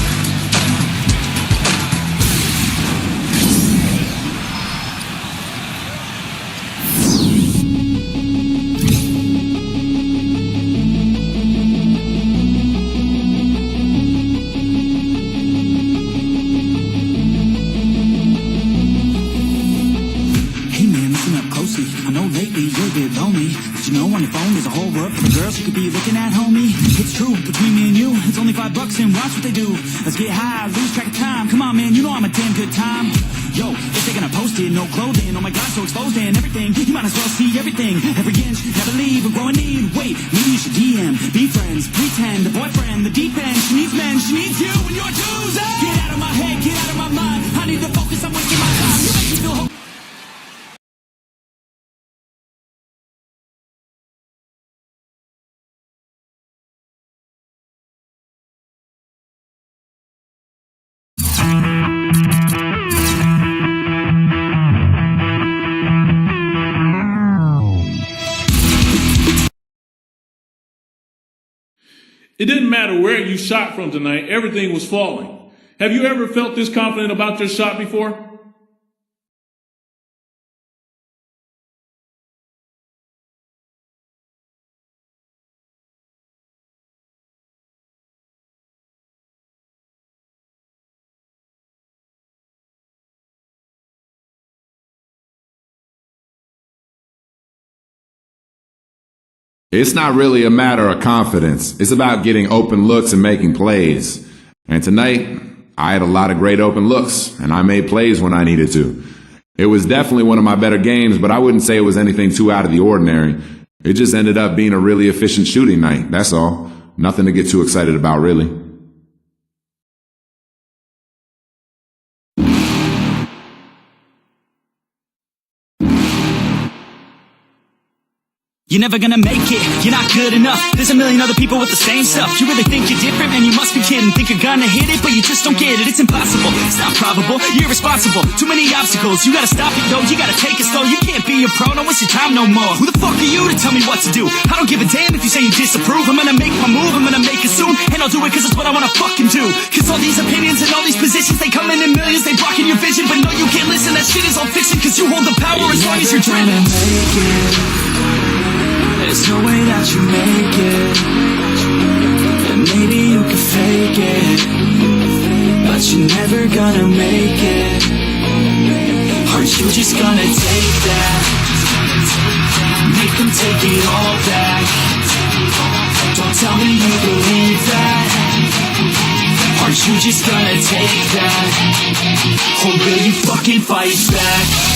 And watch what they do. Let's get high, lose track of time. Come on, man, you know I'm a damn good time. Yo, if they're gonna post it, no clothing. Oh my god, so exposed and everything. You might as well see everything. Every inch, never leave, we're growing need. Wait, maybe you should DM, be friends, pretend. The boyfriend, the deep end. She needs men, she needs you and your twos. Get out of my head, get out of my mind. I need to focus, I'm wasting my time. You make me feel hopeless. It didn't matter where you shot from tonight, everything was falling. Have you ever felt this confident about your shot before? It's not really a matter of confidence. It's about getting open looks and making plays. And tonight, I had a lot of great open looks, and I made plays when I needed to. It was definitely one of my better games, but I wouldn't say it was anything too out of the ordinary. It just ended up being a really efficient shooting night, that's all. Nothing to get too excited about, really. You're never gonna make it, you're not good enough. There's a million other people with the same stuff. You really think you're different? Man, you must be kidding. Think you're gonna hit it, but you just don't get it. It's impossible, it's not probable, you're irresponsible. Too many obstacles, you gotta stop it though. You gotta take it slow, you can't be a pro. Don't waste your time no more. Who the fuck are you to tell me what to do? I don't give a damn if you say you disapprove. I'm gonna make my move, I'm gonna make it soon. And I'll do it cause it's what I wanna fucking do. Cause all these opinions and all these positions, they come in millions, they blocking your vision. But no, you can't listen, that shit is all fiction. Cause you hold the power as long as you're dreaming. There's no way that you make it, and maybe you can fake it, but you're never gonna make it. Aren't you just gonna take that? Make them take it all back. Don't tell me you believe that. Aren't you just gonna take that? Or will you fucking fight back?